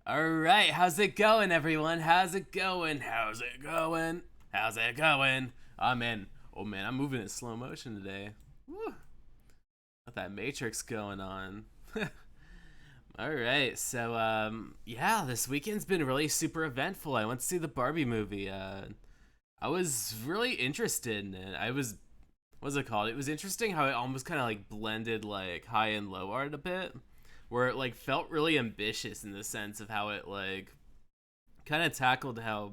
All right, how's it going, everyone? How's it going? How's it going? How's it going? Oh man, I'm moving in slow motion today. Woo. Got that Matrix going on. All right, so yeah, this weekend's been really super eventful. I went to see the Barbie movie. I was really interested in it. What's it called? It was interesting how it almost kind of like blended like high and low art a bit, where it like felt really ambitious in the sense of how it like kind of tackled how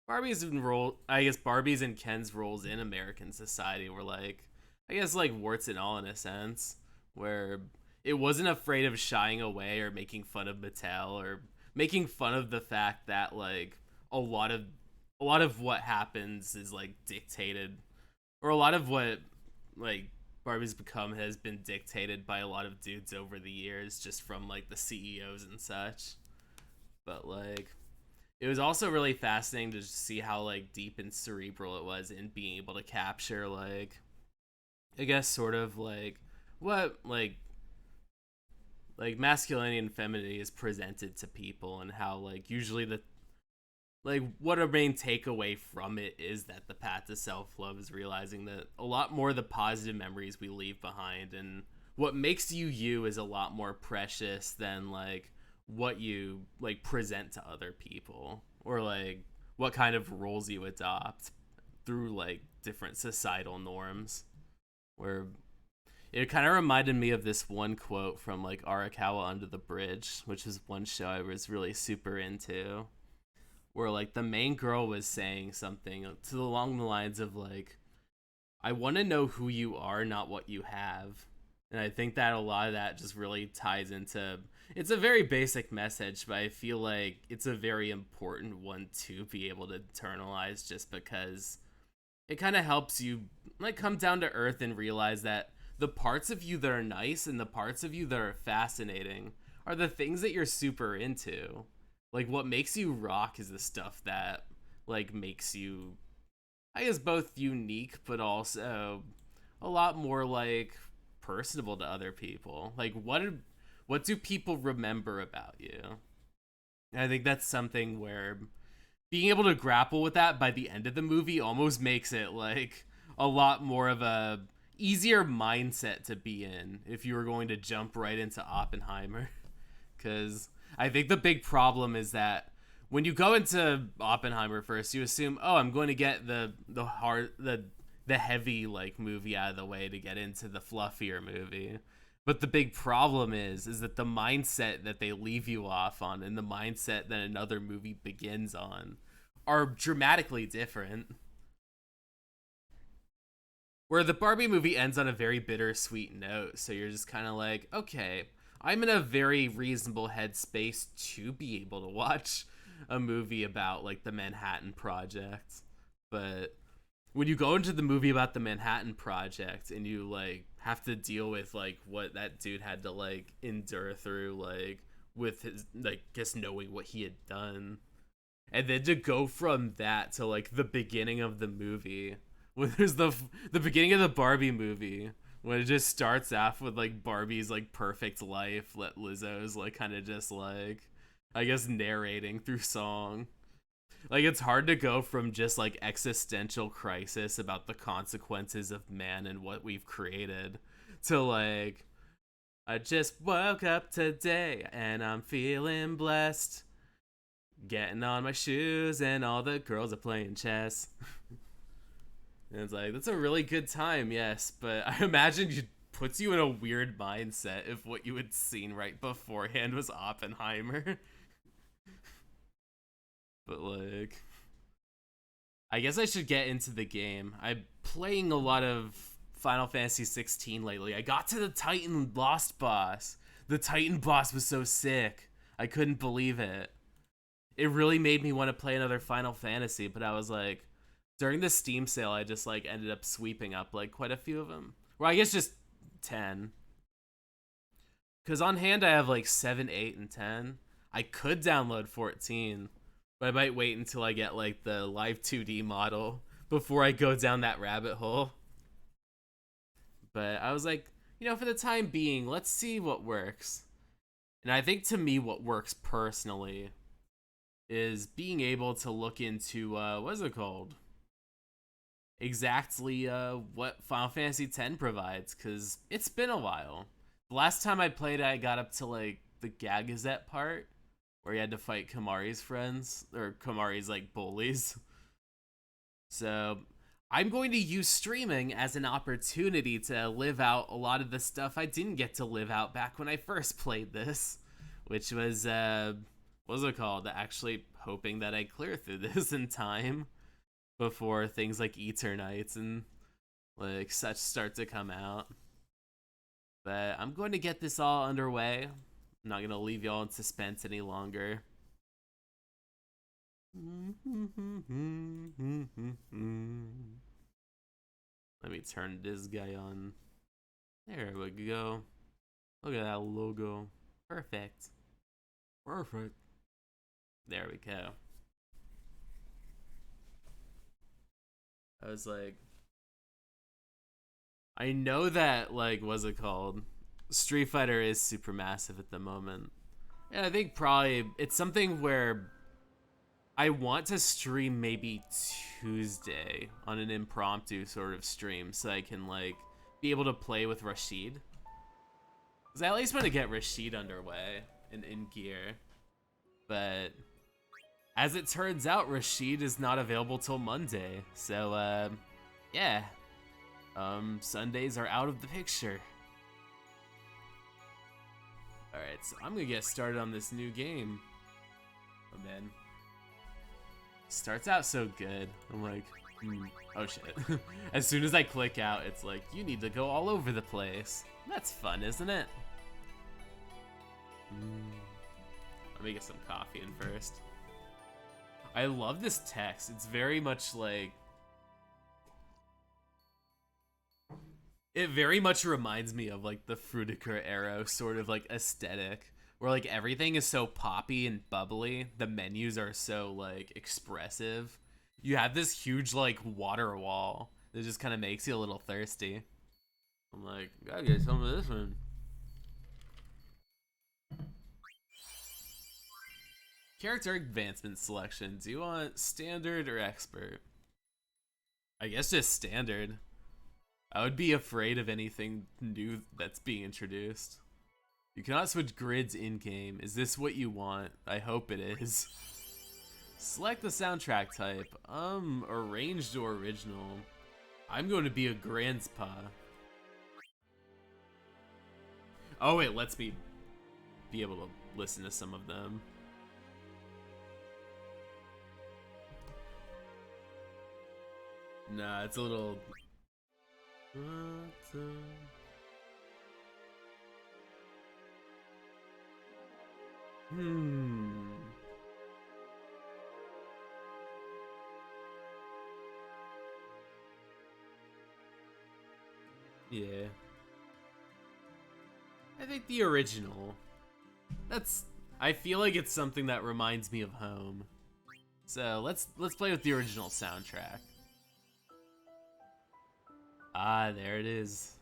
Barbie's and Ken's roles in American society were like, I guess like warts and all in a sense, where it wasn't afraid of shying away or making fun of Mattel or making fun of the fact that like a lot of a lot of what happens is like dictated, or a lot of what like Barbie's become has been dictated by a lot of dudes over the years, just from like the CEOs and such. But like it was also really fascinating to just see how like deep and cerebral it was in being able to capture like, I guess, sort of like what like masculinity and femininity is presented to people, and how like usually the like what a main takeaway from it is that the path to self-love is realizing that a lot more of the positive memories we leave behind, and what makes you you is a lot more precious than like what you like present to other people, or like what kind of roles you adopt through like different societal norms. Where it kind of reminded me of this one quote from like Arakawa Under the Bridge, which is one show I was really super into, where like the main girl was saying something to along the lines of like, I want to know who you are, not what you have. And I think that a lot of that just really ties into, it's a very basic message, but I feel like it's a very important one to be able to internalize, just because it kind of helps you like come down to earth and realize that the parts of you that are nice and the parts of you that are fascinating are the things that you're super into. Like what makes you rock is the stuff that like makes you, I guess, both unique but also a lot more like personable to other people. Like what do people remember about you? And I think that's something where being able to grapple with that by the end of the movie almost makes it like a lot more of a easier mindset to be in if you were going to jump right into Oppenheimer. Because I think the big problem is that when you go into Oppenheimer first, you assume, oh, I'm going to get the hard the heavy like movie out of the way to get into the fluffier movie. But the big problem is that the mindset that they leave you off on and the mindset that another movie begins on are dramatically different. Where the Barbie movie ends on a very bittersweet note, so you're just kind of like, okay, I'm in a very reasonable headspace to be able to watch a movie about like the Manhattan Project. But when you go into the movie about the Manhattan Project and you like have to deal with like what that dude had to like endure through, like with his like just knowing what he had done, and then to go from that to like the beginning of the movie, when there's the beginning of the Barbie movie, when it just starts off with like Barbie's like perfect life, let Lizzo's like kind of just like, I guess, narrating through song. Like it's hard to go from just like existential crisis about the consequences of man and what we've created to like, I just woke up today and I'm feeling blessed, getting on my shoes and all the girls are playing chess. And it's like, that's a really good time, yes, but I imagine it puts you in a weird mindset if what you had seen right beforehand was Oppenheimer. But like, I guess I should get into the game. I'm playing a lot of Final Fantasy 16 lately. I got to the Titan Lost boss. The Titan boss was so sick. I couldn't believe it. It really made me want to play another Final Fantasy, but I was like, during the Steam sale, I just like ended up sweeping up like quite a few of them. Well, I guess just 10. Because on hand, I have like 7, 8, and 10. I could download 14, but I might wait until I get like the live 2D model before I go down that rabbit hole. But I was like, for the time being, let's see what works. And I think to me, what works personally is being able to look into what's it called? Exactly what Final Fantasy X provides, because it's been a while. The last time I played it, I got up to like the Gagazette part where you had to fight Kamari's friends, or Kamari's like bullies. So I'm going to use streaming as an opportunity to live out a lot of the stuff I didn't get to live out back when I first played this, which was what was it called? Actually hoping that I clear through this in time before things like Eternites and like such start to come out. But I'm going to get this all underway. I'm not going to leave y'all in suspense any longer. Let me turn this guy on. There we go. Look at that logo. Perfect. Perfect. There we go. I was like, I know that, like, what's it called? Street Fighter is super massive at the moment. And I think probably it's something where I want to stream maybe Tuesday on an impromptu sort of stream so I can, like, be able to play with Rashid. Because I at least want to get Rashid underway and in gear. But as it turns out, Rashid is not available till Monday. So, yeah. Sundays are out of the picture. Alright, so I'm gonna get started on this new game. Oh man. Starts out so good. I'm like, oh shit. As soon as I click out, it's like, you need to go all over the place. That's fun, isn't it? Let me get some coffee in first. I love this text. It's very much like... It very much reminds me of like the Fruitiker Arrow sort of like aesthetic, where like everything is so poppy and bubbly. The menus are so like expressive. You have this huge like water wall that just kind of makes you a little thirsty. I'm like, gotta get some of this one. Character advancement selection. Do you want standard or expert? I guess just standard. I would be afraid of anything new that's being introduced. You cannot switch grids in-game. Is this what you want? I hope it is. Select the soundtrack type. Arranged or original? I'm going to be a grandpa. Oh, it lets me be able to listen to some of them. Nah, it's a little... Yeah. I think the original. I feel like it's something that reminds me of home. So let's play with the original soundtrack. Ah, there it is.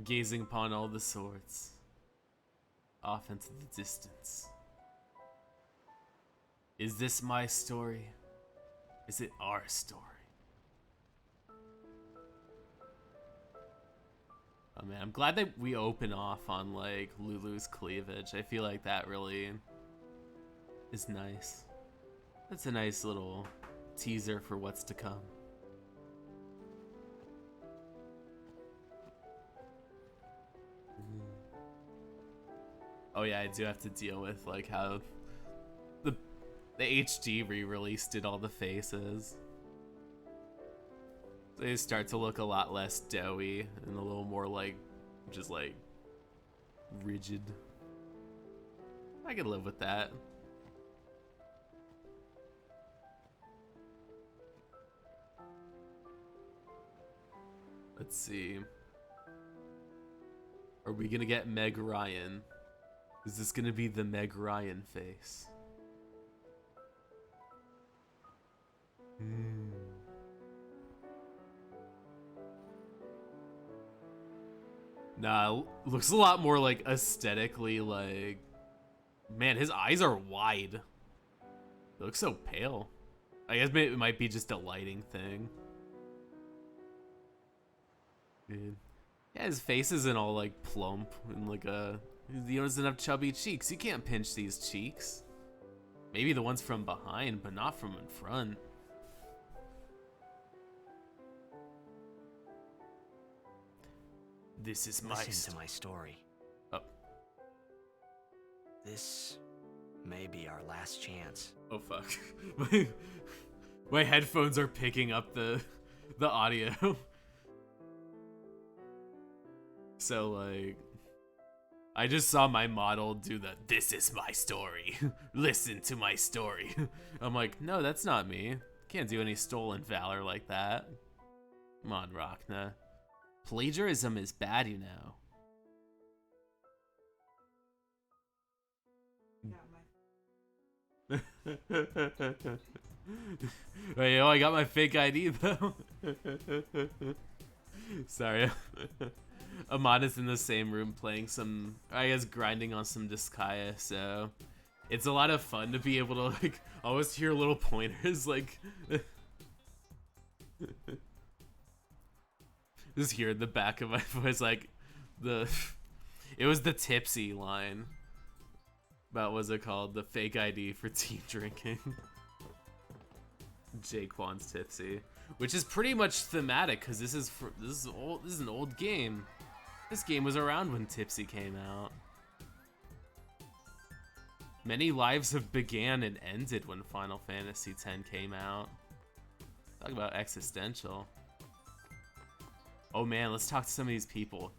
Gazing upon all the swords. Off into the distance. Is this my story? Is it our story? Oh man, I'm glad that we open off on like Lulu's cleavage. I feel like that really is nice. That's a nice little teaser for what's to come. Oh yeah, I do have to deal with like how the HD re-release did all the faces. They start to look a lot less doughy and a little more like just like rigid. I could live with that. Let's see. Are we gonna get Meg Ryan? Is this gonna be the Meg Ryan face? Nah, looks a lot more like aesthetically like, man, his eyes are wide. It looks so pale. I guess maybe it might be just a lighting thing. Dude. Yeah, his face isn't all like plump and like he doesn't have chubby cheeks. You can't pinch these cheeks. Maybe the ones from behind, but not from in front. This is Listen to my story. Oh. This may be our last chance. Oh fuck. My headphones are picking up the audio. So like I just saw my model do the "this is my story. Listen to my story." I'm like, "No, that's not me. Can't do any stolen valor like that." Come on, Rachna. Plagiarism is bad, you know. Wait, oh, I got my fake ID though. Sorry. Amada's in the same room playing some, I guess, grinding on some Disgaea, so it's a lot of fun to be able to like always hear little pointers like just hear in the back of my voice like it was the tipsy line about, what's it called, the fake ID for tea drinking. Jaquan's tipsy, which is pretty much thematic because this is an old game. This game was around when Tipsy came out. Many lives have began and ended when Final Fantasy X came out. Talk about existential. Oh man, let's talk to some of these people.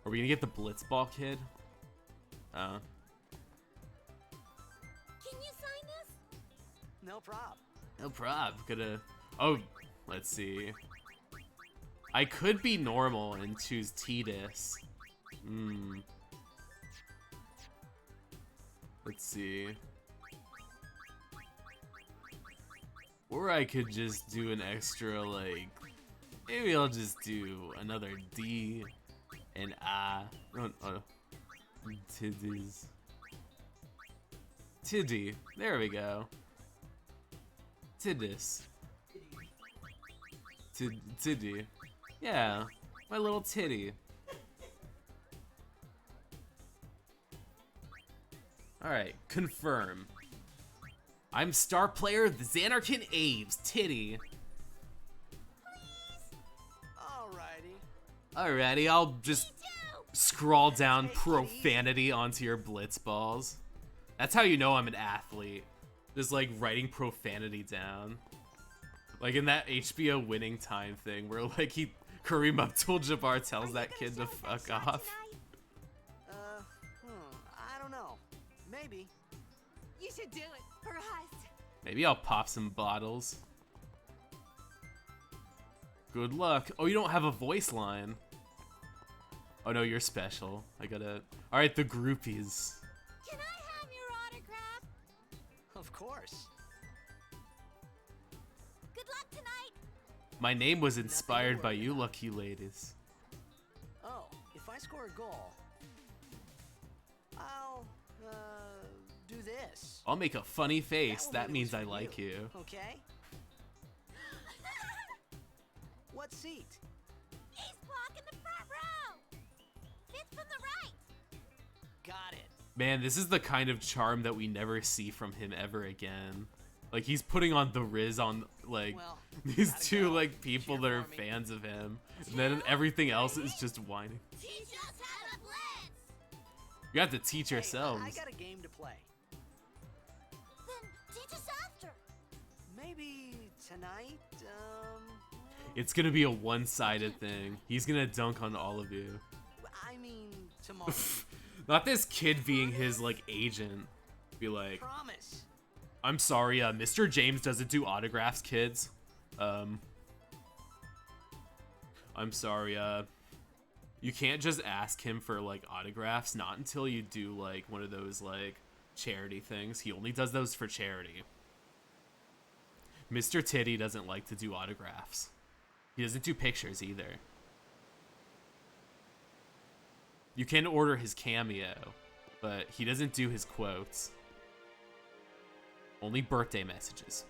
Are we gonna get the Blitzball kid? Can you sign this? No prob. No prob. Gonna. Oh, let's see. I could be normal and choose Tidus. Let's see. Or I could just do an extra, like, maybe I'll just do another D and A. Oh. Tidus. Tiddy. There we go. Tidus. Tiddy. Yeah, my little titty. Alright, confirm. I'm star player the Xanarkin Aves, titty. Alrighty, I'll just scroll down profanity onto your Blitzballs. That's how you know I'm an athlete. Just like writing profanity down. Like in that HBO Winning Time thing where like Kareem Abdul-Jabbar tells that kid to fuck off. I don't know. Maybe. You should do it for us. Maybe I'll pop some bottles. Good luck. Oh, you don't have a voice line. Oh no, you're special. I gotta... Alright, the groupies. Can I have your autograph? Of course. Good luck tonight. My name was inspired by you lucky ladies. Oh, if I score a goal, I'll, do this. I'll make a funny face. That means I like you. Okay? What seat? He's blocking the front row. Fifth from the right. Got it. Man, this is the kind of charm that we never see from him ever again. Like, he's putting on the Riz on, like, these two, like, people that are fans of him. And then everything else is just whining. Teach us how to blitz. You have to teach yourselves. I got a game to play. Then teach us after. Maybe tonight, It's gonna be a one-sided thing. He's gonna dunk on all of you. I mean, tomorrow. Not this kid being his, like, agent. Be like, Promise. I'm sorry, Mr. James doesn't do autographs, kids. I'm sorry, you can't just ask him for, like, autographs, not until you do, like, one of those, like, charity things. He only does those for charity. Mr. Titty doesn't like to do autographs. He doesn't do pictures either. You can order his cameo, but he doesn't do his quotes. Only birthday messages.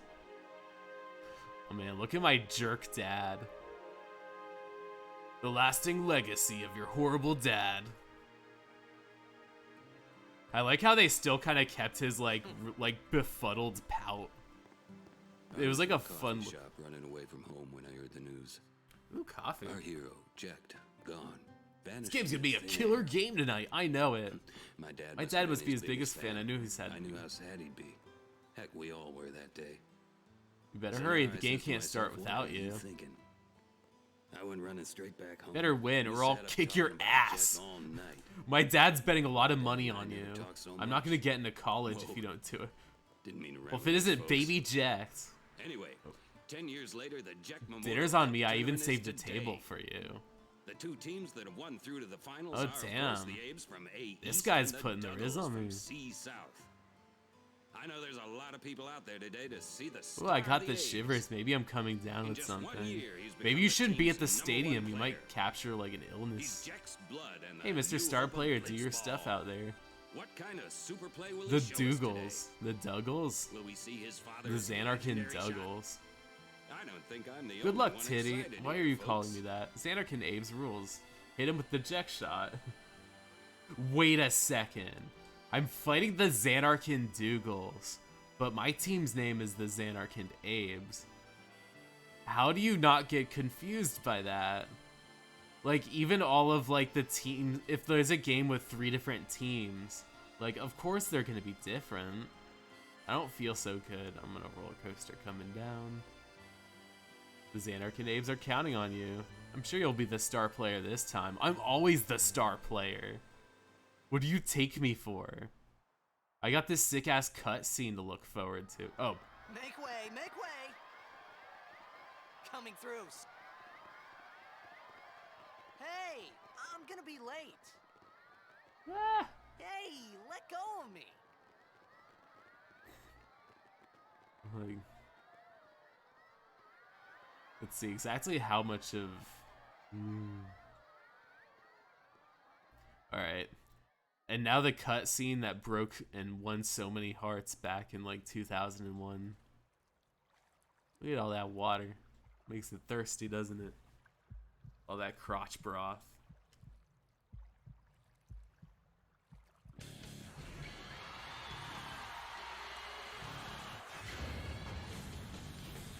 Oh man, look at my jerk dad. The lasting legacy of your horrible dad. I like how they still kind of kept his like befuddled pout. It was like a fun shop running away from home when I heard the news. Ooh, coffee. Our hero, Jecht, gone. This game's gonna be a killer game tonight. I know it. My My dad must be his biggest fan. I knew he said. I knew how sad he'd be. Heck, we all were that day. You better hurry. The game can't start without you. Thinking? I went running straight back home. Better win, or I'll kick your ass. My dad's betting a lot of money on you. I'm not gonna get into college if you don't do it. Didn't mean to well, if it isn't baby Jecht. Anyway, 10 years later, the Jecht Memorial Dinner's on me. I even saved a table for you. The two teams that have won through to the finals oh are, damn! of course, the Abes from A This East guy's and putting the riz on me. C South. I know there's a lot of people out there today to see the Oh, I got of the Abes. shivers. Maybe I'm coming down with just 1 something. year, he's Maybe become you the shouldn't be at team's the number one stadium. You player. might capture like an illness. He's Jecht's blood and Hey, the Mr. new Star hope of Player, do your baseball. stuff out there. What kind of super play will The he show us Dougals. The Dougals. today? Will we see his The father's Xanarkin legendary shot? Dougals. I don't think I'm the Good only luck, one Titty. excited Why here, are you folks. calling me that? Xanarkin Abe's rules. Hit him with the Jecht shot. Wait a second. I'm fighting the Xanarkin Dougals, but my team's name is the Xanarkin Abes. How do you not get confused by that? Like, even all of, like, the team... If there's a game with 3 different teams, like, of course they're gonna be different. I don't feel so good. I'm on a roller coaster coming down. The Xanarkin Abes are counting on you. I'm sure you'll be the star player this time. I'm always the star player. What do you take me for? I got this sick-ass cutscene to look forward to. Oh. Make way, make way! Coming through. Hey, I'm gonna be late. Ah. Hey, let go of me. Like, let's see exactly how much of... Alright. And now the cutscene that broke and won so many hearts back in like 2001. Look at all that water. Makes it thirsty, doesn't it? All that crotch broth.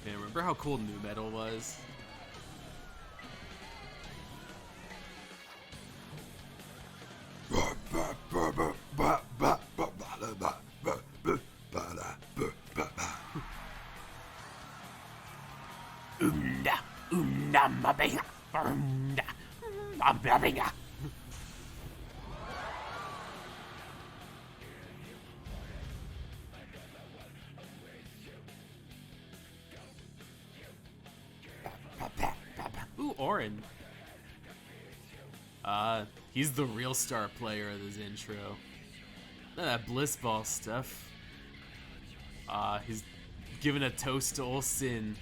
Man, remember how cool nu metal was? Ooh, Orin. He's the real star player of this intro. None of that bliss ball stuff. He's giving a toast to old Sin.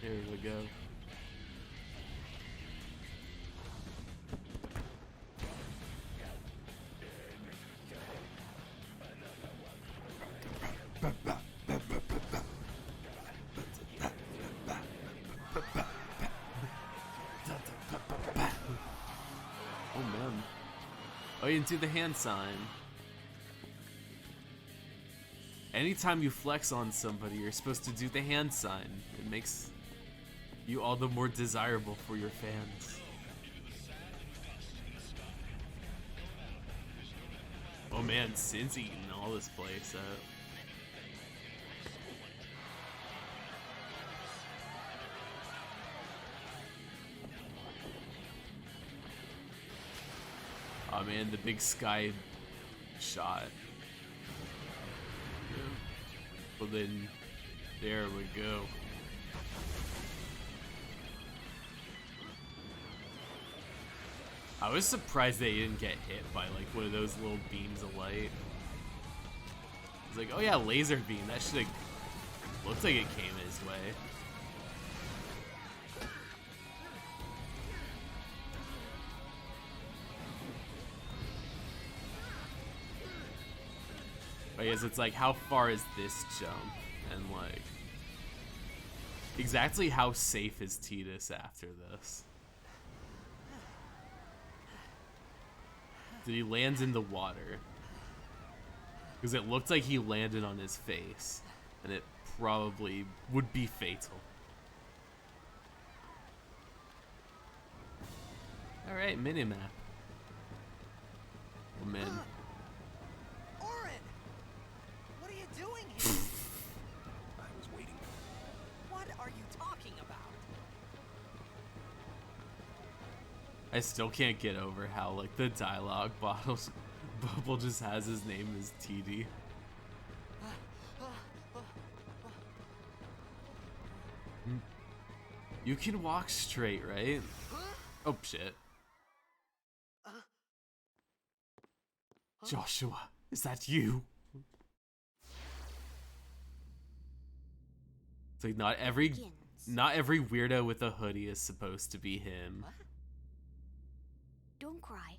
There we go. Oh man. Oh, you didn't do the hand sign. Anytime you flex on somebody, you're supposed to do the hand sign. It makes you all the more desirable for your fans. Oh man, Sin's eating all this place up. Oh man, the big sky shot. Well then, there we go. I was surprised they didn't get hit by like one of those little beams of light. It's like, oh yeah, laser beam. That should have looked like it came his way. I guess it's like, how far is this jump? And like, exactly how safe is Tidus after this? Did he land in the water? Because it looked like he landed on his face, and it probably would be fatal. Alright, minimap. Oh man. Orin! What are you doing here? I was waiting. What are you talking about? I still can't get over how like the dialogue bottles Bubble just has his name as TD. You can walk straight, right? Oh shit. Joshua, is that you? It's like not every weirdo with a hoodie is supposed to be him. Don't cry.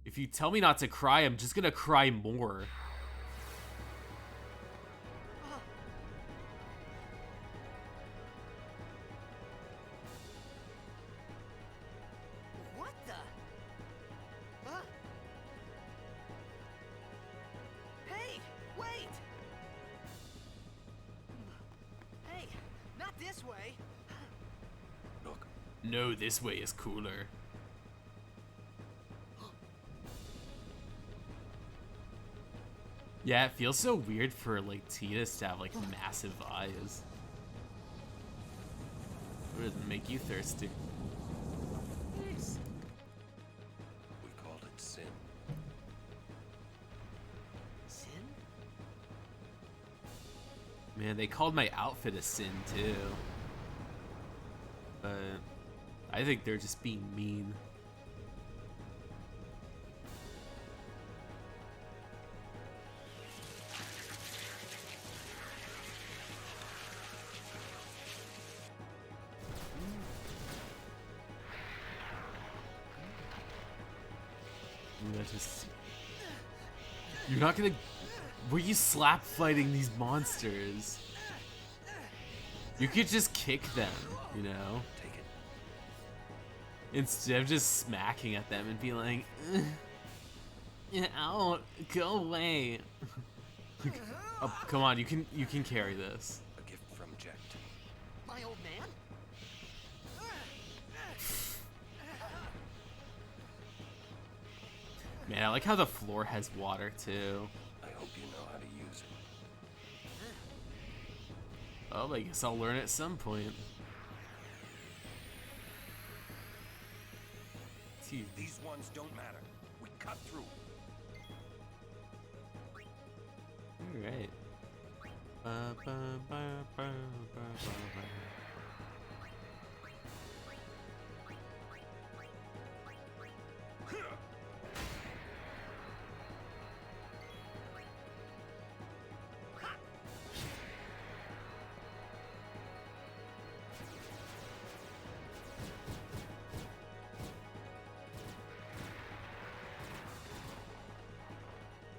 If you tell me not to cry, I'm just gonna cry more. What the? Huh? Hey, wait! Hey, not this way. Look, No, this way is cooler. Yeah, it feels so weird for like Tidus to have like massive eyes. What does it make you thirsty? Nice. we called it sin. Sin? Man, they called my outfit a sin too. But I think they're just being mean. You're not gonna. Were you slap fighting these monsters? You could just kick them, you know? Take it. Instead of just smacking at them and being like, "Ow, go away." Oh, come on, you can carry this. A gift from Jet. My old man? Man, I like how the floor has water too. I hope you know how to use it. Oh, I guess I'll learn at some point. Gee, These ones don't matter. We cut through. alright.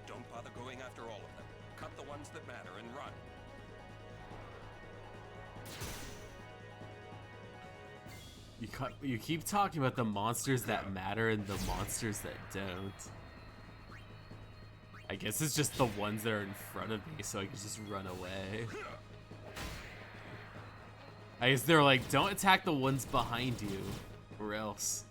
Don't bother going after all of them. Cut the ones that matter and run. You keep talking about the monsters that matter and the monsters that don't. I guess it's just the ones that are in front of me, so I can just run away. I guess they're like, don't attack the ones behind you, or else.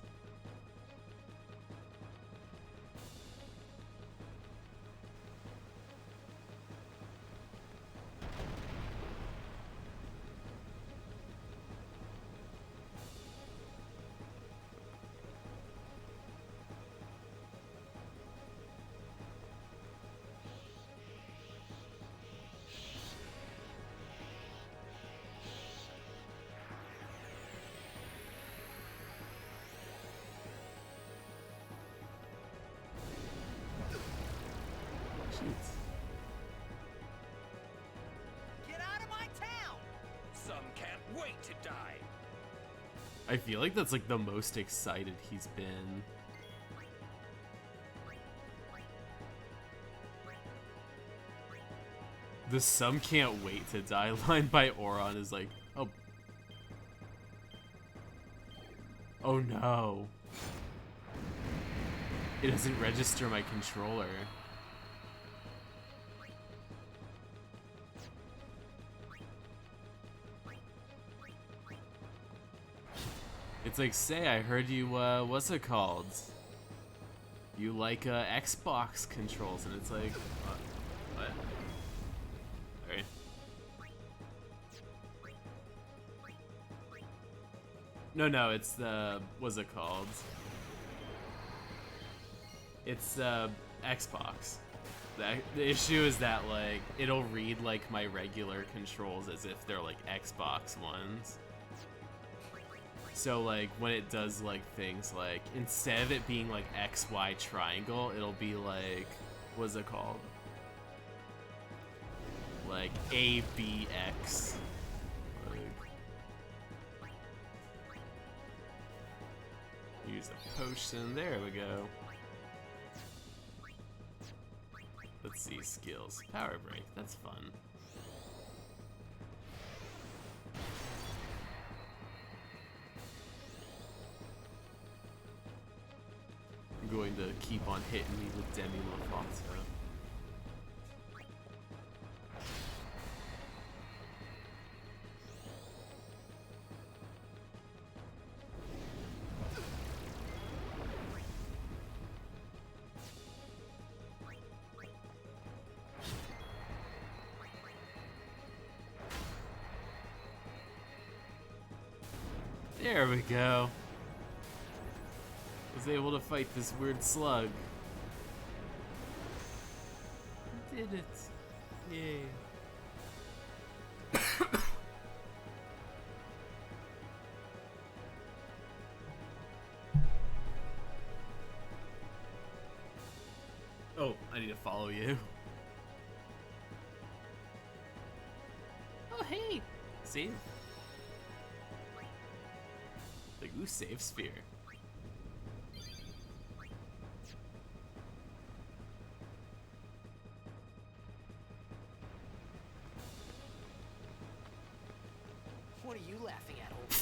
Get out of my town! Some can't wait to die. I feel like that's like the most excited he's been. The "some can't wait to die" line by Oron is like, oh. Oh no. It doesn't register my controller. It's like, say, I heard you, what's it called? You like, Xbox controls, and it's like, what? Sorry. No, it's the, what's it called? It's, Xbox. The issue is that, like, it'll read, like, my regular controls as if they're, like, Xbox ones. So, like, when it does, like, things like, instead of it being, like, XY triangle, it'll be, like, what's it called? Like, ABX. Like, use a potion. There we go. Let's see, skills. Power break. That's fun. Going to keep on hitting me with Demi Lovato. There we go. Was able to fight this weird slug. Did it. Yay. Oh, I need to follow you. Oh, hey. See? Like, ooh, save Sphere. What are you laughing at, old man?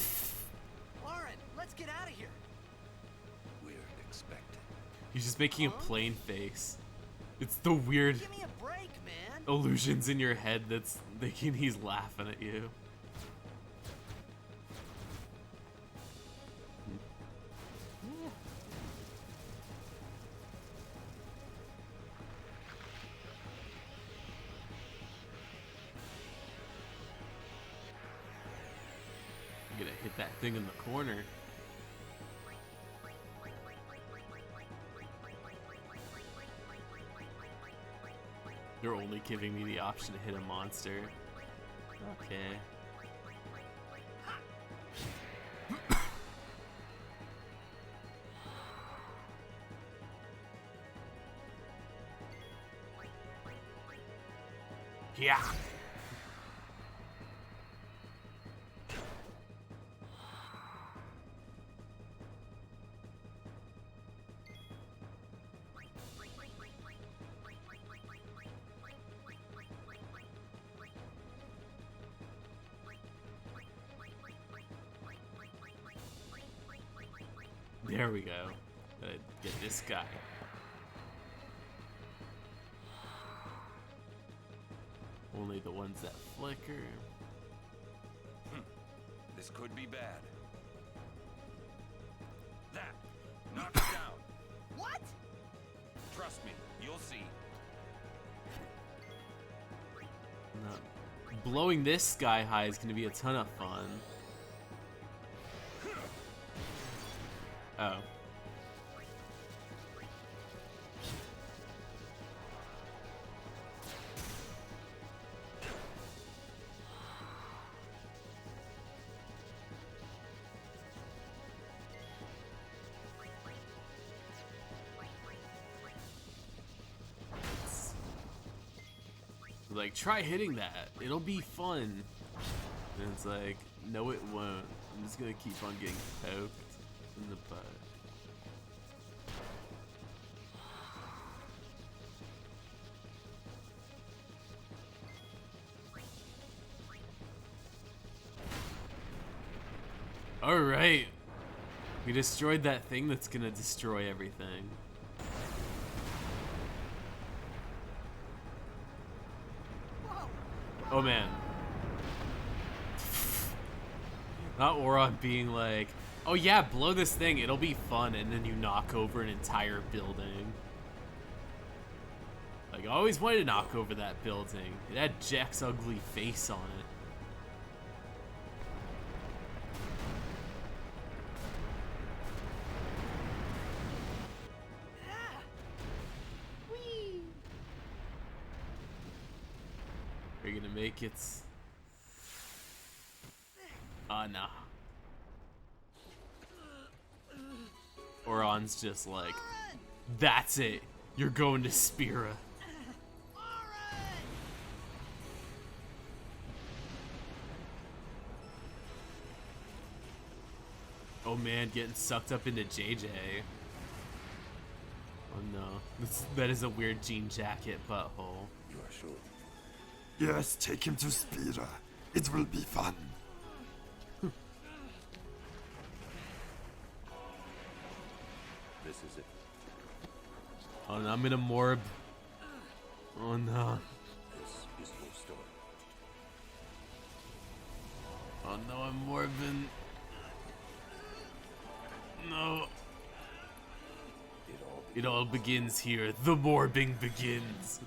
Lauren, let's get out of here. We're expected. He's just making a plain face. It's the weird Give me a break, man. illusions in your head that's thinking he's laughing at you. I'm gonna hit that thing in the corner. They're only giving me the option to hit a monster. Okay. Yeah. There we go. Gotta get this guy. Only the ones that flicker. This could be bad. That! Knock it down! What? Trust me, you'll see. No. Blowing this sky high is gonna be a ton of fun. Oh. Like, try hitting that. It'll be fun. And it's like, no, it won't. I'm just gonna keep on getting poked in the butt. Alright. We destroyed that thing that's gonna destroy everything. Oh man. Not Oron being like, oh yeah, blow this thing, it'll be fun, and then you knock over an entire building. Like, I always wanted to knock over that building. It had Jack's ugly face on it. Are you gonna make it? Nah. Oron's just like, that's it. You're going to Spira. Oh man, getting sucked up into JJ. Oh no, that is a weird jean jacket butthole. You are sure? Yes, take him to Spira. It will be fun. This is it. Oh no, I'm in a morb. Oh no. This is your story. Oh no, I'm morbing. No. It all begins here. The morbing begins.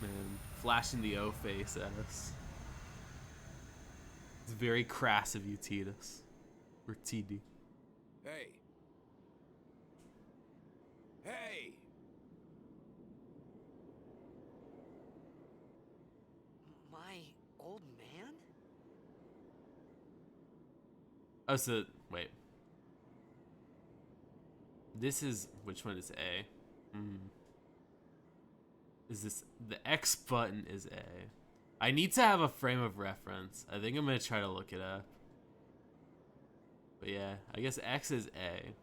Man, flashing the O face at us. It's very crass of you, Tidus. Or TD. Hey. Hey. My old man? Oh, so, wait. This is, which one is A? Is this, the X button is A. I need to have a frame of reference. I think I'm gonna try to look it up. But yeah, I guess X is A.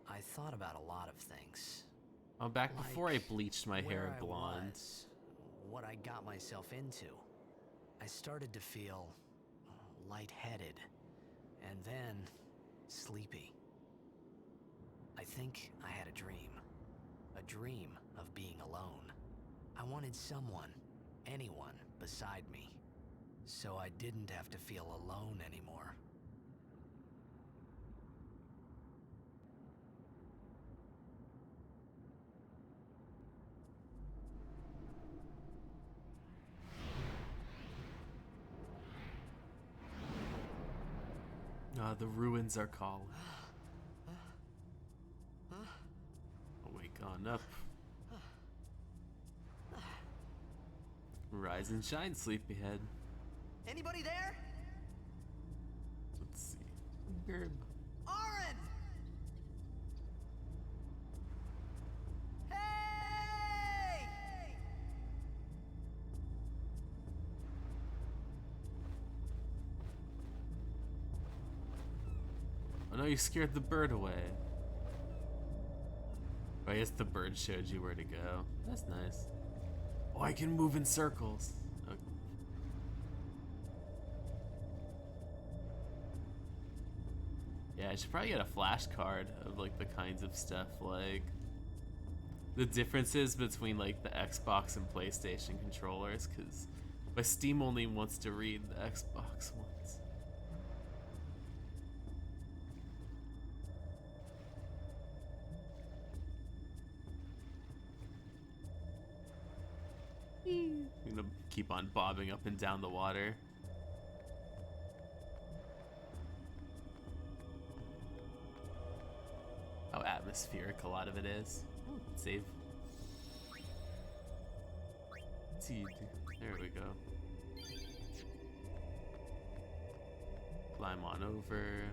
I thought about a lot of things. Oh, back before I Like bleached my hair where I blonde. was, what I got myself into. I started to feel lightheaded, and then sleepy. I think I had a dream of being alone. I wanted someone, anyone beside me, so I didn't have to feel alone anymore. The ruins are calling. Wake on up. Rise and shine, sleepyhead. Anybody there? Let's see. Weird. Aaron! Hey! Oh no, you scared the bird away. I guess the bird showed you where to go. That's nice. Oh, I can move in circles. Okay. Yeah, I should probably get a flashcard of like the kinds of stuff, like the differences between like the Xbox and PlayStation controllers, because my Steam only wants to read the Xbox ones. I'm gonna keep on bobbing up and down the water. How atmospheric a lot of it is. Ooh, save. There we go. Climb on over.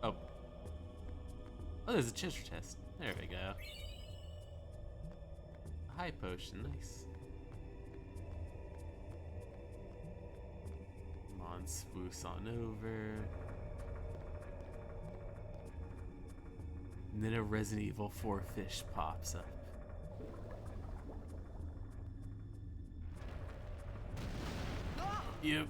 Oh. Oh, there's a treasure chest. There we go. High potion, nice. Come on, spruce on over. And then a Resident Evil 4 fish pops up. Yep.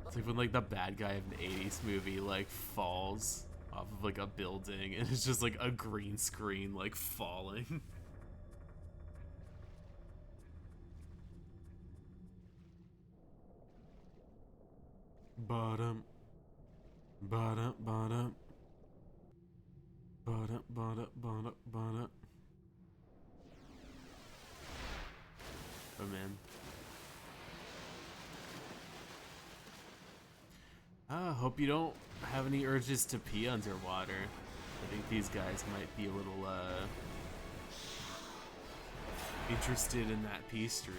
It's like when like the bad guy of an 80s movie like falls off of like a building and it's just like a green screen like falling. Bottom. Bottom, bottom. Bottom, bottom, bottom, bottom. Oh man. Hope you don't have any urges to pee underwater. I think these guys might be a little interested in that pee stream.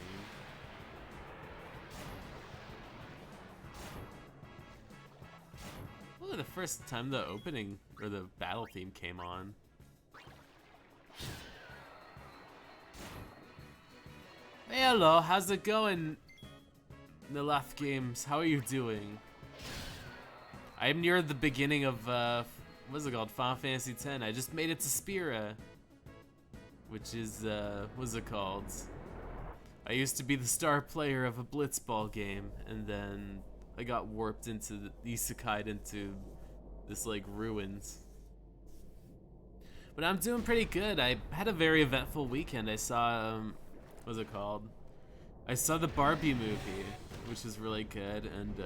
Oh, the first time the opening or the battle theme came on. Hey, hello, how's it going? The left games, how are you doing? I'm near the beginning of what's it called? Final Fantasy X. I just made it to Spira, which is what's it called? I used to be the star player of a blitzball game, and then I got warped into the isekai'd into this like ruins. But I'm doing pretty good. I had a very eventful weekend. I saw what's it called? I saw the Barbie movie, which is really good, and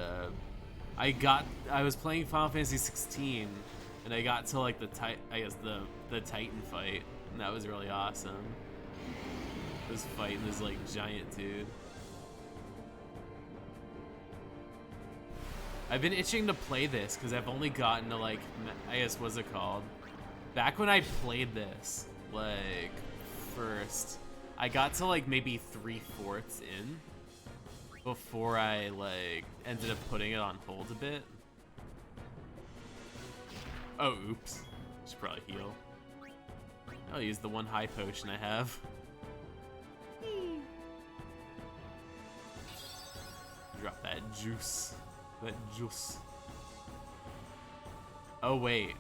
I was playing Final Fantasy 16, and I got to like the Titan fight, and that was really awesome. I was fighting this like giant dude. I've been itching to play this because I've only gotten to like, I guess what's it called? Back when I played this, like first, I got to like maybe 3/4 in before I like ended up putting it on hold a bit. Oh, oops. Should probably heal. I'll use the one high potion I have. Drop that juice. That juice. Oh, wait.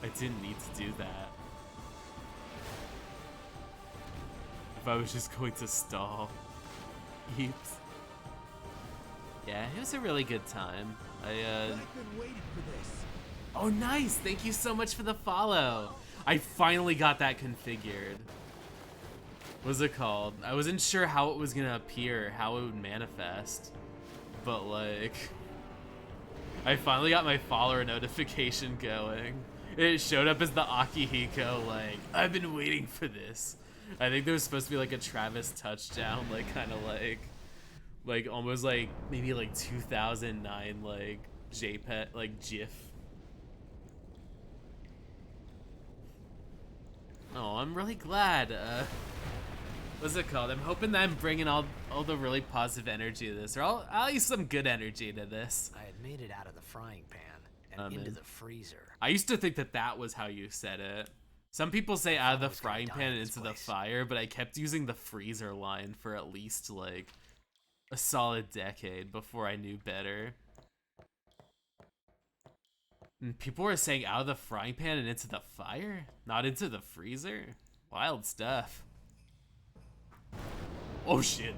I didn't need to do that. If I was just going to stall. Oops. Yeah, it was a really good time. I've been waiting for this. Oh, nice! Thank you so much for the follow. I finally got that configured. What's it called? I wasn't sure how it was gonna appear, how it would manifest, but like, I finally got my follower notification going. It showed up as the Akihiko, like, I've been waiting for this. I think there was supposed to be like a Travis touchdown, like kind of like almost like maybe like 2009 like JPEG, like GIF. Oh, I'm really glad. What's it called? I'm hoping that I'm bringing all the really positive energy to this, or I'll use some good energy to this. I had made it out of the frying pan and into the freezer. I used to think that that was how you said it. Some people say out of the frying pan and into the fire, but I kept using the freezer line for at least like a solid decade before I knew better. And people were saying out of the frying pan and into the fire, not into the freezer. Wild stuff. Oh shit.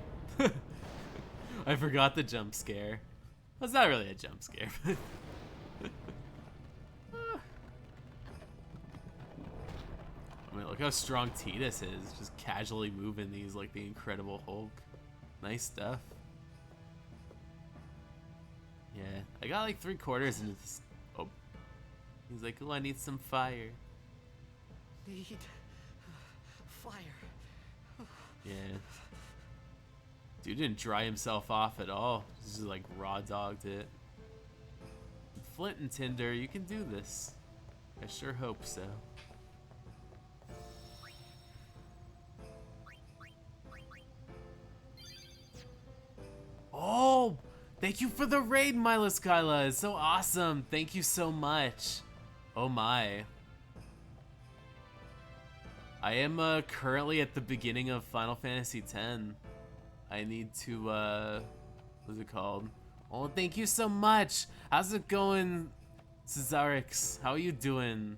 I forgot the jump scare. Well, it's not really a jump scare, but I mean, look how strong Tidus is, just casually moving these like the Incredible Hulk. Nice stuff. Yeah, I got like 3/4 into this. Oh, he's like, oh, I need some fire. Need fire. Yeah. Dude didn't dry himself off at all. Just like raw dogged it. Flint and Tinder, you can do this. I sure hope so. Oh, Thank you for the raid, Mylaskyla. It's so awesome. Thank you so much. Oh my. I am currently at the beginning of Final Fantasy X. I need to, what's it called? Oh, thank you so much. How's it going, Cesarix? How are you doing?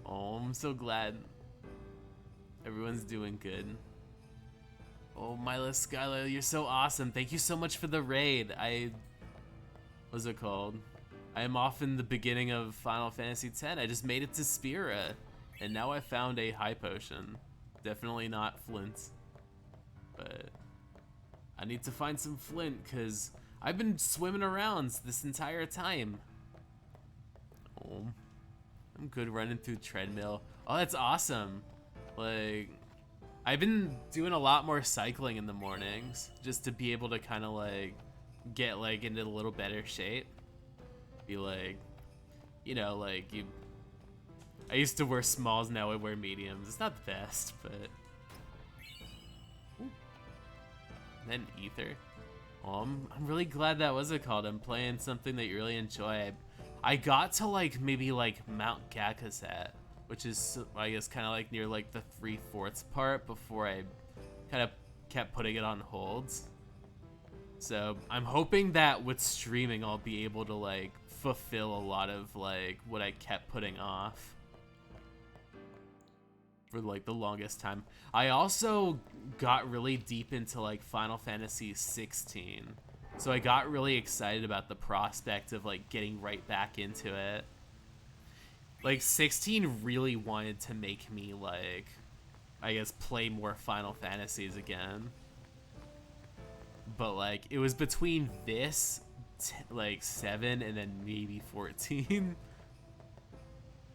Oh, I'm so glad. Everyone's doing good. Oh, Myla Skylar, you're so awesome. Thank you so much for the raid. What's it called? I am off in the beginning of Final Fantasy X. I just made it to Spira, and now I found a high potion. Definitely not Flint, but I need to find some Flint because I've been swimming around this entire time. Oh, I'm good running through treadmill. Oh, that's awesome. Like, I've been doing a lot more cycling in the mornings just to be able to kind of like get like into a little better shape. Be like, you know, like I used to wear smalls, now I wear mediums. It's not the best, but. Ooh. And then Ether. Oh, I'm really glad that was it called. I'm playing something that you really enjoy. I got to like maybe like Mount Gakazet, which is I guess kind of like near like the 3/4 part before I kind of kept putting it on holds. So I'm hoping that with streaming I'll be able to like fulfill a lot of like what I kept putting off for like the longest time. I also got really deep into like Final Fantasy 16. So I got really excited about the prospect of like getting right back into it. Like 16 really wanted to make me like, I guess, play more Final Fantasies again. But like it was between this like 7 and then maybe 14.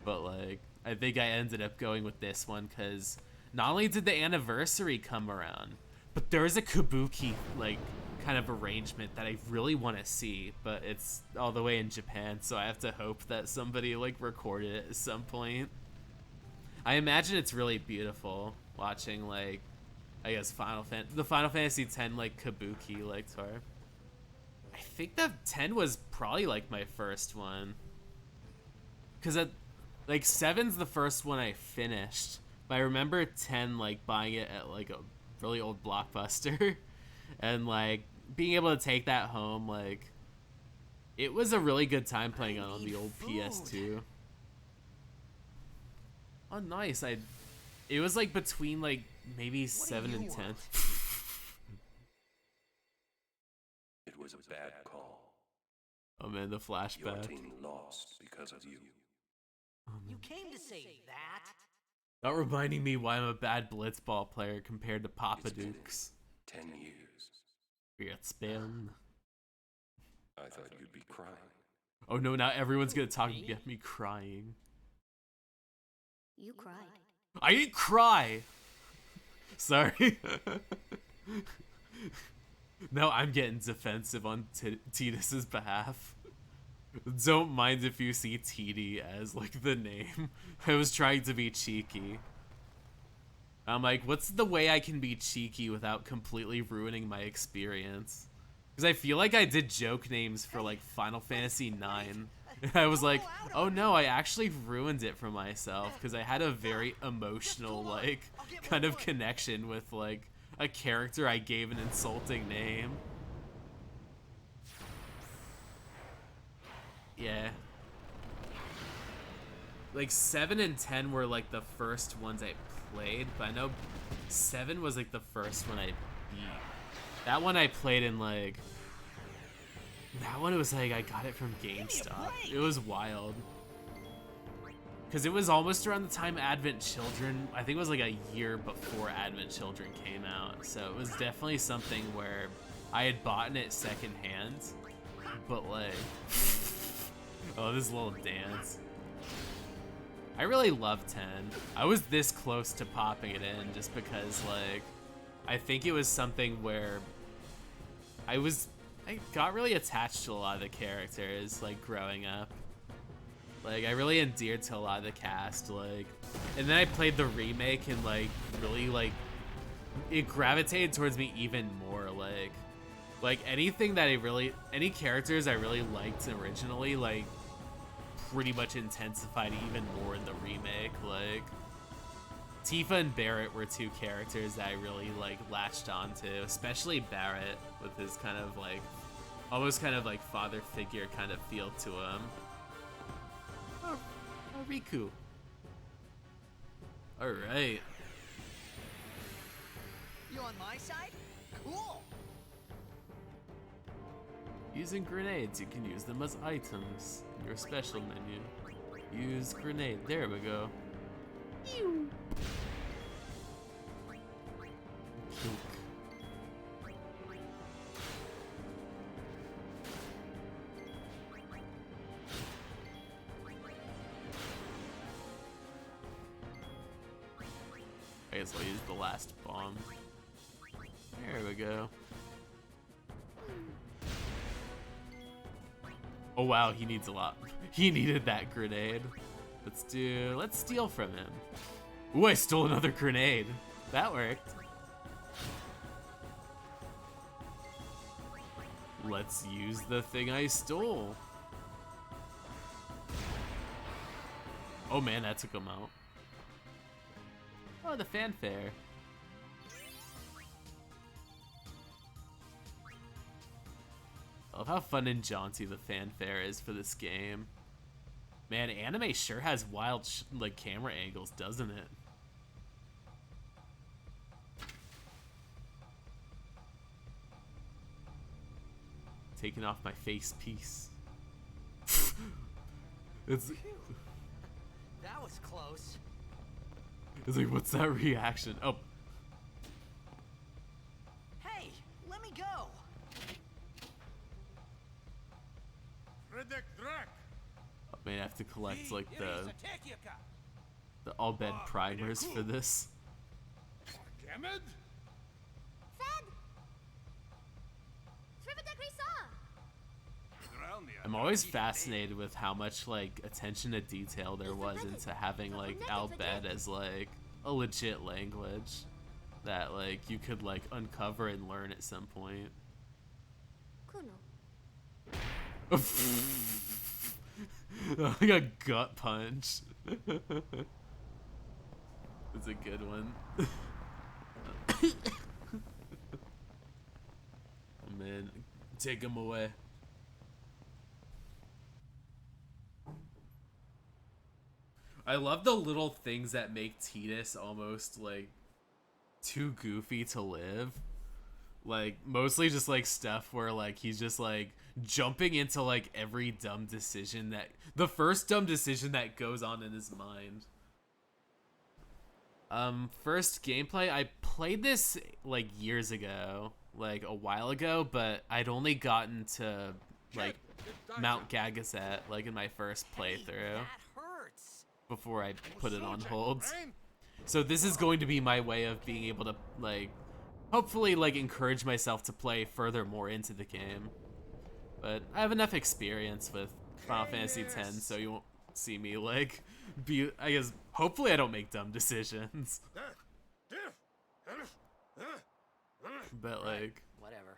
But like I think I ended up going with this one because not only did the anniversary come around, but there's a Kabuki like kind of arrangement that I really want to see, but it's all the way in Japan, so I have to hope that somebody like recorded it at some point. I imagine it's really beautiful watching like, I guess the Final Fantasy X like Kabuki like tour. I think that 10 was probably like my first one, because like 7's the first one I finished, but I remember 10 like buying it at like a really old Blockbuster and like being able to take that home. Like it was a really good time playing on the old PS2. Oh nice. It was like between like maybe 7 and 10. It was a bad call. Oh man, the Your flashback. team lost because of you. You came to say that? Not reminding me why I'm a bad blitzball player compared to Papa It's been Dukes. 10 years. Weird spin. I thought you'd be crying. Oh no, now everyone's gonna talk and get me crying. You cried. I didn't cry! Sorry. No, I'm getting defensive on Tidus's behalf. Don't mind if you see TD as like the name. I was trying to be cheeky. I'm like, what's the way I can be cheeky without completely ruining my experience? Because I feel like I did joke names for like Final Fantasy 9. I was like, oh no, I actually ruined it for myself because I had a very emotional like kind of connection with like a character I gave an insulting name. Yeah. Like 7 and 10 were like the first ones I played, but I know 7 was like the first one I beat. That one I played in like, that one was like I got it from GameStop. It was wild. Cause it was almost around the time Advent Children, I think it was like a year before Advent Children came out. So it was definitely something where I had bought it secondhand, but like, oh, this little dance. I really love 10. I was this close to popping it in just because like, I think it was something where I got really attached to a lot of the characters like growing up. Like I really endeared to a lot of the cast, like, and then I played the remake and like really like it gravitated towards me even more. Like Like anything that any characters I really liked originally, like pretty much intensified even more in the remake. Like Tifa and Barrett were two characters that I really like latched onto, especially Barrett with his kind of like almost kind of like father figure kind of feel to him. Oh, Riku. All right. You on my side? Cool. Using grenades, you can use them as items in your special menu. Use grenade. There we go. Ew. I guess I'll use the last bomb. There we go. Oh wow, he needs a lot. He needed that grenade. Let's steal from him. Ooh, I stole another grenade. That worked. Let's use the thing I stole. Oh man, that took him out. Oh, the fanfare. I love how fun and jaunty the fanfare is for this game. Man, anime sure has wild like camera angles, doesn't it? Taking off my face piece. It's That was close. It's like, what's that reaction? Oh. Hey, let me go. I may have to collect like the all bed primers for this. Fed! I'm always fascinated with how much like attention to detail there was into having like Albed as like a legit language that like you could like uncover and learn at some point. Like a gut punch. It's a good one. Oh, man, take him away. I love the little things that make Tidus almost like too goofy to live. Like mostly just like stuff where like he's just like jumping into like every dumb decision that the first dumb decision that goes on in his mind. First gameplay, I played this like years ago, like a while ago, but I'd only gotten to like Mount Gagazet like in my first playthrough before I put it on hold. So this is going to be my way of being able to like hopefully like encourage myself to play further more into the game. But I have enough experience with Final Fantasy X, so you won't see me like be, I guess, hopefully I don't make dumb decisions. But like Whatever.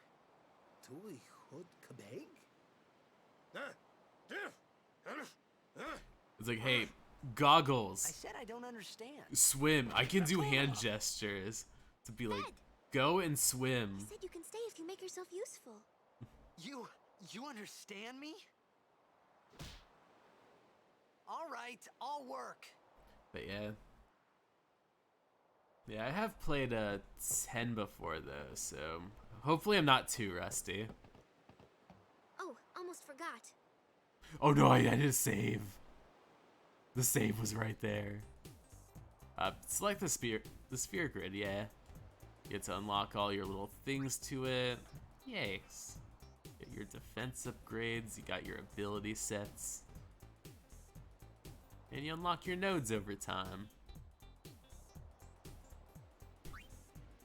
it's like, hey, goggles. I said I don't understand. Swim. I can do hand gestures to be like, go and swim. You said you can stay if you make yourself useful. You understand me? All right, I'll work. But yeah. Yeah, I have played 10 before though, so hopefully I'm not too rusty. Oh, almost forgot. Oh no, I had to save. The save was right there. Select the sphere grid, yeah. You get to unlock all your little things to it. Yes. Get your defense upgrades, you got your ability sets. And you unlock your nodes over time.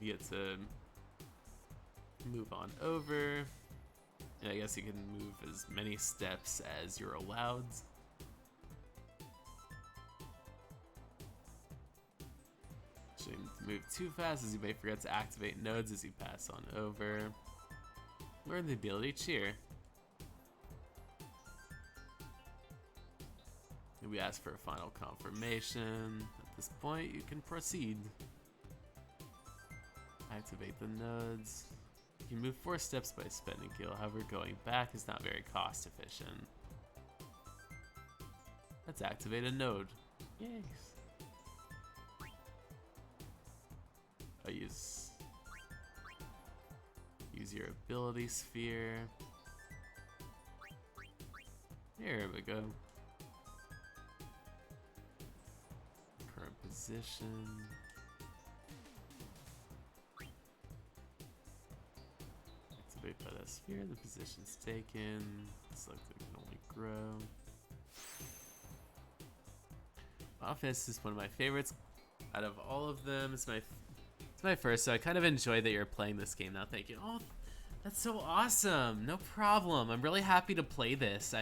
You get to move on over. And I guess you can move as many steps as you're allowed. Shouldn't move too fast as you may forget to activate nodes as you pass on over. Learn the ability cheer. We ask for a final confirmation. At this point, you can proceed. Activate the nodes. You can move 4 steps by spending gil, however going back is not very cost efficient. Let's activate a node. Yay! I use your ability sphere. Here we go. Current position. Activate by that sphere, the position's taken. Select it can only grow. Office is one of my favorites out of all of them. It's my first, so I kind of enjoy that you're playing this game now. Thank you. Oh, that's so awesome. No problem. I'm really happy to play this.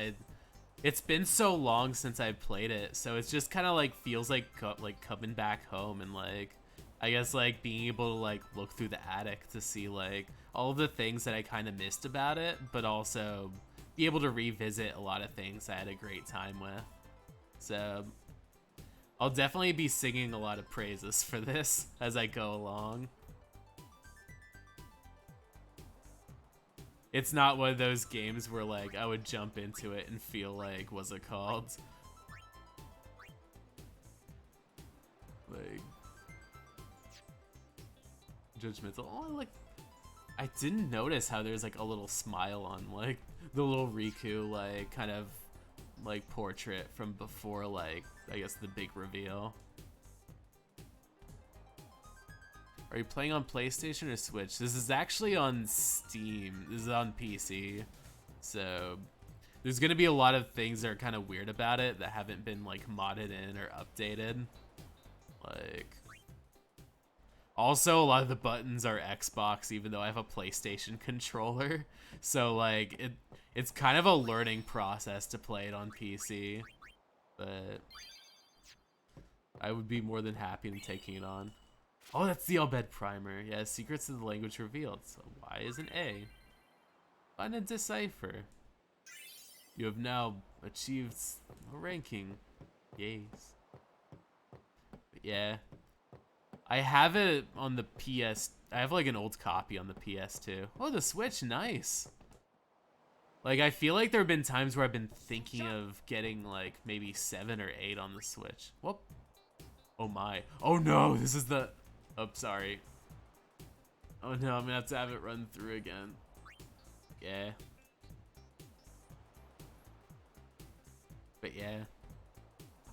It's been so long since I've played it, so it's just kind of like feels like coming back home and like I guess like being able to like look through the attic to see like all of the things that I kind of missed about it, but also be able to revisit a lot of things I had a great time with. So I'll definitely be singing a lot of praises for this as I go along. It's not one of those games where like I would jump into it and feel like, what's it called? Like judgmental. Oh, I didn't notice how there's like a little smile on like the little Riku like kind of like portrait from before like I guess the big reveal. Are you playing on PlayStation or Switch? This is actually on Steam. This is on PC. So there's gonna be a lot of things that are kind of weird about it that haven't been like modded in or updated. Like also a lot of the buttons are Xbox even though I have a PlayStation controller. So like it's kind of a learning process to play it on PC. But I would be more than happy in taking it on. Oh, that's the Albed primer. Yeah, secrets of the language revealed. So Y is an A. Find and decipher. You have now achieved a ranking. Yes. But yeah. I have it on the PS. I have like an old copy on the PS2. Oh, the Switch, nice. Like, I feel like there have been times where I've been thinking of getting, like, maybe 7 or 8 on the Switch. Whoop. Oh, my. Oh, no, this is the... Oh, sorry. Oh, no, I'm gonna have it run through again. Yeah. But, yeah.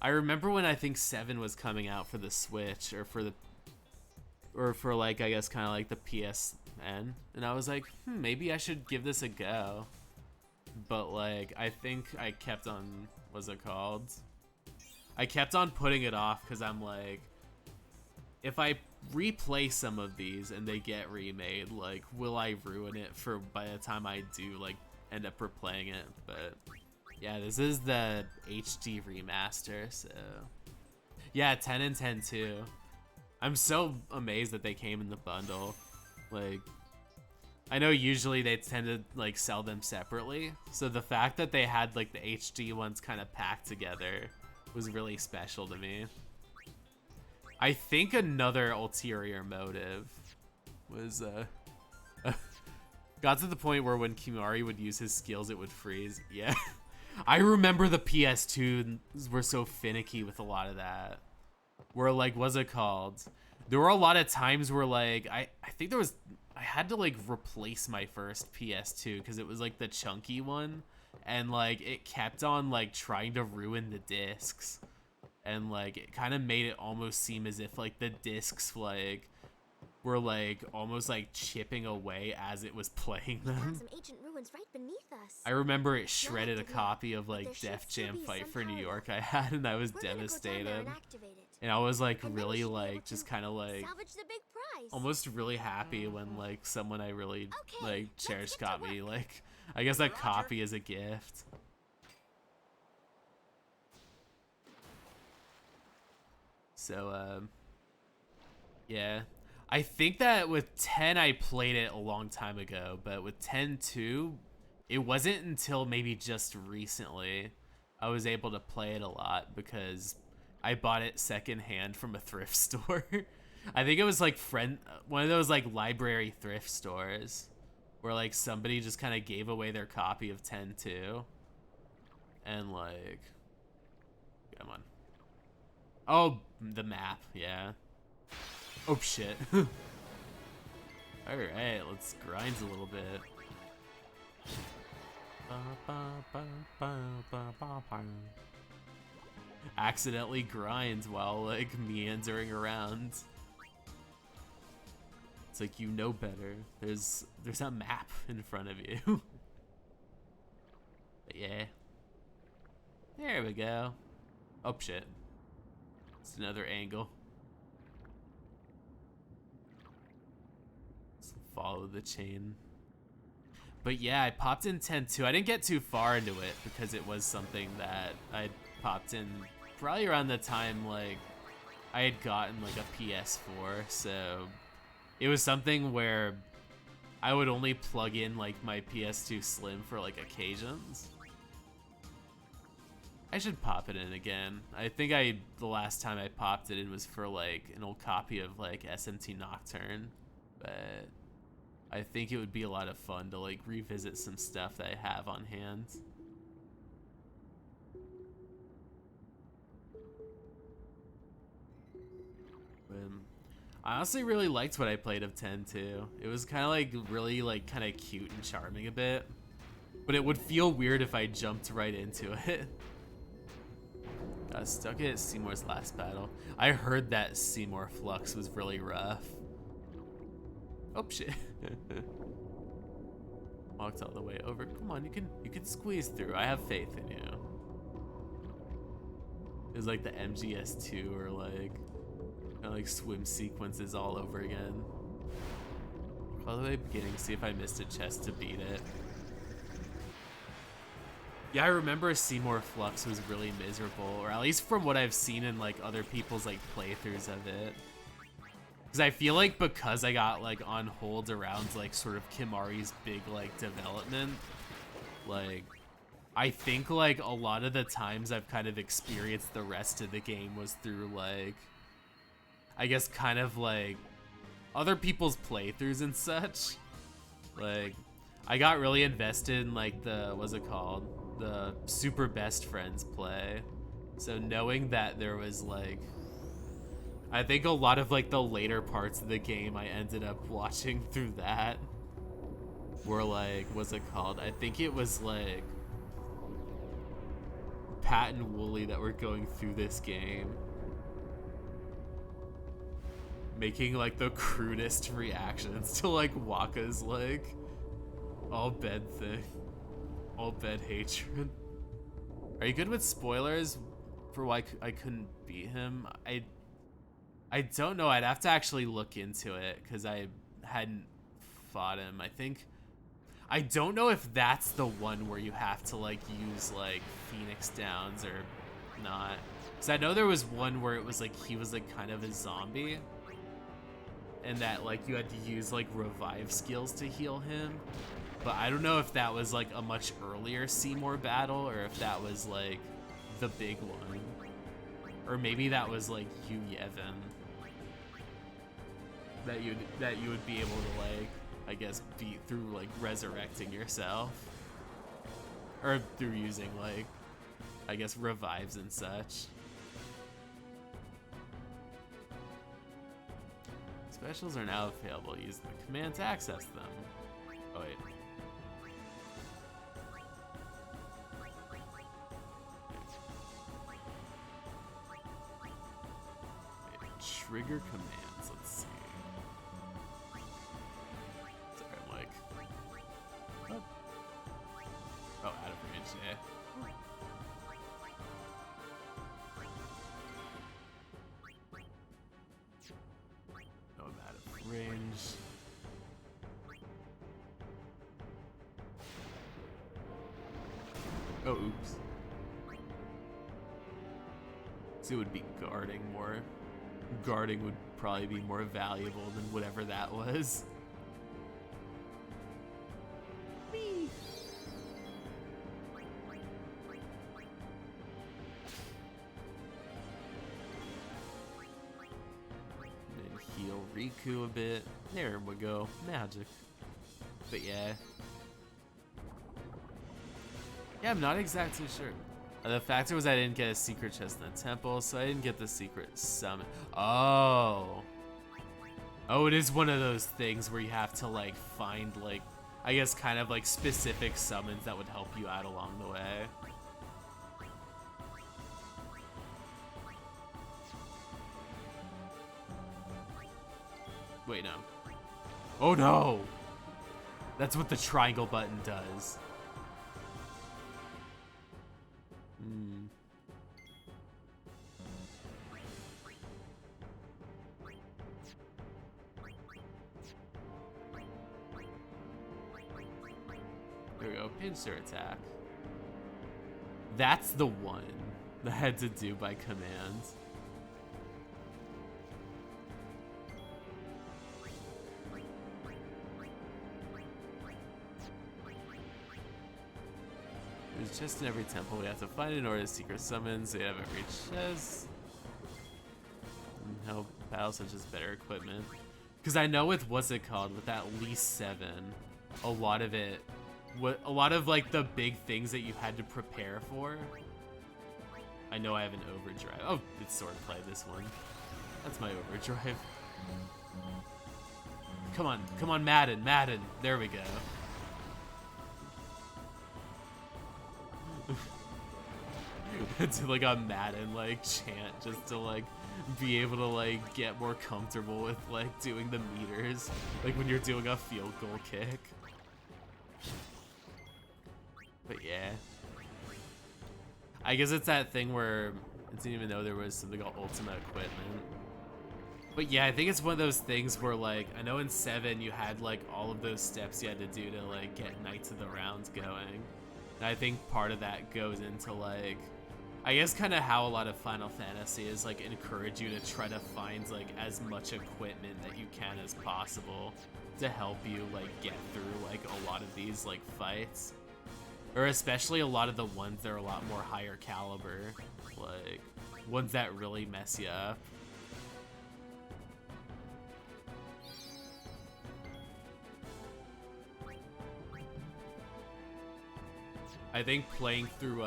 I remember when I think 7 was coming out for the Switch, or for the... Or for, like, I guess kind of like the PSN. And I was like, maybe I should give this a go. But like I think I kept on, what's it called? I kept on putting it off because I'm like, if I replay some of these and they get remade, like will I ruin it for by the time I do like end up replaying it? But yeah, this is the HD remaster, so yeah, 10 and 10 too. I'm so amazed that they came in the bundle. Like, I know usually they tend to like sell them separately, so the fact that they had like the HD ones kind of packed together was really special to me. I think another ulterior motive was got to the point where when Kimari would use his skills it would freeze. Yeah. I remember the PS2s were so finicky with a lot of that. Where like, what's it called? There were a lot of times where like I think there was I had to like replace my first PS2 because it was like the chunky one, and like it kept on like trying to ruin the discs, and like it kind of made it almost seem as if like the discs like were like almost like chipping away as it was playing them. Some ancient ruins right beneath us. I remember it shredded a copy of like Def Jam Fight for New York I had, and I was devastated. And I was like really like just kind of like almost really happy when like someone I really like cherished got me like I guess a copy as a gift. So yeah. I think that with 10 I played it a long time ago, but with 10-2, it wasn't until maybe just recently I was able to play it a lot because I bought it secondhand from a thrift store. I think it was like one of those like library thrift stores where like somebody just kind of gave away their copy of 10-2 and like, come on. Oh, the map, yeah. Oh shit. Alright, let's grind a little bit. Accidentally grind while like meandering around. It's like you know better. There's a map in front of you. But yeah. There we go. Oh shit. It's another angle. Let's follow the chain. But yeah, I popped in 10-2. I didn't get too far into it because it was something that I popped in probably around the time like I had gotten like a PS4, so it was something where I would only plug in like my PS2 Slim for like occasions. I should pop it in again. I think the last time I popped it in was for like an old copy of like SMT Nocturne, but I think it would be a lot of fun to like revisit some stuff that I have on hand. I honestly really liked what I played of 10-2. It was kind of like really like kind of cute and charming a bit, but it would feel weird if I jumped right into it. Got stuck at Seymour's last battle. I heard that Seymour Flux was really rough. Oh shit. Walked all the way over. Come on, you can squeeze through. I have faith in you. It was like the MGS2 or like kind of like swim sequences all over again. All the way beginning, see if I missed a chest to beat it. Yeah, I remember Seymour Flux was really miserable, or at least from what I've seen in like other people's like playthroughs of it. Because I feel like because I got like on hold around like sort of Kimari's big like development, like I think like a lot of the times I've kind of experienced the rest of the game was through like, I guess kind of like other people's playthroughs and such. Like I got really invested in like the, what's it called? The Super Best Friends play. So knowing that there was like, I think a lot of like the later parts of the game I ended up watching through that were like, what's it called? I think it was like Pat and Wooly that were going through this game, making like the crudest reactions to like Waka's like all bed thing, all bed hatred. Are you good with spoilers for why I couldn't beat him? I don't know. I'd have to actually look into it because I hadn't fought him. I don't know if that's the one where you have to like use like Phoenix Downs or not. Because I know there was one where it was like he was like kind of a zombie, and that like you had to use like revive skills to heal him. But I don't know if that was like a much earlier Seymour battle or if that was like the big one. Or maybe that was like Yu Yevon. That you would be able to like, I guess, beat through like resurrecting yourself. Or through using like, I guess, revives and such. Specials are now available. Use the command to access them. Oh wait. Trigger commands, let's see. Sorry, I'm like, oh, out of range, yeah. No, I'm out of range. Oh, oops. So it would be guarding more. guarding would probably be more valuable than whatever that was. Whee! Then heal Riku a bit. There we go. Magic. But yeah. Yeah, I'm not exactly sure. The factor was I didn't get a secret chest in the temple, so I didn't get the secret summon. Oh. Oh, it is one of those things where you have to like find like, I guess kind of like specific summons that would help you out along the way. Wait, no. Oh no! That's what the triangle button does. Hmm. There we go, pincer attack. That's the one that had to do by command. There's just in every temple we have to find in order to secret summons. We haven't reached chest. No battles such as better equipment. Because I know with what's it called, with at least 7, a lot of it, a lot of like the big things that you had to prepare for. I know I have an overdrive. Oh, it's swordplay, this one. That's my overdrive. Come on, Madden. There we go. To like a Madden like chant just to like be able to like get more comfortable with like doing the meters, like when you're doing a field goal kick. But yeah, I guess it's that thing where I didn't even know there was something called ultimate equipment. But yeah, I think it's one of those things where like, I know in 7 you had like all of those steps you had to do to like get Knights of the Rounds going. And I think part of that goes into like, I guess kind of how a lot of Final Fantasy is like encourage you to try to find like as much equipment that you can as possible to help you like get through like a lot of these like fights. Or especially a lot of the ones that are a lot more higher caliber, like ones that really mess you up. I think playing through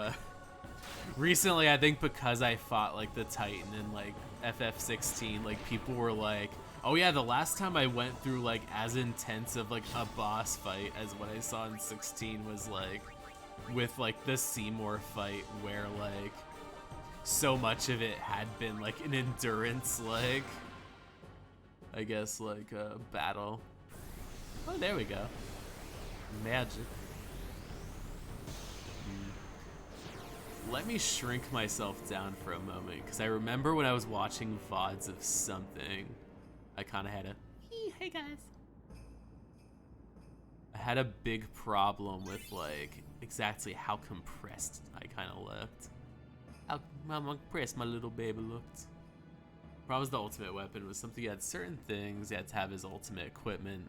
recently, I think because I fought like the Titan in like FF16, like people were like, oh yeah, the last time I went through like as intense of like a boss fight as what I saw in 16 was like with like the Seymour fight, where like so much of it had been like an endurance, like I guess like a battle. Oh, there we go. Magic. Let me shrink myself down for a moment, because I remember when I was watching VODs of something, I kind of had a, hey guys. I had a big problem with like exactly how compressed I kind of looked. How compressed my little baby looked. Problem was the ultimate weapon was something you had certain things, you had to have his ultimate equipment.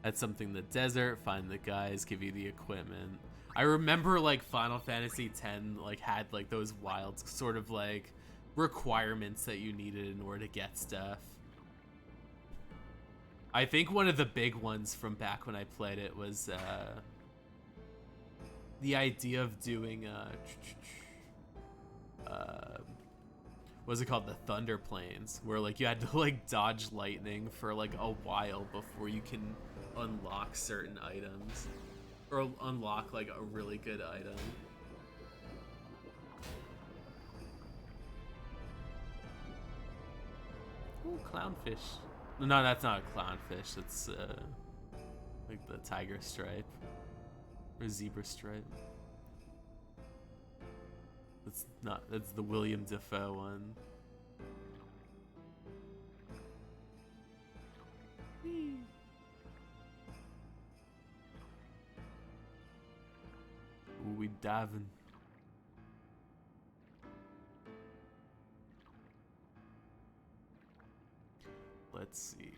That's something in the desert, find the guys, give you the equipment. I remember like Final Fantasy X like had like those wild sort of like requirements that you needed in order to get stuff. I think one of the big ones from back when I played it was the idea of doing what's it called, the Thunder Plains, where like you had to like dodge lightning for like a while before you can unlock certain items. Or unlock like a really good item. Ooh, clownfish. No, that's not a clownfish. That's like the tiger stripe or zebra stripe. That's not. That's the William Dafoe one. Whee. Ooh, we diving. Let's see.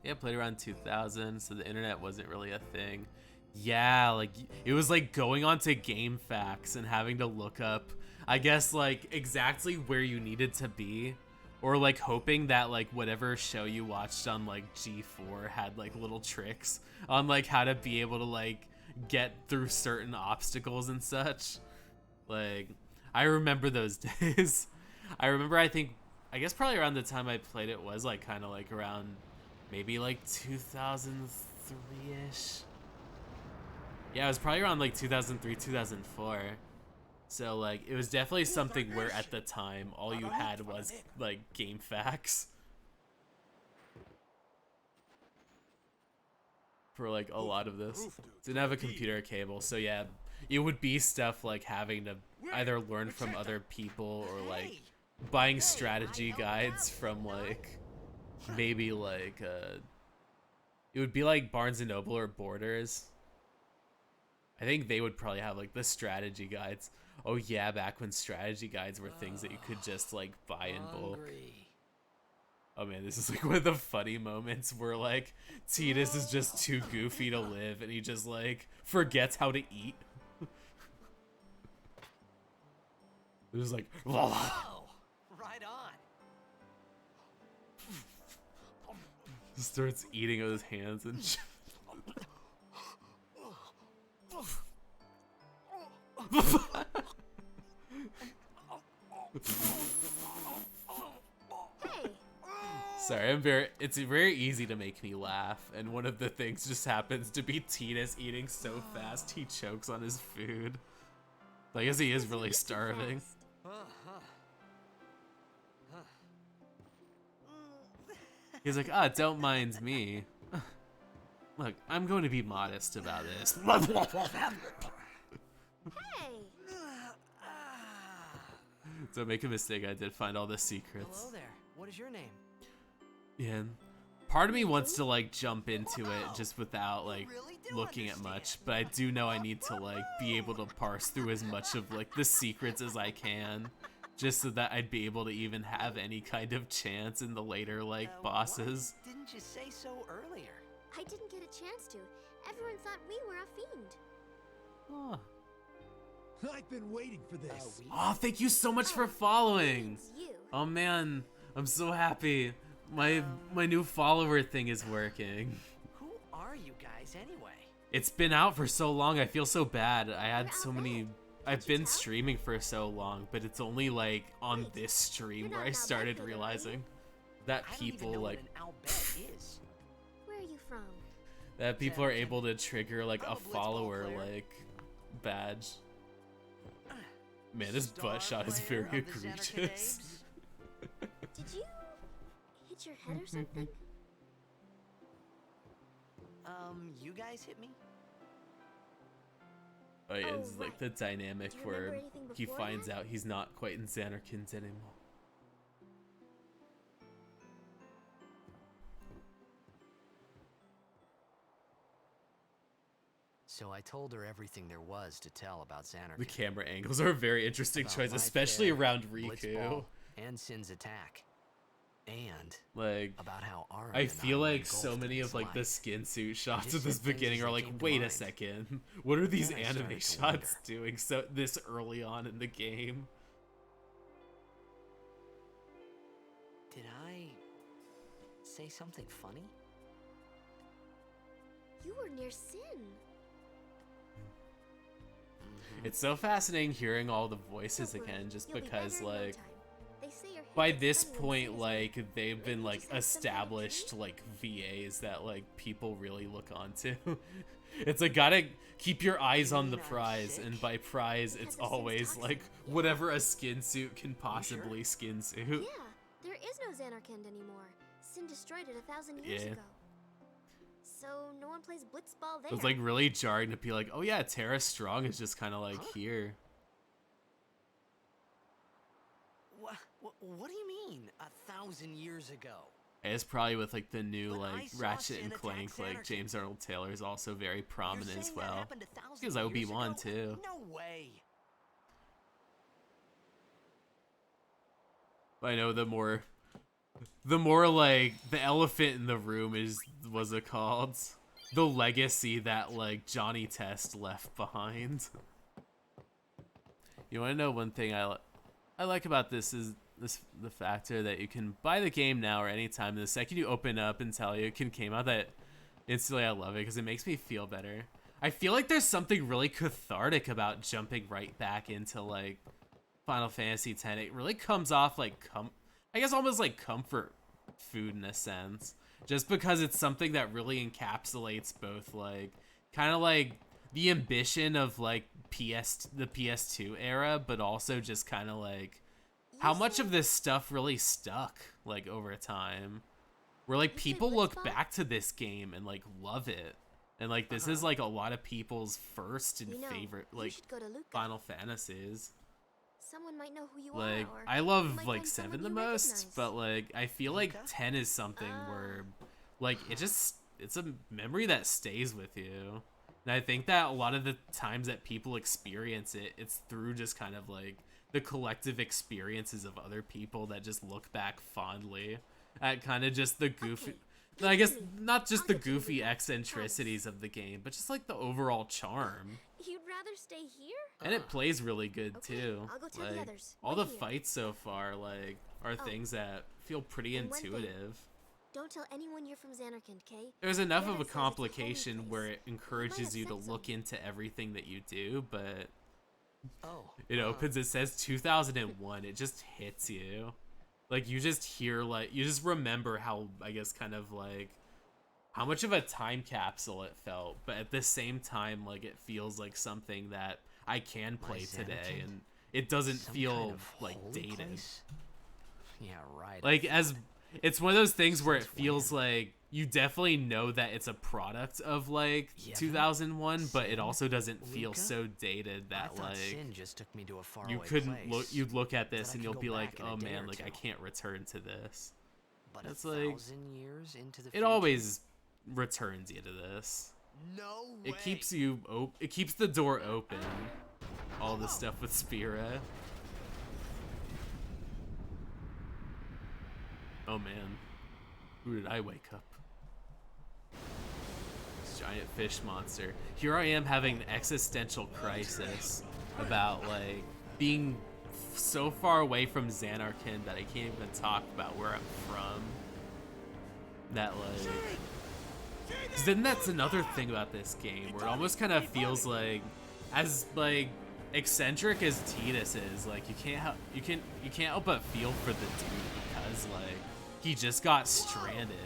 Yeah, played around 2000, so the internet wasn't really a thing. Yeah, like it was like going onto GameFAQs and having to look up, I guess, like exactly where you needed to be, or like hoping that like whatever show you watched on like G4 had like little tricks on like how to be able to like get through certain obstacles and such. Like, I remember those days. I remember, I guess probably around the time I played it was like kind of like around maybe like 2003-ish. Yeah, it was probably around like 2003, 2004. So like it was definitely something where at the time all you had was like GameFAQs for like a lot of this. Didn't have a computer cable, so yeah, it would be stuff like having to either learn from other people or like buying strategy guides from like maybe like it would be like Barnes and Noble or Borders. I think they would probably have like the strategy guides. Oh yeah, back when strategy guides were things that you could just like buy in bulk. Oh man, this is like one of the funny moments where like Tidus is just too goofy to live and he just like forgets how to eat. It was like, Oh, right on. starts eating with his hands and shit. Hey, Sorry, it's very easy to make me laugh, and one of the things just happens to be Tidus eating so fast he chokes on his food. I guess he is really starving. He's like, don't mind me. Look, I'm going to be modest about this. hey. Don't make a mistake, I did find all the secrets. Hello there. What is your name? Yeah. Part of me wants to like jump into it just without like looking at much, but I do know I need to like be able to parse through as much of like the secrets as I can, just so that I'd be able to even have any kind of chance in the later like bosses. Why didn't you say so earlier? I didn't get a chance to. Everyone thought we were a fiend. Oh. I've been waiting for this. Oh, thank you so much for following. It's you. Oh man, I'm so happy. My new follower thing is working. Who are you guys anyway? It's been out for so long, I feel so bad. I had You're so out many... red. I've Did you been tell? streaming for so long, but it's only like on Wait, this stream you're where not I an started outbacker, are you? realizing that I don't even people know like... what an outbet is. Where are you from? That people are able to trigger like I'm a a blitzball follower player. like badge. Man, this butt shot is very Player of the Xanarkand egregious. Apes? Did you hit your head or something? You guys hit me? Oh yeah, Oh, it's like right. the dynamic Do you remember where anything he before finds that? out he's not quite in Xanarkand anymore. So I told her everything there was to tell about Xanarkand. The camera angles are a very interesting About choice, Life especially There, around Riku. Blitzball, and Sin's attack. And Like, about how Aaron I and feel were like so engulfed in many his of like the life. skin suit shots just at this said things beginning as are they like, came to wait a mind. second, what are these Then I started to animation shots wonder. doing so this early on in the game? Did I say something funny? You were near Sin. It's so fascinating hearing all the voices Don't worry, again, just you'll be because better in no like time. They say your hair by gets this funny when point, Sin is like they've been Maybe like just have some kind of established dream? like VAs that like people really look onto. It's like gotta keep your eyes on the mean I'm prize, sick? and by prize Because it's of Sin's always toxin. like Yeah. whatever a skin suit can possibly skin suit. Yeah, there is no Xanarkand anymore. Sin destroyed it 1,000 years Yeah. ago. So no one plays Blitzball there. It was like really jarring to be like, oh yeah, Tara Strong is just kind of like Huh? here. What do you mean, 1,000 years ago? It's probably with like the new But I like saw Ratchet Sin and attack Clank, like Xanarkand. James Arnold Taylor is also very You're prominent as saying that well. happened 1,000 Because years Obi-Wan ago? too. No way. I know the more like the elephant in the room is what's it called? The legacy that like Johnny Test left behind. You want to know one thing I like about this is the factor that you can buy the game now or anytime. The second you open up and tell you it came out, that instantly I love it because it makes me feel better. I feel like there's something really cathartic about jumping right back into like Final Fantasy X. It really comes off like I guess almost like comfort food in a sense, just because it's something that really encapsulates both like kind of like the ambition of like the PS2 era, but also just kind of like how much of this stuff really stuck like over time, where like people look back to this game and like love it, and like this is like a lot of people's first and favorite like Final Fantasies. Someone might know who you Like are. Or I you love might like find 7 someone the you most, recognize. but like I feel like 10 is something where like it's a memory that stays with you. And I think that a lot of the times that people experience it, it's through just kind of like the collective experiences of other people that just look back fondly at kind of just the goofy, I guess not just the goofy eccentricities of the game, but just like the overall charm. You'd rather stay here? And it plays really good Okay, too. I'll go tell the Like others. all Wait the here. fights so far like are things that feel pretty and one thing. intuitive. Don't tell anyone you're from Xanarkand, okay? There's enough Garrett of a says it's a holy complication place. where it encourages you to said so. look into everything that you do, but Oh. it opens, it says 2001, it just hits you. Like you just hear like you just remember how I guess kind of like how much of a time capsule it felt, but at the same time like it feels like something that I can play today, Xanarkand? and it doesn't Some feel kind of like holy dated. place? Yeah, right. Like as it's one of those things where it feels like you definitely know that it's a product of like Yevon? 2001, but it Sin? also doesn't feel Luca? so dated I that thought like Sin just took me to a faraway you couldn't place, you'd look at this that I and could you'll go be like, back in a oh day man, or like I two. can't return to this. But It's 1,000 years into the It future? always returns you to this. No way. It keeps you it keeps the door open. All the stuff with Spira. Oh man. Who did I wake up? This giant fish monster. Here I am having an existential crisis about like being so far away from Xanarkand that I can't even talk about where I'm from. That like 'cause then that's another thing about this game where it almost kind of feels like as like eccentric as Tidus is, like you can't help but feel for the dude because like he just got stranded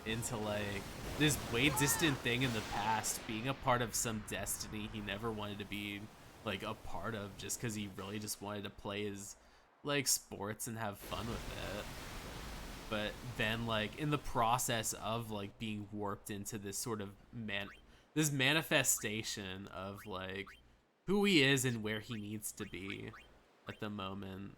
into like this way distant thing in the past, being a part of some destiny he never wanted to be like a part of, just because he really just wanted to play his like sports and have fun with it. But then like in the process of like being warped into this sort of this manifestation of like who he is and where he needs to be at the moment,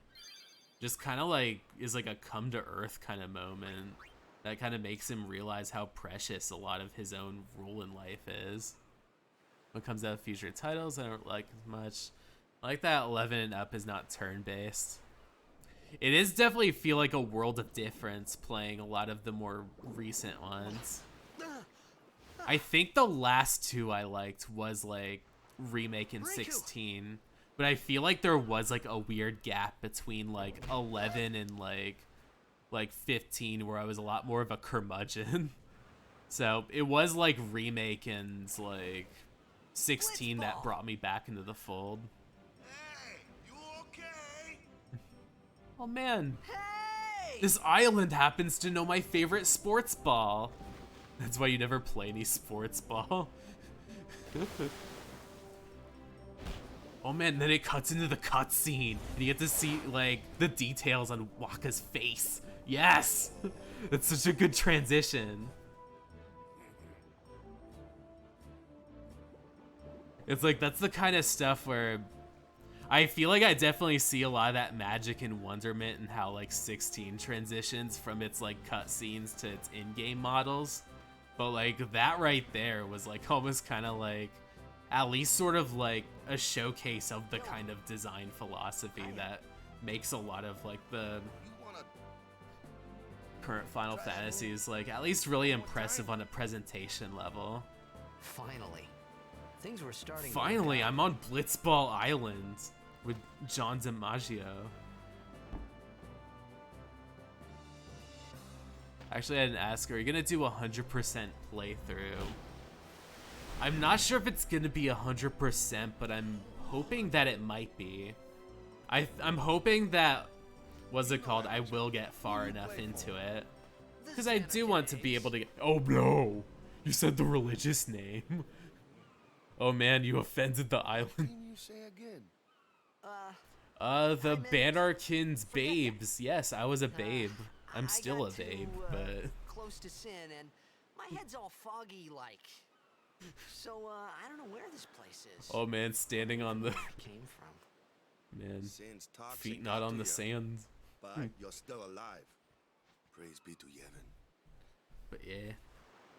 just kind of like is like a come to earth kind of moment that kind of makes him realize how precious a lot of his own role in life is. When it comes out of future titles, I don't like as much. I like that 11 and up is not turn-based. It is definitely feel like a world of difference playing a lot of the more recent ones. I think the last two I liked was like Remake and 16, but I feel like there was like a weird gap between like 11 and like 15 where I was a lot more of a curmudgeon. So it was like Remake and like 16 that brought me back into the fold. Hey, you okay? Oh man, Hey! this island happens to know my favorite sports ball. That's why you never play any sports ball. Oh man, then it cuts into the cutscene, and you get to see like the details on Waka's face. Yes, that's such a good transition. It's like that's the kind of stuff where I feel like I definitely see a lot of that magic and wonderment and how like 16 transitions from its like cutscenes to its in-game models. But like that right there was like almost kind of like at least sort of like a showcase of the kind of design philosophy that makes a lot of like the current Final Fantasies like at least really impressive on a presentation level. Finally. Things were starting to Finally, look up. I'm on Blitzball Island with John DiMaggio. Actually, I didn't ask her. Are you gonna do 100% playthrough? I'm not sure if it's gonna be 100%, but I'm hoping that it might be. I'm hoping that, what's it called? I will get far enough into it. Because I do want to be able to get. Oh no! You said the religious name. Oh man, you offended the island. What can you say again? The Banarkin's babes. Yes, I was a babe. I'm still a babe, but close to sin, and my head's all foggy like. So I don't know where this place is. oh man, standing on the Came from. man, Sin's toxic feet not out on to the ya, sand. But you're still alive. Praise be to Yevon. But yeah,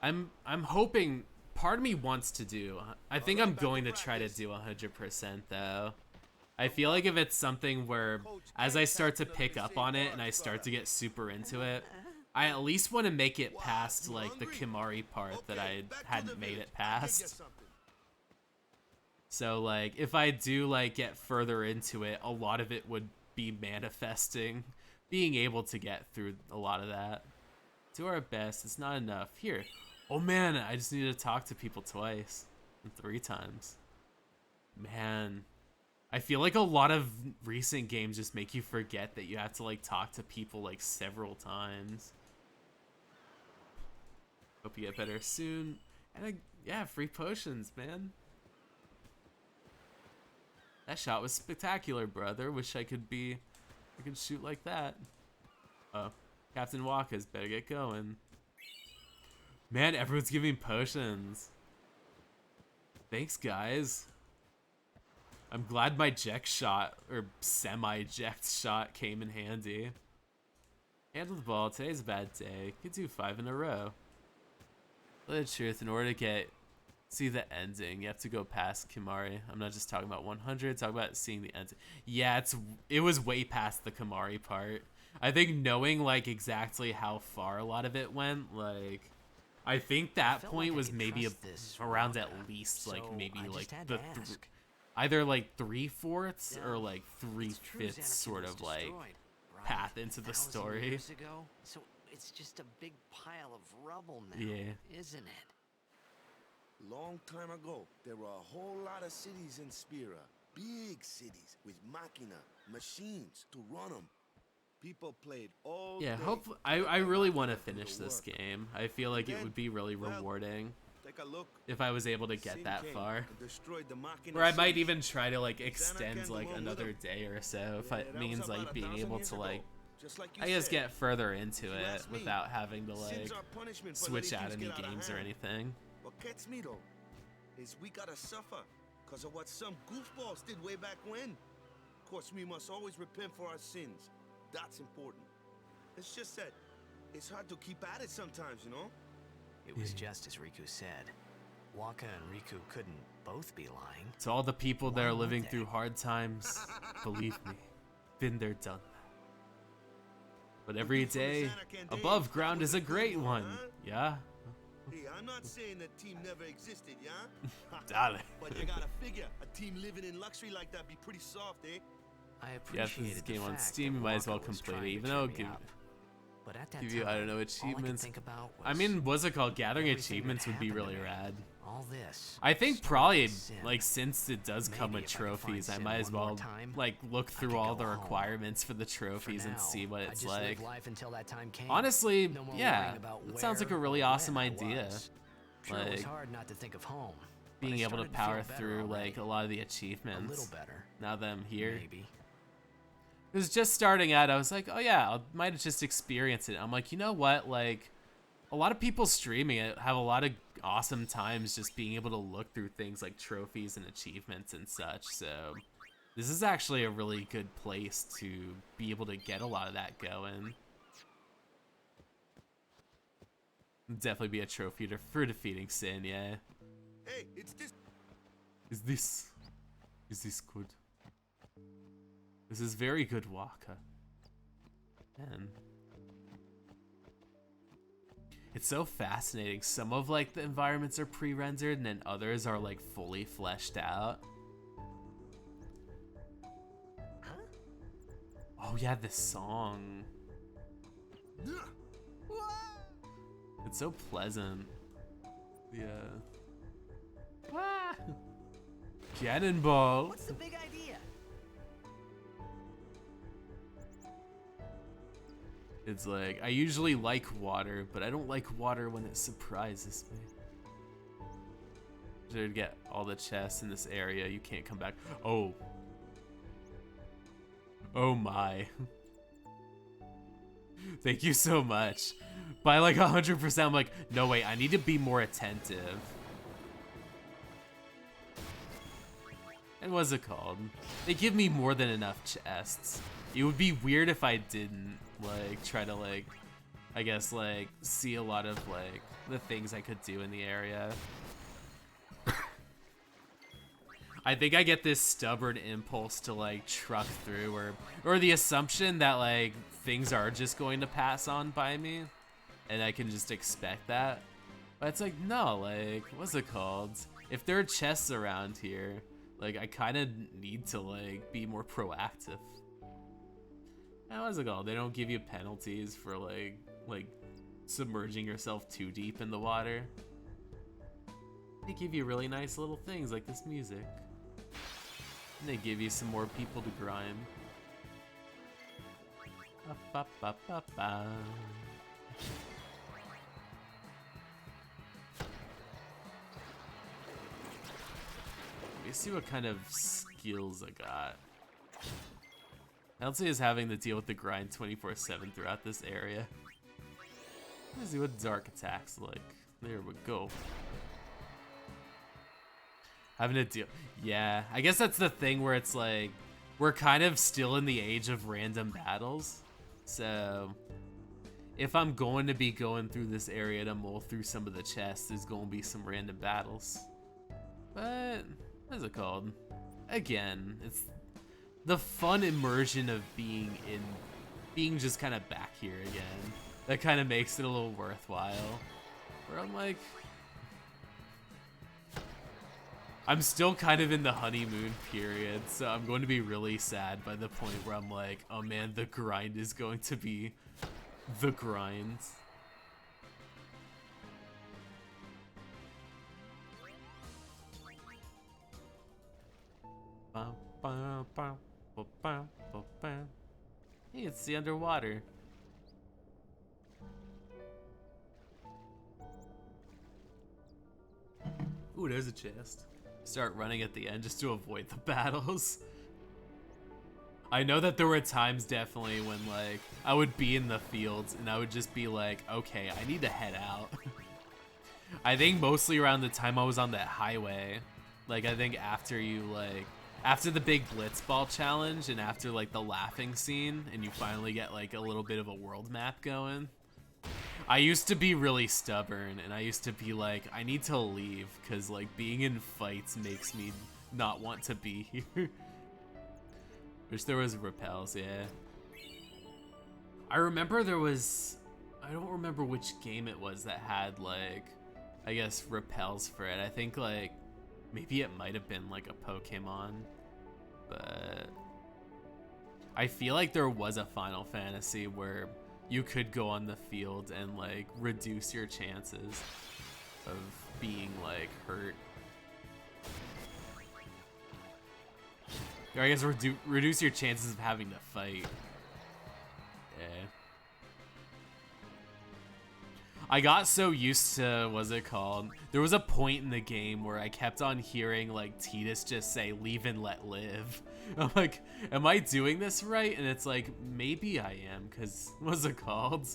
I'm hoping. Part of me wants to do. I think I'm going to try to do 100% though. I feel like if it's something where, as I start to pick up on it and I start to get super into it, I at least want to make it past like the Kimari part that I hadn't made it past. So like, if I do like get further into it, a lot of it would be manifesting, being able to get through a lot of that. Do our best. It's not enough. Here. Oh man, I just need to talk to people twice and 3 times. Man, I feel like a lot of recent games just make you forget that you have to like talk to people like several times. Hope you get better soon. And yeah, free potions, man. That shot was spectacular, brother. Wish I could shoot like that. Oh, Captain Waka's better get going. Man, everyone's giving potions. Thanks, guys. I'm glad my eject shot, or semi-eject shot, came in handy. Handle the ball. Today's a bad day. Could do 5 in a row. Tell the truth, in order to see the ending, you have to go past Kimari. I'm not just talking about 100, talking about seeing the ending. Yeah, it was way past the Kimari part. I think knowing like exactly how far a lot of it went, like I think that point was maybe around at least like maybe like the either like 3/4 or like 3/5 sort of like path into the story. So it's just a big pile of rubble now, Yeah. isn't it? Long time ago, there were a whole lot of cities in Spira. Big cities with machina, machines to run them. People played all Yeah, day. hopefully I really want to finish this game. I feel like it would be really rewarding Take a look. if I was able to get Sin that came far. and destroyed the machina Or I might cities. even try to like extend came like along with another them. day or so if it That means was about like being 1,000 able years to ago. like Just like you I guess said. get further into You it ask me, without having to like Sins are punishment for switch letting out things any get out of games or hand. anything. What gets me though is we gotta suffer because of what some goofballs did way back when. Of course, we must always repent for our sins. That's important. It's just that it's hard to keep at it sometimes, you know? It was just as Riku said. Waka and Riku couldn't both be lying. To all the people that Why are would living they? through hard times, believe me, been there, done that. But every day above ground is a great one. Yeah. Hey, I'm not saying that team never existed, yeah? Dale. But you gotta figure, a team living in luxury like that be pretty soft, eh? I Yeah, if appreciated this the game on fact Steam, that you might as well Waka was complete it, trying to even though cheer it'll me up. But at that give you, I don't know, time, all I could achievements. think about I was mean, what's it called? Gathering everything that achievements would be happened to really me. rad. All this. I think started probably with sin. like since it does come Maybe with if I could find trophies, I Sin might as one more well time, like look I through could all go the home. requirements for the For trophies and now, see what I it's just like. lived life until that time came. Honestly, No more yeah, worrying about that sounds like a where really or awesome when I idea. was. Sure, it was Like, hard not to think of home. but being I able to started feel power better through already. like a lot of the A achievements. little better, Now that I'm here, maybe. it was just starting out. I was like, oh yeah, I might just experience it. I'm like, you know what? Like, a lot of people streaming it have a lot of awesome times just being able to look through things like trophies and achievements and such. So This is actually a really good place to be able to get a lot of that going. Definitely be a trophy for defeating Sin, yeah. Hey, it's this. Is this good? This is very good, Waka. Man. It's so fascinating. Some of like the environments are pre-rendered and then others are like fully fleshed out. Oh yeah, this song. It's so pleasant. Yeah. Ah! Cannonball. What's the big idea? It's like, I usually like water, but I don't like water when it surprises me. Should get all the chests in this area. You can't come back. Oh. Oh my. Thank you so much. By like 100%, I'm like, no wait, I need to be more attentive. And what's it called? They give me more than enough chests. It would be weird if I didn't like try to like, I guess like see a lot of like the things I could do in the area. I think I get this stubborn impulse to like truck through or the assumption that like things are just going to pass on by me and I can just expect that. But it's like, no, like, what's it called? If there are chests around here, like I kind of need to like be more proactive. And what's it called? They don't give you penalties for like submerging yourself too deep in the water. They give you really nice little things like this music. And they give you some more people to grime. Ba, ba, ba, ba. Let me see what kind of skills I got. Elsie is having to deal with the grind 24/7 throughout this area. Let's see what dark attacks like. There we go. Having to deal. Yeah, I guess that's the thing where it's like we're kind of still in the age of random battles. So if I'm going to be going through this area to mull through some of the chests, there's going to be some random battles. But what's it called? Again, it's the fun immersion of being just kind of back here again. That kind of makes it a little worthwhile. Where I'm like, I'm still kind of in the honeymoon period, so I'm going to be really sad by the point where I'm like, oh man, the grind is going to be the grind. Hey, it's the underwater. Ooh, there's a chest. Start running at the end just to avoid the battles. I know that there were times definitely when like I would be in the fields and I would just be like, okay, I need to head out. I think mostly around the time I was on that highway. Like I think after the big blitzball challenge and after like the laughing scene and you finally get like a little bit of a world map going. I used to be really stubborn and I used to be like, I need to leave because like being in fights makes me not want to be here. Wish there was repels, yeah. I remember there was, I don't remember which game it was that had like, I guess repels for it. I think like, maybe it might have been like a Pokemon, but I feel like there was a Final Fantasy where you could go on the field and like reduce your chances of being like hurt. Or I guess reduce your chances of having to fight. Yeah. I got so used to, what's it called? There was a point in the game where I kept on hearing like Tidus just say, leave and let live. I'm like, am I doing this right? And it's like, maybe I am, because what's it called?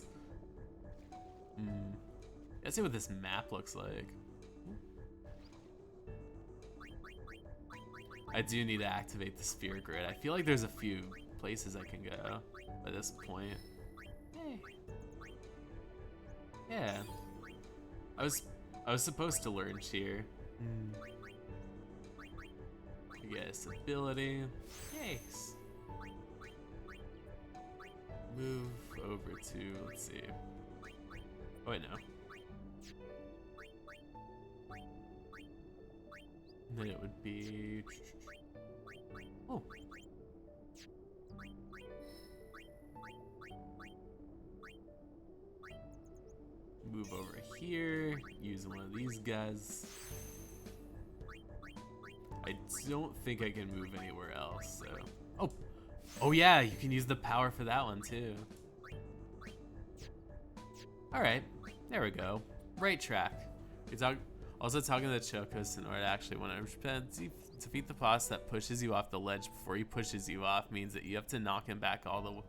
Let's see what this map looks like. I do need to activate the Spira grid. I feel like there's a few places I can go at this point. Hey. Yeah. I was supposed to learn cheer. Yes, ability. Yikes. Move over to, let's see. Oh wait, no. And then it would be, oh. Move over here, use one of these guys. I don't think I can move anywhere else, so. Oh yeah, you can use the power for that one too. Alright, there we go. Right track. Also talking to the Chocos in order to actually 100% defeat the boss that pushes you off the ledge before he pushes you off means that you have to knock him back all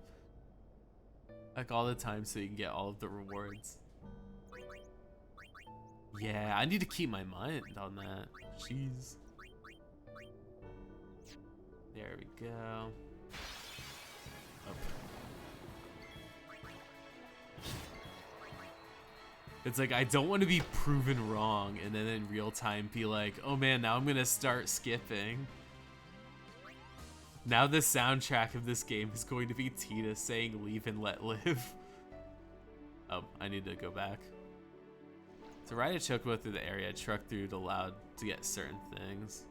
the time so you can get all of the rewards. Yeah, I need to keep my mind on that. Jeez. There we go. Up. It's like, I don't want to be proven wrong and then in real time be like, oh man, now I'm gonna start skipping. Now the soundtrack of this game is going to be Tina saying leave and let live. Oh, I need to go back. To ride a chocobo through the area, truck through it allowed to get certain things.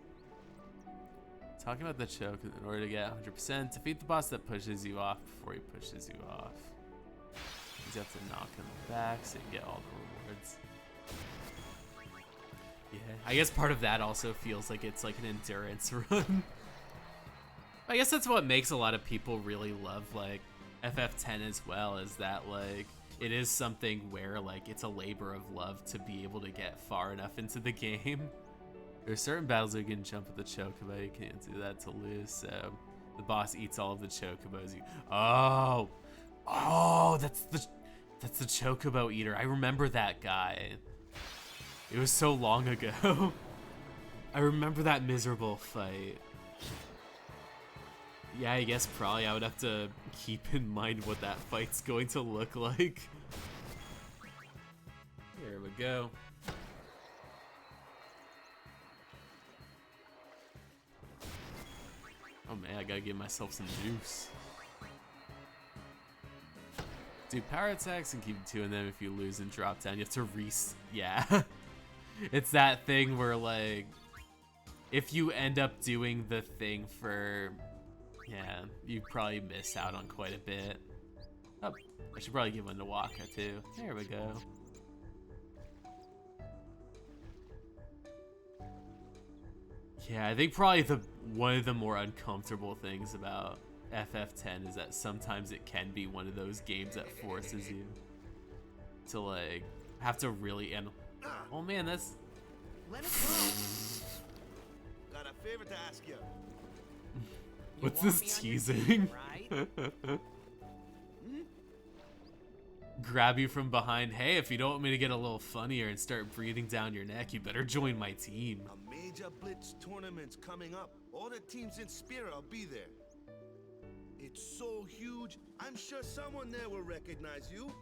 Talking about the choke, in order to get 100%, defeat the boss that pushes you off before he pushes you off. You have to knock him back so you get all the rewards. Yeah, I guess part of that also feels like it's like an endurance run. I guess that's what makes a lot of people really love like FF10 as well, is that like it is something where like it's a labor of love to be able to get far enough into the game. There's certain battles where you can jump with the chocobo, you can't do that to lose, so the boss eats all of the chocobos. Oh, that's the chocobo eater. I remember that guy. It was so long ago. I remember that miserable fight. Yeah, I guess probably I would have to keep in mind what that fight's going to look like. Here we go. Oh man, I gotta give myself some juice. Do power attacks and keep doing them. If you lose and drop down, you have to yeah. It's that thing where like, if you end up doing the thing for, yeah, you probably miss out on quite a bit. Oh, I should probably give one to Waka too. There we go. Yeah, I think probably one of the more uncomfortable things about FF10 is that sometimes it can be one of those games that forces you to like have to really oh man, that's Let it go. Got a favor to ask you. What's this teasing? Grab you from behind. Hey, if you don't want me to get a little funnier and start breathing down your neck, you better join my team. A major blitz tournament's coming up. All the teams in Spira will be there. It's so huge, I'm sure someone there will recognize you.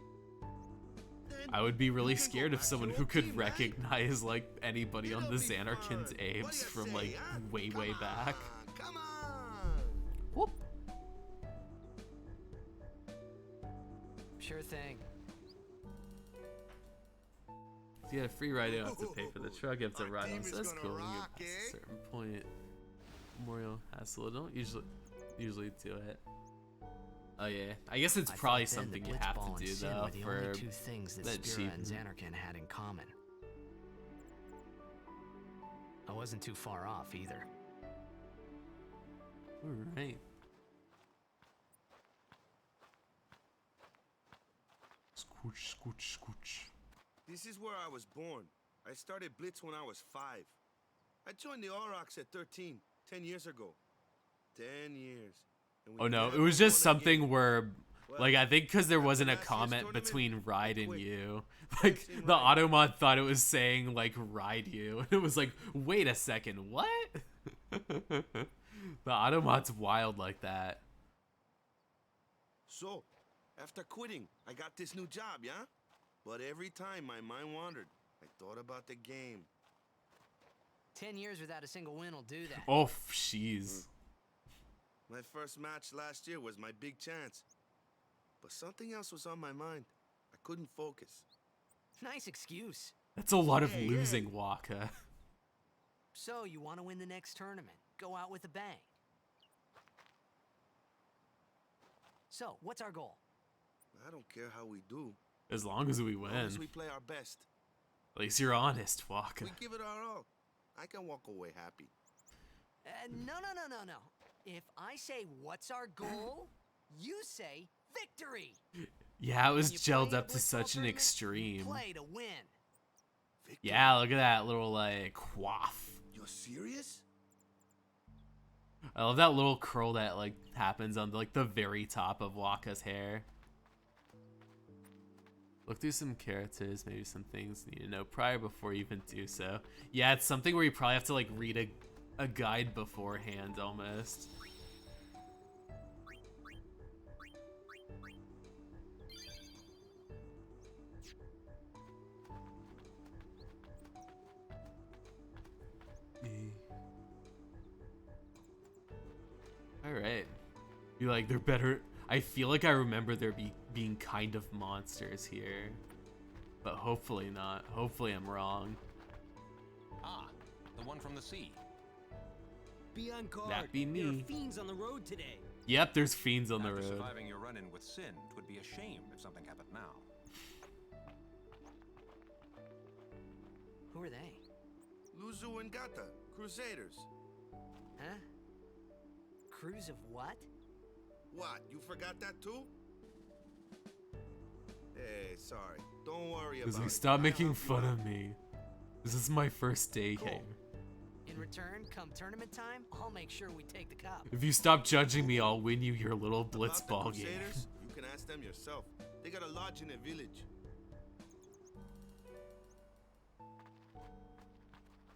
Then I would be really you can scared go of back someone to who your could team, right? recognize like anybody on It'll the be Xanarkins fun. apes What do from you like say, huh? way Come back. on, come on. Whoop. Sure thing. If you get a free ride, you don't have to pay for the truck. You have to Our ride team on. is So that's gonna cool. When you rock, get past a eh? certain point. Memorial Hassle. Don't usually do it. Oh yeah, I guess it's I probably thought then something the you have Blitzball to do and Sin though were the for only two things that that Spira and cheap- Xanarkin had in common. I wasn't too far off either. All right. Scooch, scooch, scooch. This is where I was born. I started Blitz when I was 5. I joined the Aurochs at 13, 10 years ago. 10 years. And we Oh no, it never was just won a game. something where, Well, like, I think because there after wasn't a last year's comment tournament, between ride I and quit. you. Like, Same the ride. Automod thought it was saying, like, ride you. And it was like, wait a second, what? The Automat's wild like that. So, after quitting, I got this new job, yeah? But every time my mind wandered, I thought about the game. 10 years without a single win will do that. Oh, jeez. My first match last year was my big chance. But something else was on my mind. I couldn't focus. Nice excuse. That's a lot of Hey, losing, hey. Waka. So, you want to win the next tournament. Go out with a bang. So, what's our goal? I don't care how we do. As long as we As long win. as we play our best. At least you're honest, Waka. We give it our all. I can walk away happy. No. If I say what's our goal, you say victory. Yeah, it was When you play gelled in a up to blitzball such an tournament, extreme. You play to win. Victory? Yeah, look at that little, like, quaff. You're serious? I love that little curl that, like, happens on, like, the very top of Waka's hair. Look through some characters, maybe some things you need to know prior before you even do so. Yeah, it's something where you probably have to, like, read a guide beforehand, almost. Alright. You like, they're better. I feel like I remember there being kind of monsters here. But hopefully not. Hopefully I'm wrong. Ah, the one from the sea. Be on guard. That be There are me. fiends on the road today. Yep, there's fiends on the After road. surviving your run-in with Sin, it would be a shame if something happened now. Who are they? Luzu and Gata, Crusaders. Huh? Cruise of what? What, you forgot that too? Hey, sorry. Don't worry about it. Stop I'll making help you fun out. of me. This is my first day Cool. here. In return, come tournament time, I'll make sure we take the cup. If you stop judging me, I'll win you your little About the blitzball game. Crusaders, you can ask them yourself. They got a lodge in a village.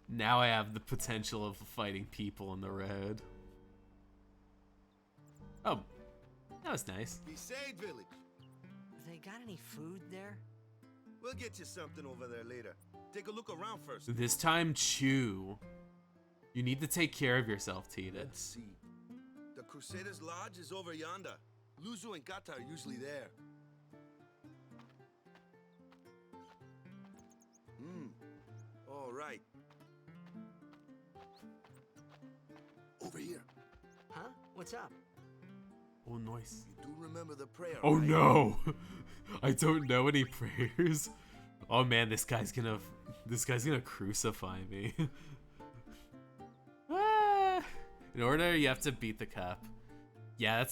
Now I have the potential of fighting people on the road. Oh, that was nice. Besaid village. They got any food there? We'll get you something over there later. Take a look around first. This time, chew. You need to take care of yourself, Let's Tita. see. The Crusaders' lodge is over yonder. Luzu and Gata are usually there. All right. Over here. Huh? What's up? Oh, nice. You do remember the prayer, Oh right? no! I don't know any prayers. Oh man, this guy's gonna crucify me. Ah. In order, you have to beat the cup. Yeah,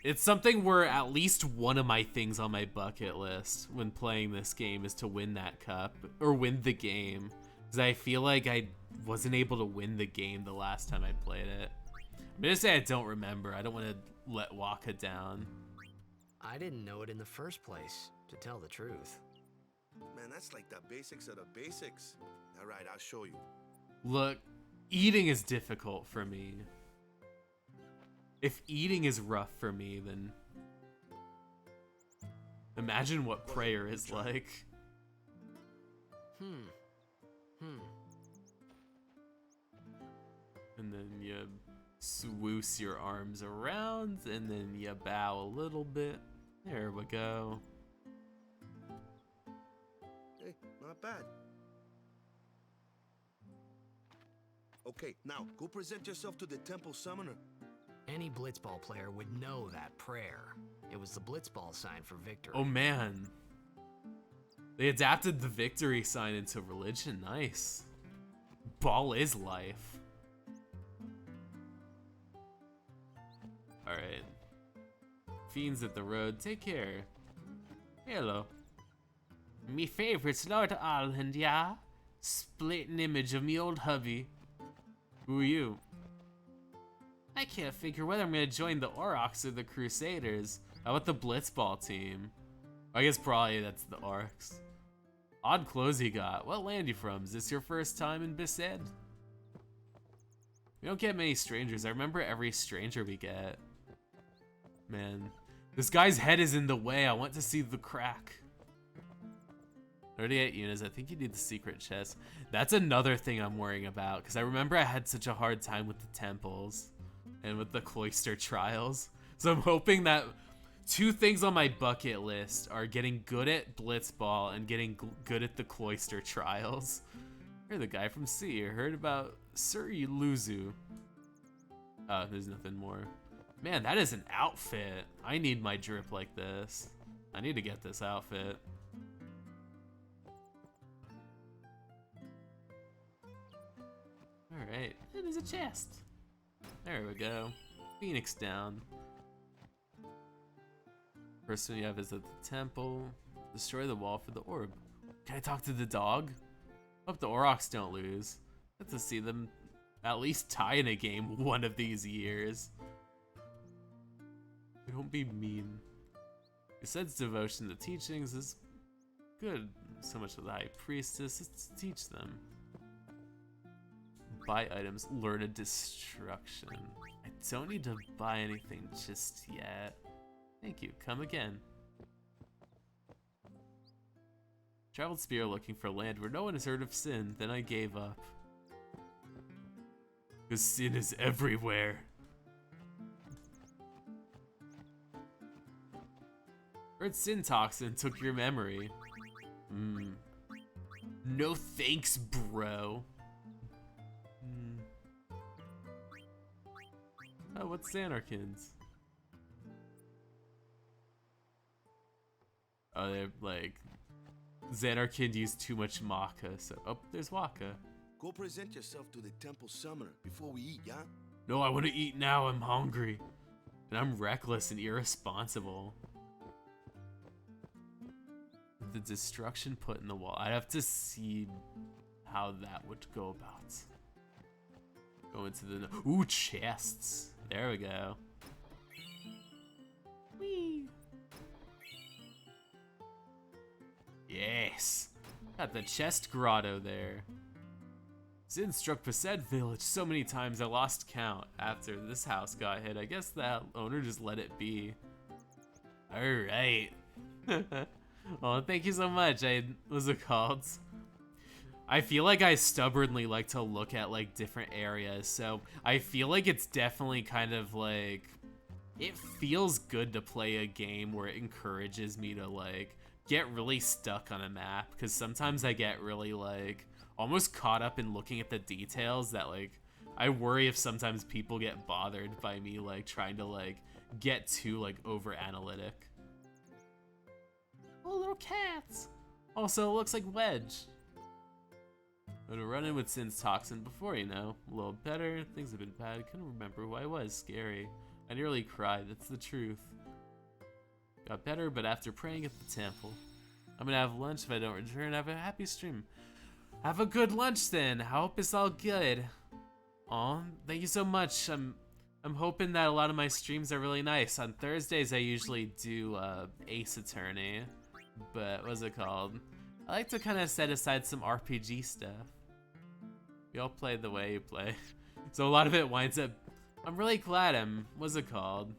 it's something where at least one of my things on my bucket list when playing this game is to win that cup or win the game. Because I feel like I wasn't able to win the game the last time I played it. I'm gonna say I don't remember. I don't want to let Waka down. I didn't know it in the first place, to tell the truth. Man, that's like the basics of the basics. All right, I'll show you. Look, eating is difficult for me. If eating is rough for me, then imagine what prayer is like. And then you swoosh your arms around, and then you bow a little bit. There we go. Hey, not bad. Okay, now go present yourself to the temple summoner. Any blitzball player would know that prayer. It was the blitzball sign for victory. Oh man. They adapted the victory sign into religion. Nice. Ball is life. Alright. Fiends at the road, take care. Hello. Me favorite's Lord Alland, yeah? Splitting image of me old hubby. Who are you? I can't figure whether I'm gonna join the Aurochs or the Crusaders. How about the Blitzball team? I guess probably that's the Aurochs. Odd clothes you got. What land you from? Is this your first time in Besaid? We don't get many strangers. I remember every stranger we get. Man, this guy's head is in the way. I want to see the crack. 38 units. I think you need the secret chest. That's another thing I'm worrying about, because I remember I had such a hard time with the temples and with the cloister trials. So I'm hoping that 2 things on my bucket list are getting good at Blitzball and getting good at the cloister trials. You're the guy from C. I heard about Sir Luzu. Oh, there's nothing more. Man, that is an outfit. I need my drip like this. I need to get this outfit. Alright, and there's a chest. There we go. Phoenix down. First one you have is at the temple. Destroy the wall for the orb. Can I talk to the dog? Hope the Aurochs don't lose. Get to see them at least tie in a game one of these years. Don't be mean. Besides devotion to teachings is good. So much of the High Priestess. Let's teach them. Buy items. Learn a destruction. I don't need to buy anything just yet. Thank you. Come again. Traveled Spira looking for land where no one has heard of sin. Then I gave up. Because sin is everywhere. Heard sin toxin took your memory. No thanks, bro. Oh, what's Xanarkins? Oh, they're like... Xanarkin used too much maca, so... Oh, there's Waka. Go present yourself to the temple summoner before we eat, yeah? No, I want to eat now. I'm hungry. And I'm reckless and irresponsible. The destruction put in the wall. I'd have to see how that would go about. Go into the... Ooh, chests. There we go. Whee! Yes! Got the chest grotto there. Sin struck Pesed village so many times I lost count after this house got hit. I guess that owner just let it be. Alright. Well, thank you so much. What's it called? I feel like I stubbornly like to look at like different areas, so I feel like it's definitely kind of like, it feels good to play a game where it encourages me to like get really stuck on a map, because sometimes I get really like almost caught up in looking at the details that like I worry if sometimes people get bothered by me like trying to like get too like over analytic. Oh, little cats. Also, it looks like Wedge. I'm gonna run in with Sin's toxin before you know. A little better. Things have been bad. Couldn't remember who I was. Scary. I nearly cried. That's the truth. Got better, but after praying at the temple. I'm gonna have lunch if I don't return. Have a happy stream. Have a good lunch then. I hope it's all good. Aw, thank you so much. I'm hoping that a lot of my streams are really nice. On Thursdays, I usually do Ace Attorney. But what's it called? I like to kind of set aside some RPG stuff. We all play the way you play. So a lot of it winds up... I'm really glad what's it called?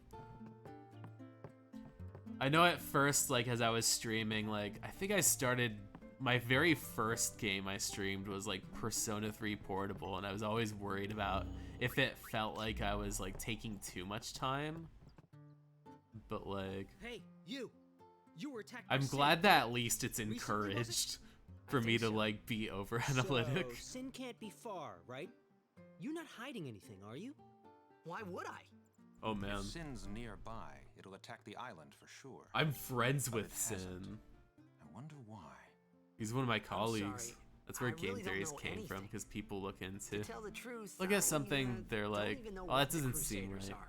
I know at first, like, as I was streaming, like, I think I started... My very first game I streamed was, like, Persona 3 Portable, and I was always worried about if it felt like I was, like, taking too much time. But, like... Hey, you were attacked by I'm Sin. glad that at least it's Recently, encouraged for I me think to so. like be over analytic. So, Sin can't be far, right? You're not hiding anything, are you? Why would I? Oh man, If Sin's nearby, it'll attack the island for sure. I'm friends But with it hasn't. Sin. I wonder why. He's one of my colleagues. sorry. That's where I game really don't theories know came from, anything. because people look into. To tell the truth, Look at I, something, they're don't like, even know oh, what that the doesn't seem Crusaders right. are.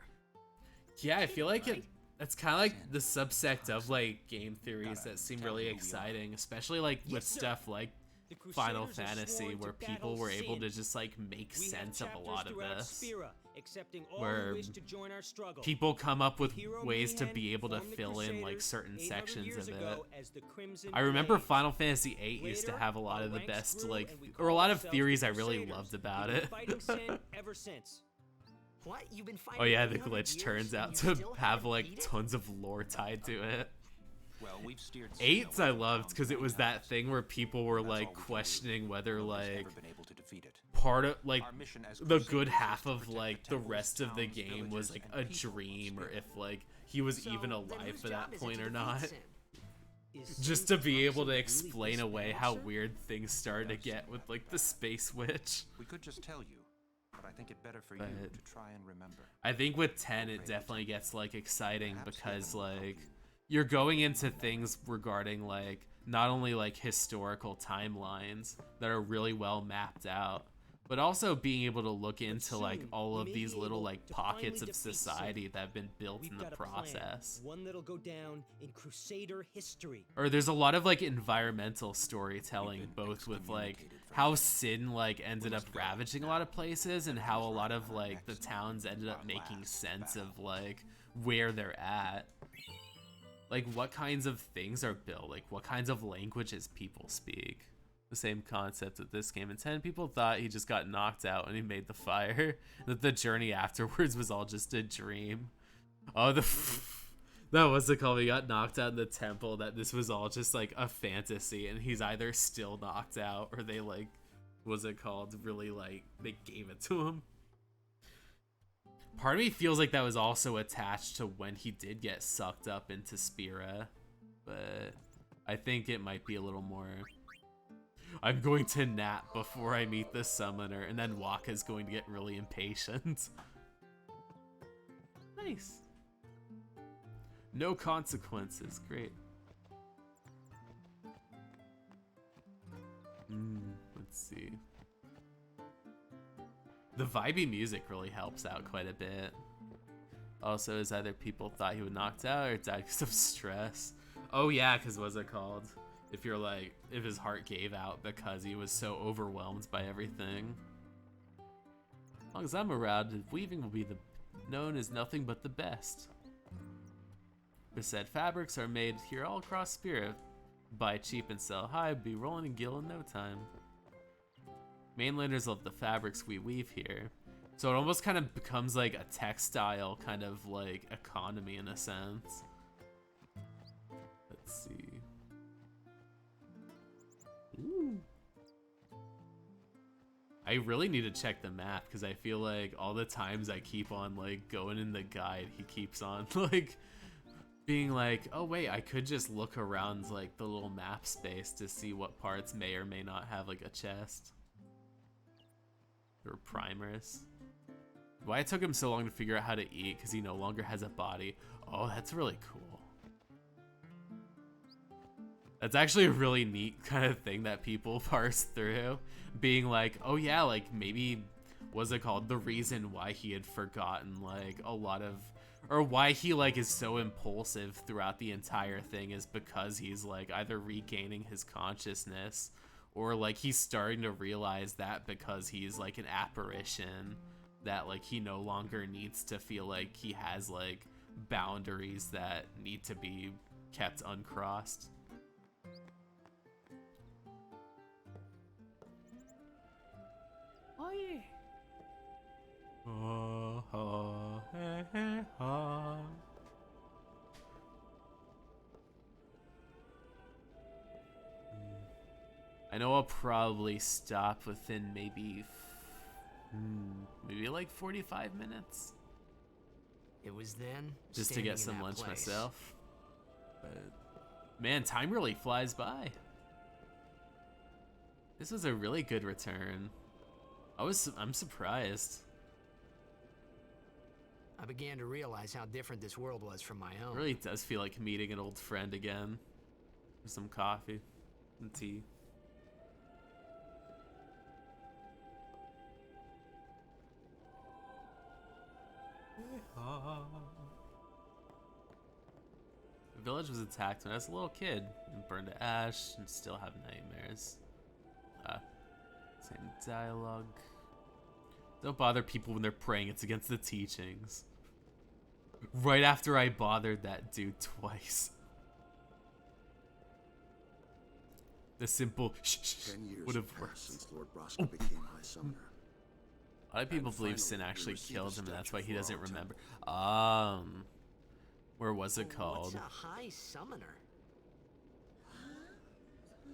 Yeah, I feel like Right? that's kind of like the subsect of like game theories that seem really exciting, especially like with Yes, sir. stuff like The Final Crusaders are Fantasy, sworn to where people battle were able Sin. to just like make We have sense of a chapters lot of throughout this. Spira, accepting all where who wish to join our struggle. people come up with Hero ways to Mayhem be able to formed the fill in like Crusaders certain 800 sections years of ago it. as the Crimson I remember Blade. Final Fantasy VIII used to Later, have a lot our of the ranks best grew, like and we or a called lot of ourselves theories the I really Crusaders. loved about We've been it. fighting sin ever since. What? You've been fighting Oh yeah, the 300 glitch years turns and out you to still have haven't like beat it? tons of lore tied to it. Well, we've steered Eights away I from loved town because it many was that times. thing where people were That's all like we can do. questioning whether Nobody's like ever been able to defeat it. part of like Our mission as the Crusaders good is half to of protect like the temples, rest of the towns, game was villages, like and a people of dream or Spira. if like he was So, even then alive whose at job that is it point to or defeat not. Sin? Is Just Sin to be able to really explain this away bad, how sir? weird things started to get with like the space witch. We could just tell you, but I think it better for you But- to try and remember. I think with 10 it definitely gets like exciting Perhaps because heaven will help like you. you're going into things regarding like not only like historical timelines that are really well mapped out, but also being able to look into like soon, all we of may these be little able like to pockets finally of defeat Sin. society that have been built We've in the got a plan, process. one that'll go down in Crusader history. Or there's a lot of like environmental storytelling, We've been both with like excommunicated from how heaven. Sin like ended up must go ravaging a now. lot of places and how a Everything's lot right of on our like the necks. towns ended up Our making last sense of battle. like where they're at. Like what kinds of things are built, like what kinds of languages people speak. The same concept with this game. And 10 people thought he just got knocked out when he made the fire. That the journey afterwards was all just a dream. Oh, that was the call. He got knocked out in the temple. That this was all just like a fantasy, and he's either still knocked out or they like, what's it called? Really like they gave it to him. Part of me feels like that was also attached to when he did get sucked up into Spira, but I think it might be a little more. I'm going to nap before I meet the summoner, and then Waka's going to get really impatient. Nice. No consequences. Great. Let's see. The vibey music really helps out quite a bit. Also, is either people thought he was knocked out or died because of stress. Oh yeah, because what's it called? If you're like, if his heart gave out because he was so overwhelmed by everything. As long as I'm around, weaving will be known as nothing but the best. The said fabrics are made here all across Spira. Buy cheap and sell high, be rolling in gil in no time. Mainlanders love the fabrics we weave here. So it almost kind of becomes like a textile kind of like economy in a sense. Let's see. Ooh. I really need to check the map because I feel like all the times I keep on like going in the guide, he keeps on like being like, oh wait, I could just look around like the little map space to see what parts may or may not have like a chest. Or primers. Why it took him so long to figure out how to eat because he no longer has a body. Oh, that's really cool. That's actually a really neat kind of thing that people parse through. Being like, oh yeah, like maybe, what's it called? The reason why he had forgotten like a lot of, or why he like is so impulsive throughout the entire thing is because he's like either regaining his consciousness or like he's starting to realize that because he's like an apparition that like he no longer needs to feel like he has like boundaries that need to be kept uncrossed. Oh yeah. Oh, oh, hey, hey, oh. I know I'll probably stop within maybe like 45 minutes. It was then, Just to standing get in some that lunch place. myself. But man, time really flies by. This was a really good return. I'm surprised. I began to realize how different this world was from my own. It really does feel like meeting an old friend again. With some coffee and tea. The village was attacked when I was a little kid and burned to ash and still have nightmares. Same dialogue. Don't bother people when they're praying. It's against the teachings. Right after I bothered that dude twice. The simple shh would have worked. Since Lord Broska became High Summoner. A lot of people believe Sin actually killed him, and that's why he doesn't remember. Where was it called? What's a High Summoner?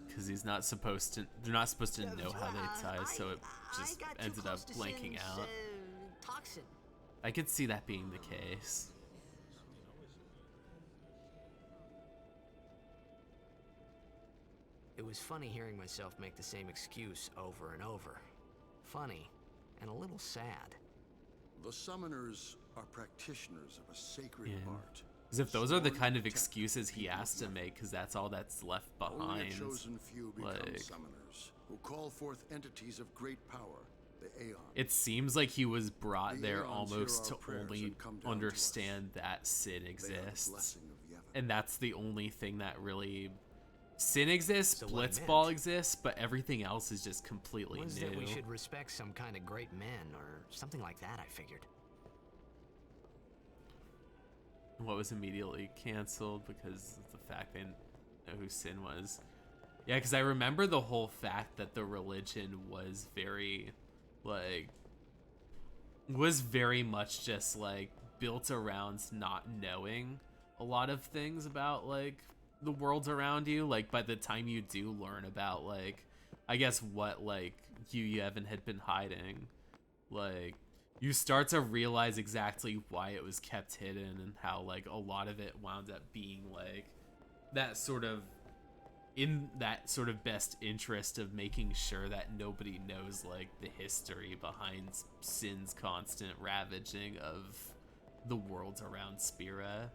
Because he's not supposed to. They're not supposed to know how they tie, so it just ended up blanking out. Toxin. I could see that being the case. It was funny hearing myself make the same excuse over and over. Funny, and a little sad. The summoners are practitioners of a sacred art. Because if those are the kind of excuses he has to make, because that's all that's left Only behind. a chosen few become Like, summoners, who call forth entities of great power, the Aeon. it seems like he was brought there Aeons almost hear to our prayers only and come down to understand that Sin They are the exists. blessing of Yevon. And that's the only thing that really... Sin exists, So what I Blitzball meant exists, but everything else is just completely was new. that we should respect some kind of great men, or something like that, I figured. What was immediately canceled because of the fact they didn't know who Sin was. Yeah, because I remember the whole fact that the religion was very, like, was very much just, like, built around not knowing a lot of things about, like, the world around you. Like, by the time you do learn about, like, I guess what, like, Yevon had been hiding, like, you start to realize exactly why it was kept hidden and how, like, a lot of it wound up being, like, that sort of, in that sort of best interest of making sure that nobody knows, like, the history behind Sin's constant ravaging of the worlds around Spira.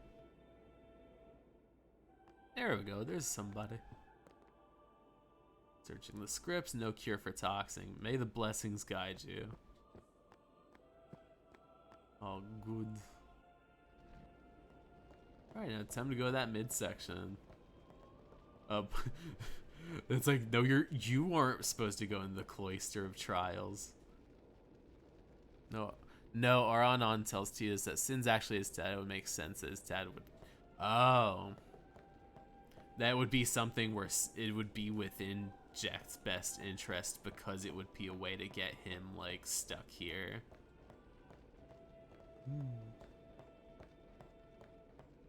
There we go, there's somebody. Searching the scripts, no cure for toxin. May the blessings guide you. Oh, good. Alright, now time to go to that midsection. It's like, no, you aren't supposed to go in the cloister of trials. No, Aranon tells Titus that Sin's actually his dad. It would make sense that his dad would... Oh. That would be something where it would be within Jack's best interest because it would be a way to get him, like, stuck here.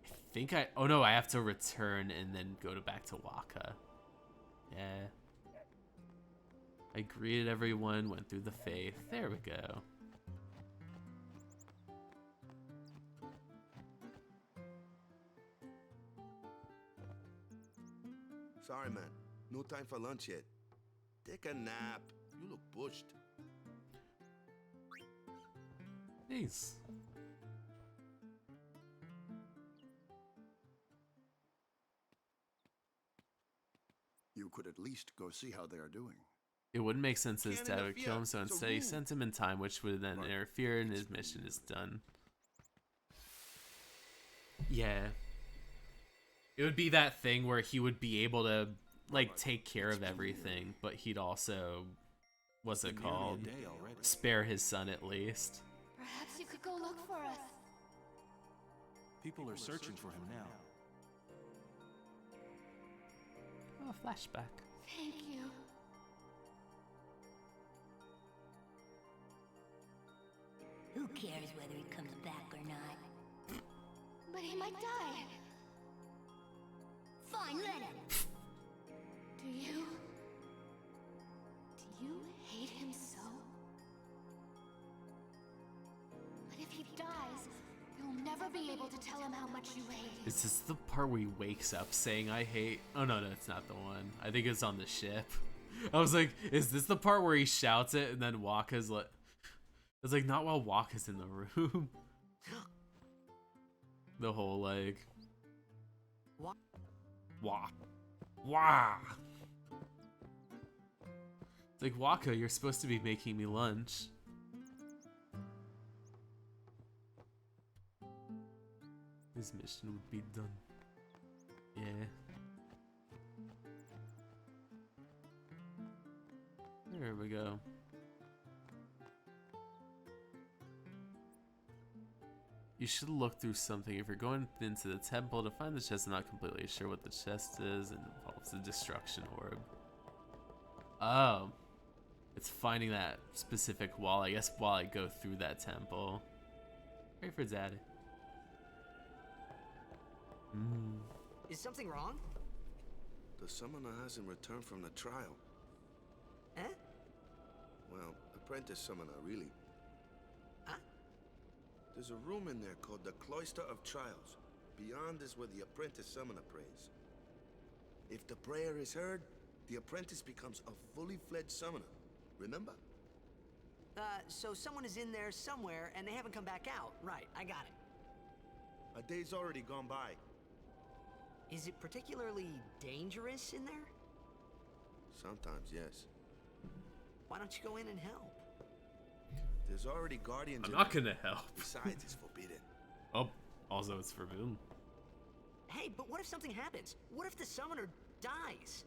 I think oh no, I have to return and then go back to Waka. Yeah. I greeted everyone, went through the faith. There we go. Sorry, man. No time for lunch yet. Take a nap. You look bushed. Nice. You could at least go see how they are doing. It wouldn't make sense that his Can't dad would interfere. kill him, so It's a instead he rule. sent him in time, which would then Right. interfere and his mission is done. Yeah. It would be that thing where he would be able to, like, take care of everything, but he'd also, what's it called? Spare his son at least. Perhaps you could go look for us. People are searching for him now. Oh, flashback. Thank you. Who cares whether he comes back or not? But he might die. Fine, let him. Do you hate him so? But if he dies, you'll never be able to tell him how much you hate him. Is this the part where he wakes up saying I hate? Oh no, it's not the one. I think it's on the ship. I was like, is this the part where he shouts it and then Waka's like, it's like not while Waka's in the room. The whole like, wah. It's like, Waka, you're supposed to be making me lunch. His mission would be done. Yeah. There we go. You should look through something if you're going into the temple to find the chest. I'm not completely sure what the chest is and involves the destruction orb. Oh. It's finding that specific wall, I guess, while I go through that temple. Pray for Daddy. Is something wrong? The summoner hasn't returned from the trial. Eh? Well, apprentice summoner, really. Huh? There's a room in there called the Cloister of Trials. Beyond is where the apprentice summoner prays. If the prayer is heard, the apprentice becomes a fully fledged summoner. Remember? So someone is in there somewhere and they haven't come back out. Right, I got it. A day's already gone by. Is it particularly dangerous in there? Sometimes, yes. Why don't you go in and help? There's already guardians I'm in not there. gonna help. Besides, it's forbidden. Oh, also it's forbidden. Hey, but what if something happens? What if the summoner dies?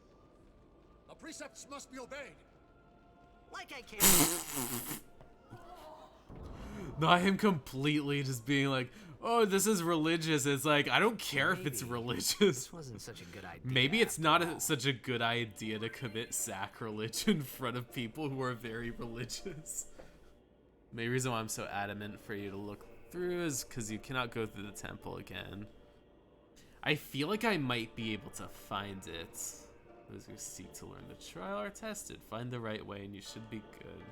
The precepts must be obeyed. Like I care. Not him completely just being like, oh, this is religious. It's like, I don't care if it's Maybe religious. This wasn't such a good idea. Maybe it's not such a good idea to commit sacrilege in front of people who are very religious. Main reason why I'm so adamant for you to look through is because you cannot go through the temple again. I feel like I might be able to find it. Those who seek to learn the trial are tested. Find the right way and you should be good.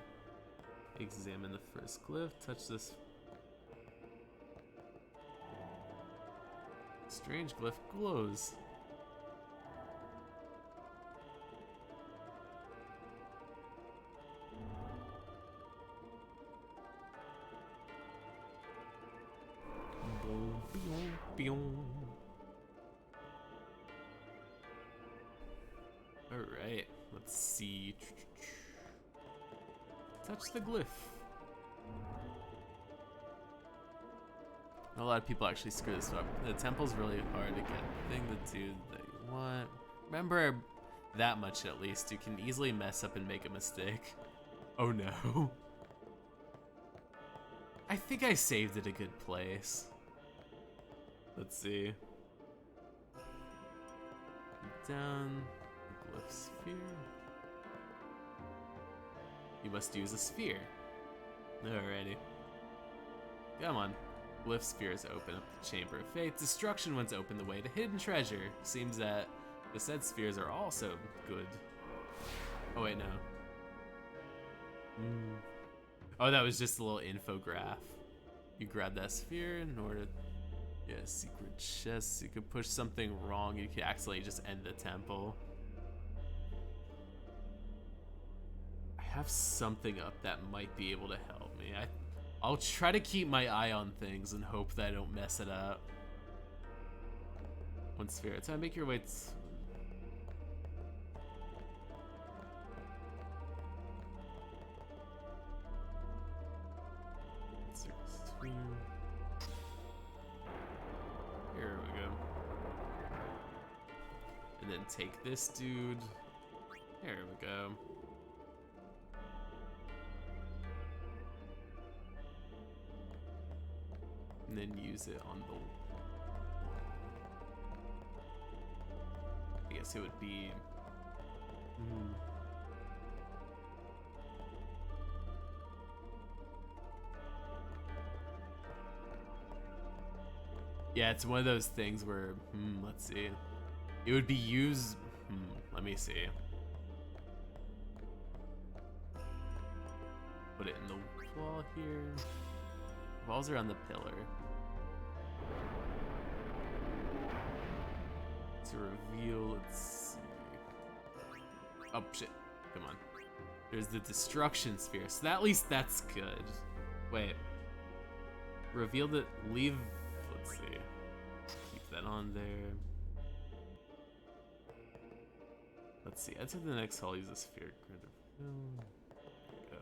Examine the first glyph. Touch this strange glyph glows. Alright, let's see. Touch the glyph. A lot of people actually screw this up. The temple's really hard to get the thing to do that you want. Remember that much at least. You can easily mess up and make a mistake. Oh no. I think I saved it a good place. Let's see. Down. Glyph sphere. You must use a sphere. Alrighty. Come on. Glyph spheres open up the Chamber of Fate. Destruction ones open the way to hidden treasure. Seems that the said spheres are also good. Oh wait, no. Oh, that was just a little infograph. You grab that sphere in order to... Yeah, secret chests. You could push something wrong. You could accidentally just end the temple. I have something up that might be able to help me. I'll try to keep my eye on things and hope that I don't mess it up. One sphere at a time. Make your way to... Here we go. And then take this dude. There we go. And then use it on the... I guess it would be... Yeah, it's one of those things where, let's see. It would be used, let me see. Put it in the wall here. Balls are on the pillar. To reveal, let's see. Oh shit, come on. There's the destruction sphere, so at least that's good. Wait. Reveal the, leave, let's see. Keep that on there. Let's see, enter the next hall, use a sphere. There we go.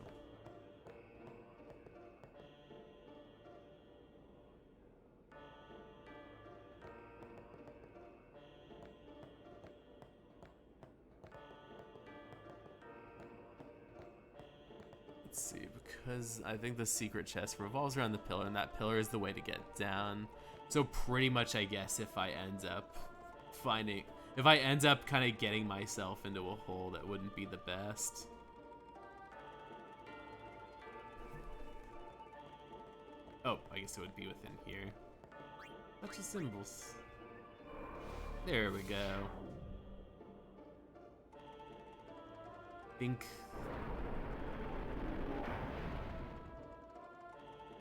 Let's see, because I think the secret chest revolves around the pillar, and that pillar is the way to get down. So pretty much, I guess, if I end up kind of getting myself into a hole, that wouldn't be the best. Oh, I guess it would be within here. Bunch of symbols. There we go. Think.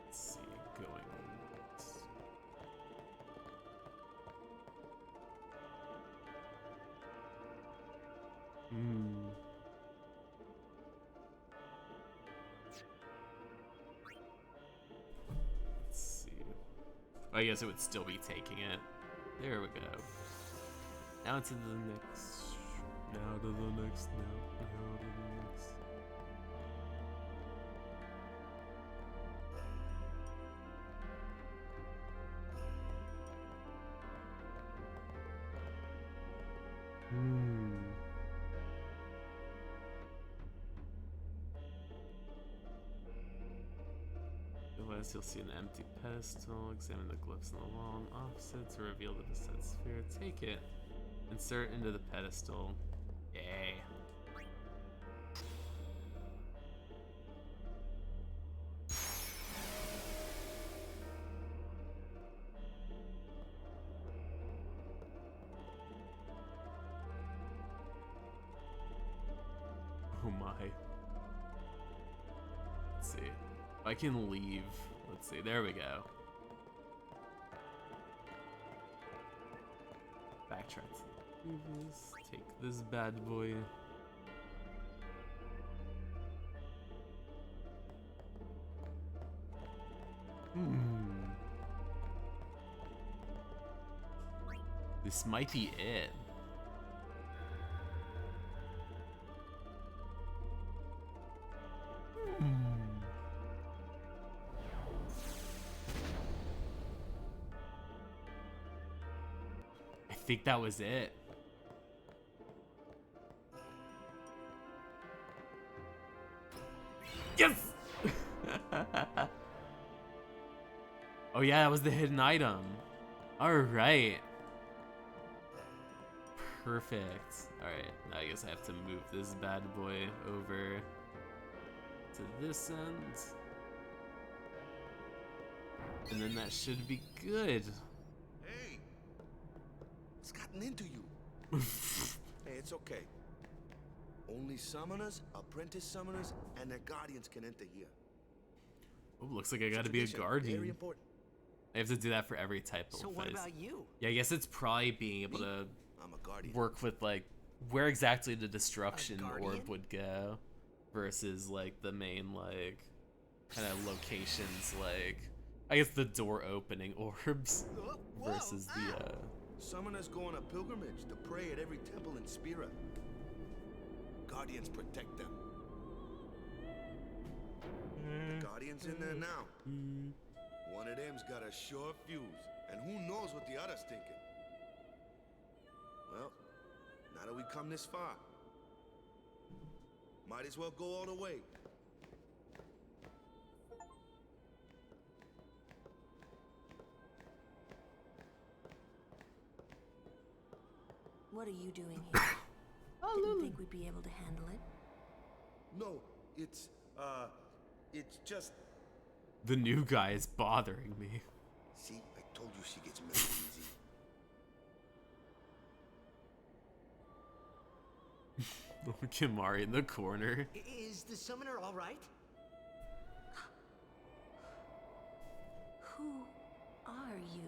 Let's see, going. Let's see. I guess it would still be taking it. There we go. Now to the next. Now to the next. Now to the next. Otherwise, you'll see an empty pedestal. Examine the glyphs on the wall and opposite to reveal the descent sphere. Take it. Insert into the pedestal. Yay. Oh my. Let's see. If I can leave. Let's see. There we go. Backtrack. Take this bad boy. This might be it. I think that was it. Yes! Oh yeah, that was the hidden item. Alright. Perfect. Alright, now I guess I have to move this bad boy over to this end. And then that should be good. Hey! What's gotten into you? Hey, it's okay. Only summoners, apprentice summoners, and their guardians can enter here. Oh, looks like I gotta be a guardian. Very important. I have to do that for every type of So what about you? Yeah, I guess it's probably being able to I'm a guardian. work with like where exactly the destruction orb would go versus like the main like kind of locations, like I guess the door opening orbs versus the Summoners go on a pilgrimage to pray at every temple in Spira. Guardians protect them. The Guardian's in there now. One of them's got a sure fuse, and who knows what the other's thinking. Well, now that we come this far, might as well go all the way. What are you doing here? Didn't think we'd be able to handle it. No, it's just... the new guy is bothering me. See, I told you she gets mad easy. Kimari in the corner. Is the summoner all right? Who are you?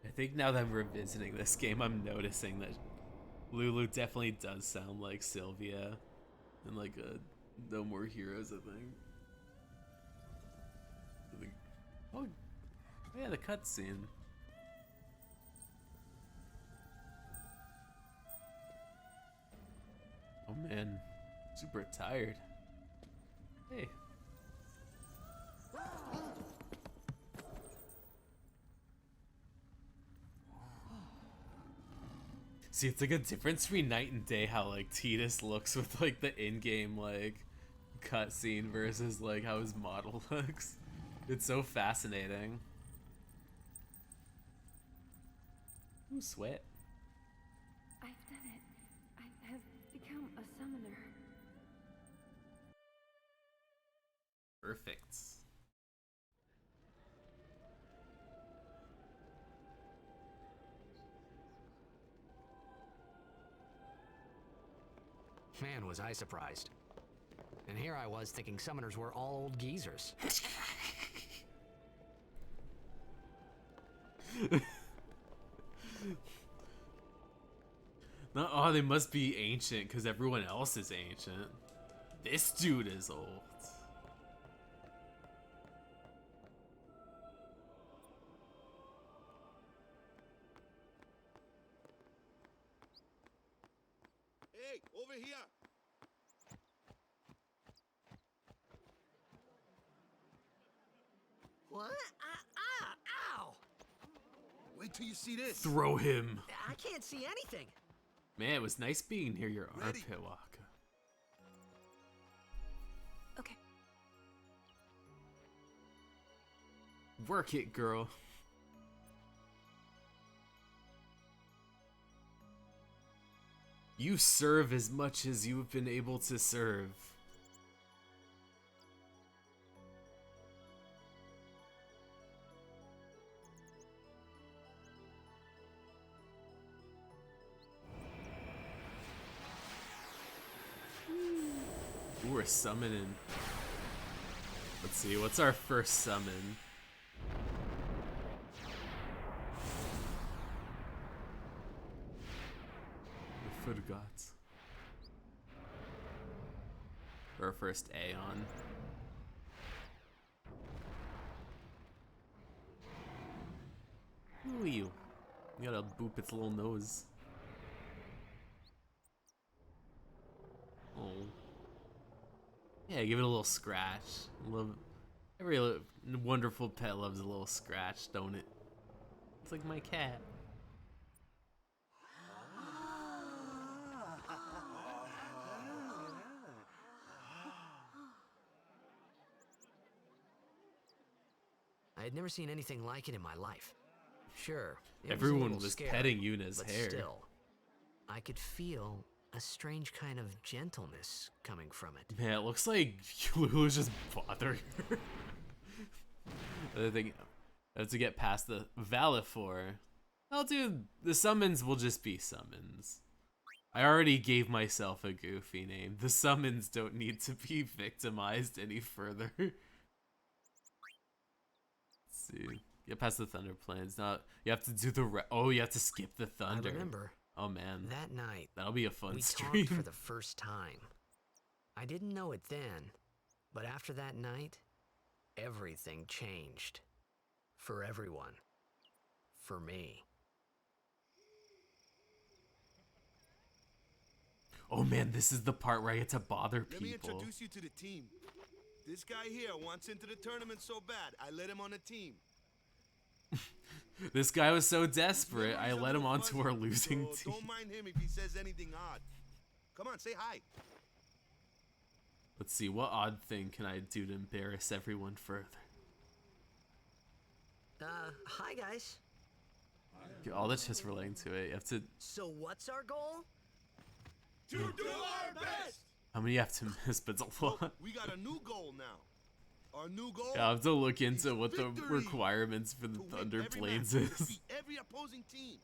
I think now that I'm revisiting this game, I'm noticing that Lulu definitely does sound like Sylvia in like No More Heroes, I think. Oh yeah, the cutscene. Oh man, Super tired. Hey. See, it's like a difference between night and day how like Tidus looks with like the in-game like cutscene versus like how his model looks. It's so fascinating. Ooh, sweat. I've done it. I have become a summoner. Perfect. Man, was I surprised. And here I was thinking summoners were all old geezers. No, oh, they must be ancient because everyone else is ancient. This dude is old. Hey, over here! What? Ow! Wait till you see this. Throw him. I can't see anything. Man, it was nice being near your Ready? armpit, Waka. Okay. Work it, girl. You serve as much as you've been able to serve. Ooh, we're summoning. Let's see, what's our first summon? I forgot. Our first Aeon. Who are you? You gotta boop its little nose. Oh. Yeah, give it a little scratch. Love every wonderful pet loves a little scratch, don't it? It's like my cat. I had never seen anything like it in my life. Sure, it Everyone was, was scary, petting Yuna's but hair. Still, I could feel a strange kind of gentleness coming from it. Man, it looks like Lulu's just bothering her. I think I have to get past the Valifor. I'll do the summons will just be summons. I already gave myself a goofy name. The summons don't need to be victimized any further. Let's see. Get past the Thunder Plains. Now you have to do the oh, you have to skip the Thunder. I remember. Oh man. That night, that'll be a fun we stream. talked for the first time. I didn't know it then, but after that night, everything changed. For everyone. For me. Oh man, this is the part where I get to bother people. Let me introduce you to the team. This guy here wants into the tournament so bad, I let him on the team. This guy was so desperate, I let him onto our losing so team. Don't mind him if he says anything odd. Come on, say hi. Let's see, what odd thing can I do to embarrass everyone further? Hi guys. All that's just relating to it. You have to. So what's our goal? To do our best! How many you have to miss? But it's a lot. We got a new goal now. Our new goal. Yeah, I have to look into what the victory. requirements for the To win Thunder every Plains match, is. to beat every opposing team.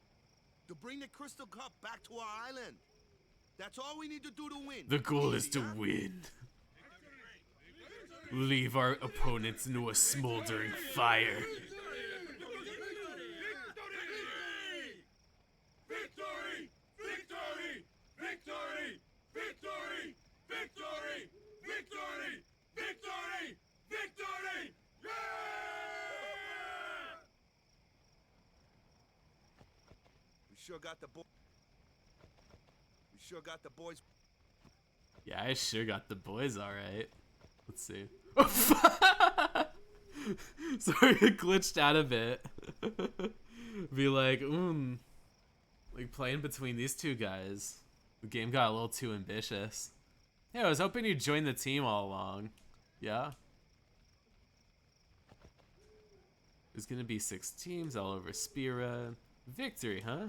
To bring the Crystal Cup back to our island. That's all we need to do to win. The goal is Easy, to huh? win. Leave our opponents into a smoldering fire. Victory! Victory! Victory! Victory! Victory! Victory! Victory! Victory! Yeah! We sure got the boys. Yeah, I sure got the boys all right. Let's see. Sorry, it glitched out a bit. Be like, like playing between these two guys. The game got a little too ambitious. Yeah, I was hoping you'd join the team all along. Yeah? There's gonna be 6 teams all over Spira. Victory, huh?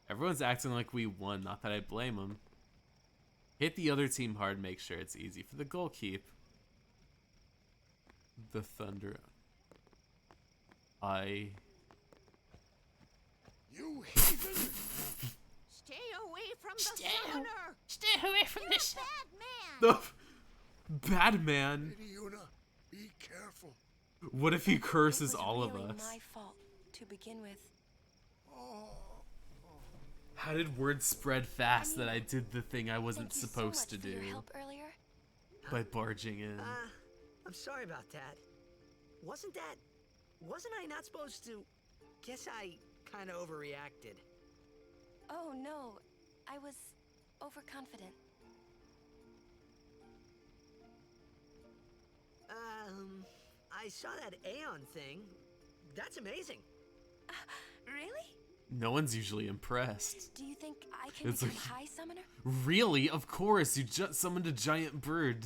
Everyone's acting like we won, not that I blame them. Hit the other team hard, make sure it's easy for the goal keep. The Thunder. You heathen! Stay away from the summoner! Stay away from You're this. a bad man! The bad man. Lady Yuna, be careful. What if he curses It was all of really us? my fault to begin with. How did word spread fast that I did the thing I wasn't Thank you supposed so to much for do your help earlier. by barging in? I'm sorry about that. Wasn't I not supposed to? Guess I kind of overreacted. Oh no, I was overconfident. I saw that Aeon thing. That's amazing. Really? No one's usually impressed. Do you think I can It's become like- High Summoner? Really? Of course, you just summoned a giant bird.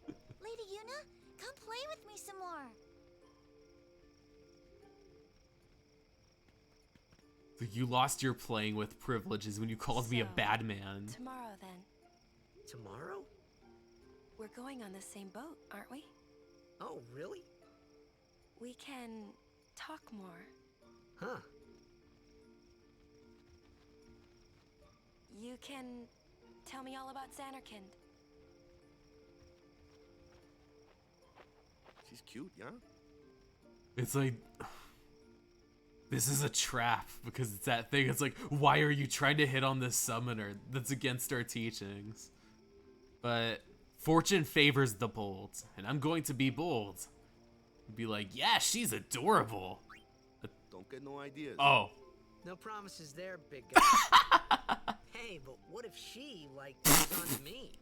Lady Yuna, come play with me some more. You lost your playing with privileges when you called me a So, bad man. Tomorrow then. Tomorrow? We're going on the same boat, aren't we? Oh, really? We can talk more. Huh. You can tell me all about Xanarkand. She's cute, yeah? It's like, this is a trap because it's that thing. It's like, why are you trying to hit on this summoner? That's against our teachings. But fortune favors the bold, and I'm going to be bold. Be like, yeah, she's adorable. Don't get no ideas. Oh. No promises there, big guy. Hey, but what if she, like, was onto me?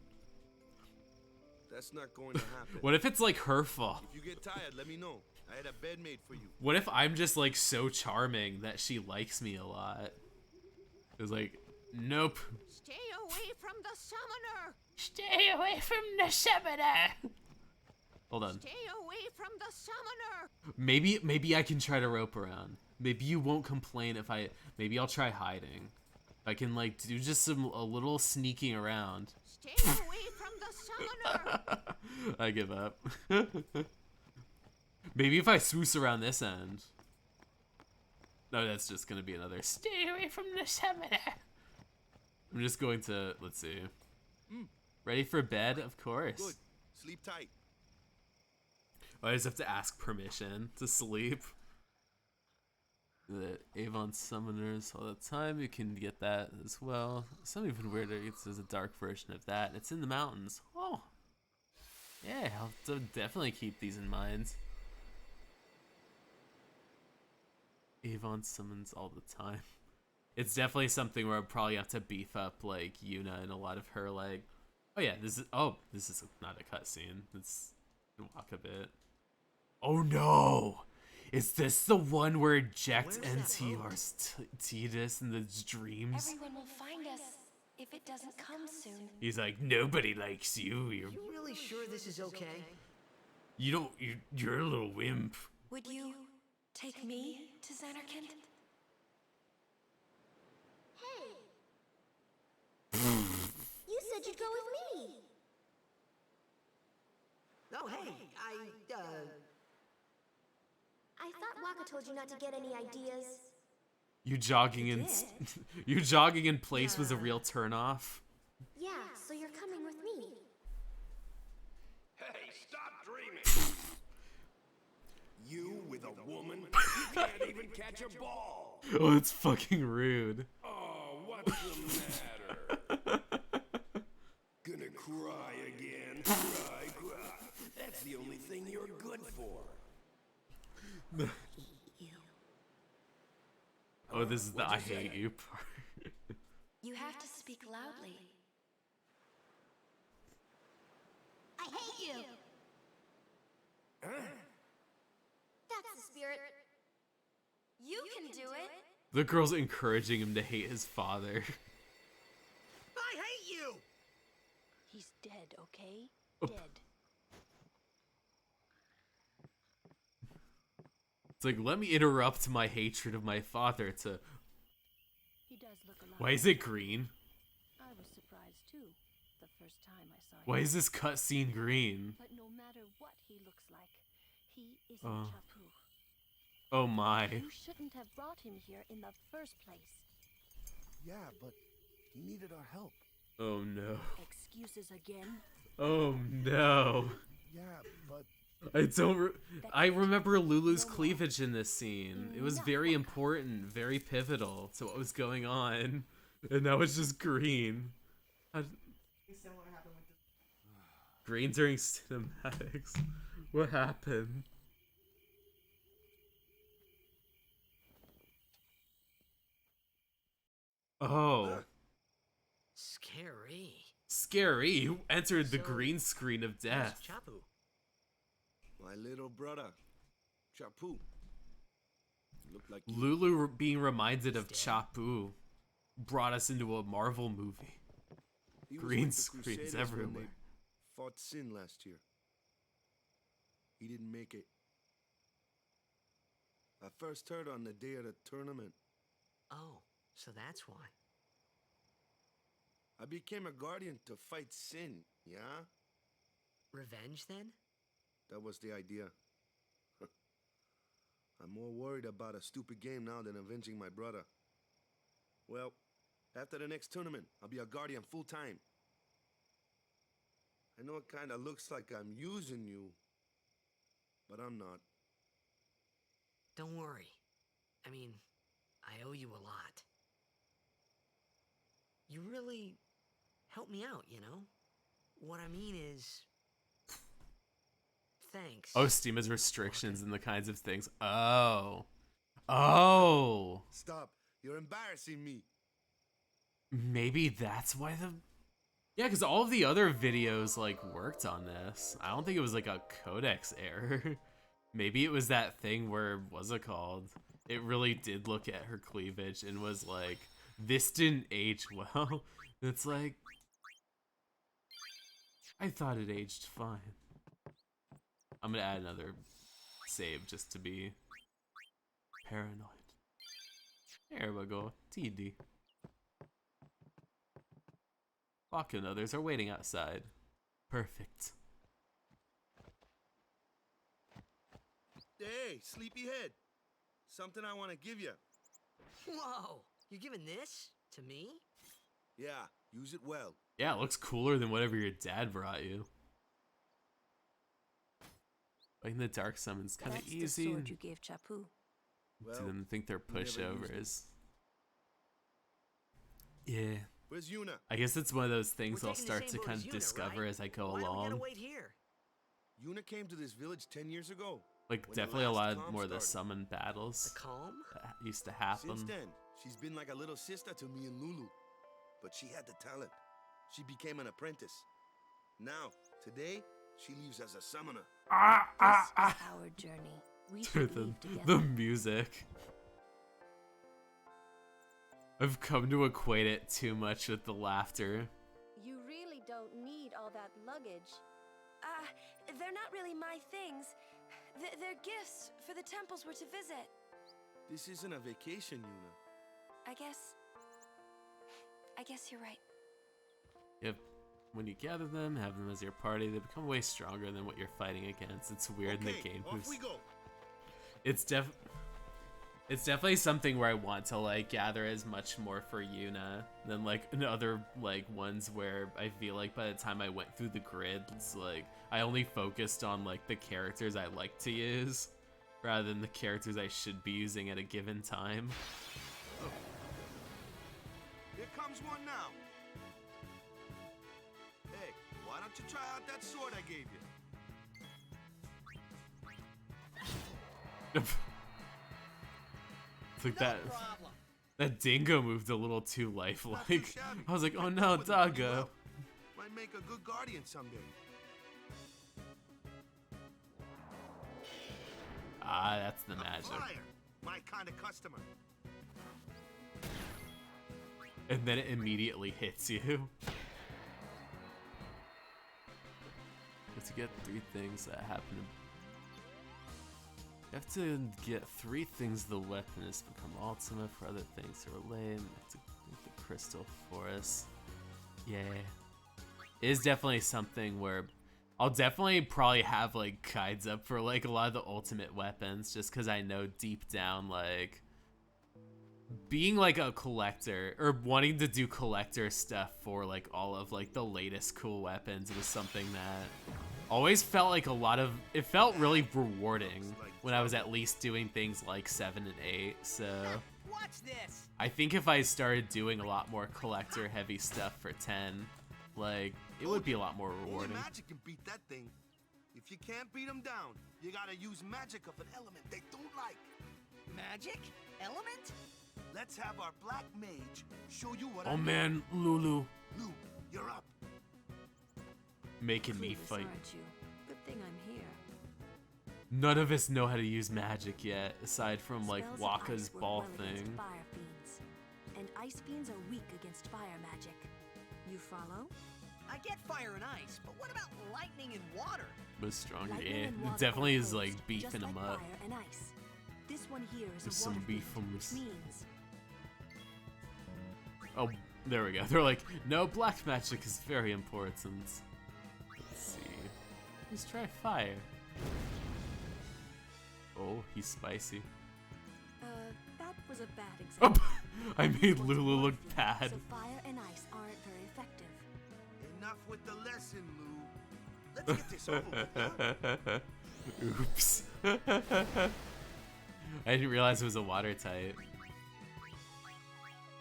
That's not going to happen. What if it's like her fault? If you get tired, let me know. I had a bed made for you. What if I'm just like so charming that she likes me a lot? It's like, nope. Stay away from the summoner! Stay away from the summoner. Hold on. Stay away from the summoner! Maybe I can try to rope around. Maybe you won't complain if maybe I'll try hiding. I can like do just a little sneaking around. Stay away from the summoner! I give up. Maybe if I swoosh around this end. No, that's just gonna be another stay away from the summoner. I'm just going to, let's see. Ready for bed? Of course. Good. Sleep tight. I just have to ask permission to sleep. The Avon summoners all the time. You can get that as well. Some even weirder. There's a dark version of that. It's in the mountains. Oh, yeah. I'll definitely keep these in mind. Avon summons all the time. It's definitely something where I'd probably have to beef up like Yuna and a lot of her like. Oh yeah, this is not a cutscene. It's walk a bit. Oh no! Is this the one where Eject NTR's Tidus in the dreams? Everyone will find us if it doesn't come soon. He's like, nobody likes you. You really sure this is okay? You're a little wimp. Would you take me to Xanarkand? Hey! You said you'd go with me! Oh, hey, I thought Waka told you not to get any ideas. You jogging in place was a real turnoff. Yeah, so you're coming with me. Hey, stop dreaming! You with a woman? You can't even catch a ball! Oh, it's fucking rude. Oh, what's the matter? Gonna cry again? Cry. That's the only thing you're good for. Oh, this is the I hate you part. You have to speak loudly. I hate you! That's the spirit. You can do it! The girl's encouraging him to hate his father. I hate you! He's dead, okay? Oh. Dead. It's like, let me interrupt my hatred of my father to... He does look a lot. Why is it green? I was surprised too, the first time I saw him. Why is this cutscene green? But no matter what he looks like, he isn't Chapu. Oh my. You shouldn't have brought him here in the first place. Yeah, but he needed our help. Oh no. Excuses again? Oh no. Yeah, but I remember Lulu's cleavage in this scene. It was very important, very pivotal to what was going on. And now it's just green. Green during cinematics. What happened? Oh. Scary. Scary? Who entered the green screen of death? Chapu. my little brother, Chapu. Looked like you. Lulu being reminded of Chapu brought us into a Marvel movie. He was Green with the screens Crusaders when everywhere. they fought Sin last year. He didn't make it. I first heard on the day of the tournament. Oh, so that's why. I became a guardian to fight Sin, yeah? Revenge, then? That was the idea. I'm more worried about a stupid game now than avenging my brother. Well, after the next tournament, I'll be a guardian full time. I know it kinda looks like I'm using you, but I'm not. Don't worry. I mean, I owe you a lot. You really helped me out, you know? What I mean is... Thanks. Oh, Steam has restrictions and the kinds of things. Oh. Oh. Stop. You're embarrassing me. Maybe that's why the... Yeah, because all of the other videos, like, worked on this. I don't think it was, like, a codex error. Maybe it was that thing where, what's it called? It really did look at her cleavage and was like, this didn't age well. It's like... I thought it aged fine. I'm gonna add another save just to be paranoid. There we go. TD. Baka and others are waiting outside. Perfect. Hey, sleepyhead. Something I want to give you. Whoa! You're giving this to me? Yeah, use it well. Yeah, it looks cooler than whatever your dad brought you. Fighting the dark summon's kind of easy. That's the sword you gave Chapu. Well, To them think they're never used it. pushovers. Yeah. Where's Yuna? I guess it's one of those things We're I'll taking the start same to boat kind as of Yuna, discover right? as I go Why do we along. gotta wait here? Yuna came to this village 10 years ago. Like, when the definitely a last lot calm more of the started. summon battles The calm? that used to happen. Since then, she's been like a little sister to me and Lulu. But she had the talent. She became an apprentice. Now, today, she leaves as a summoner. This is our journey. We should the, leave together. the music. I've come to equate it too much with the laughter. You really don't need all that luggage. They're not really my things. They're gifts for the temples we're to visit. This isn't a vacation, Yuna. I guess you're right. Yep. When you gather them, have them as your party, they become way stronger than what you're fighting against. It's weird in the game. Off we go. It's definitely something where I want to like gather as much more for Yuna than like in other like ones where I feel like by the time I went through the grid, it's like I only focused on like the characters I like to use rather than the characters I should be using at a given time. Here comes one now. Hey, why don't you try out that sword I gave you? It's like that dingo moved a little too lifelike. I was like, oh no, doggo. Might make a good guardian someday. Ah, that's the magic. Fire, my kind of customer. And then it immediately hits you. You have to get 3 things that happen. You have to get 3 things the weapon has become ultimate. For other things that are lame, you have to get the crystal forest. Yeah. It is definitely something where I'll definitely probably have like guides up for like a lot of the ultimate weapons, just because I know deep down, like, being like a collector or wanting to do collector stuff for like all of like the latest cool weapons was something that always felt like it felt really rewarding when I was at least doing things like 7 and 8. So Watch this. I think if I started doing a lot more collector heavy stuff for 10, like, it would be a lot more rewarding. Only magic can beat that thing. If you can't beat them down, you gotta use magic of an element they don't like. Magic? Element? Let's have our black mage show you what I Oh know. man, Lulu. Lou, you're up. Making me Clueless, fight. aren't you? Good thing I'm here. None of us know how to use magic yet, aside from like Spells of Waka's ice work ball well against thing. Fire fiends. And ice fiends are weak against fire magic. You follow? I get fire and ice, but what about lightning and water? But stronger, Lightning yeah. and It water definitely are is like opposed, beefing just them like up. Fire and ice. This one here is There's a some water fiend, which beefums. means Oh, there we go. They're like, no, black magic is very important. Let's see. Let's try fire. Oh, he's spicy. that was a bad Oh, example. I made What's Lulu water look fiend, bad. So fire and ice aren't very effective. Enough with the lesson, Lou. Let's get this over with. Oops. I didn't realize it was a water type.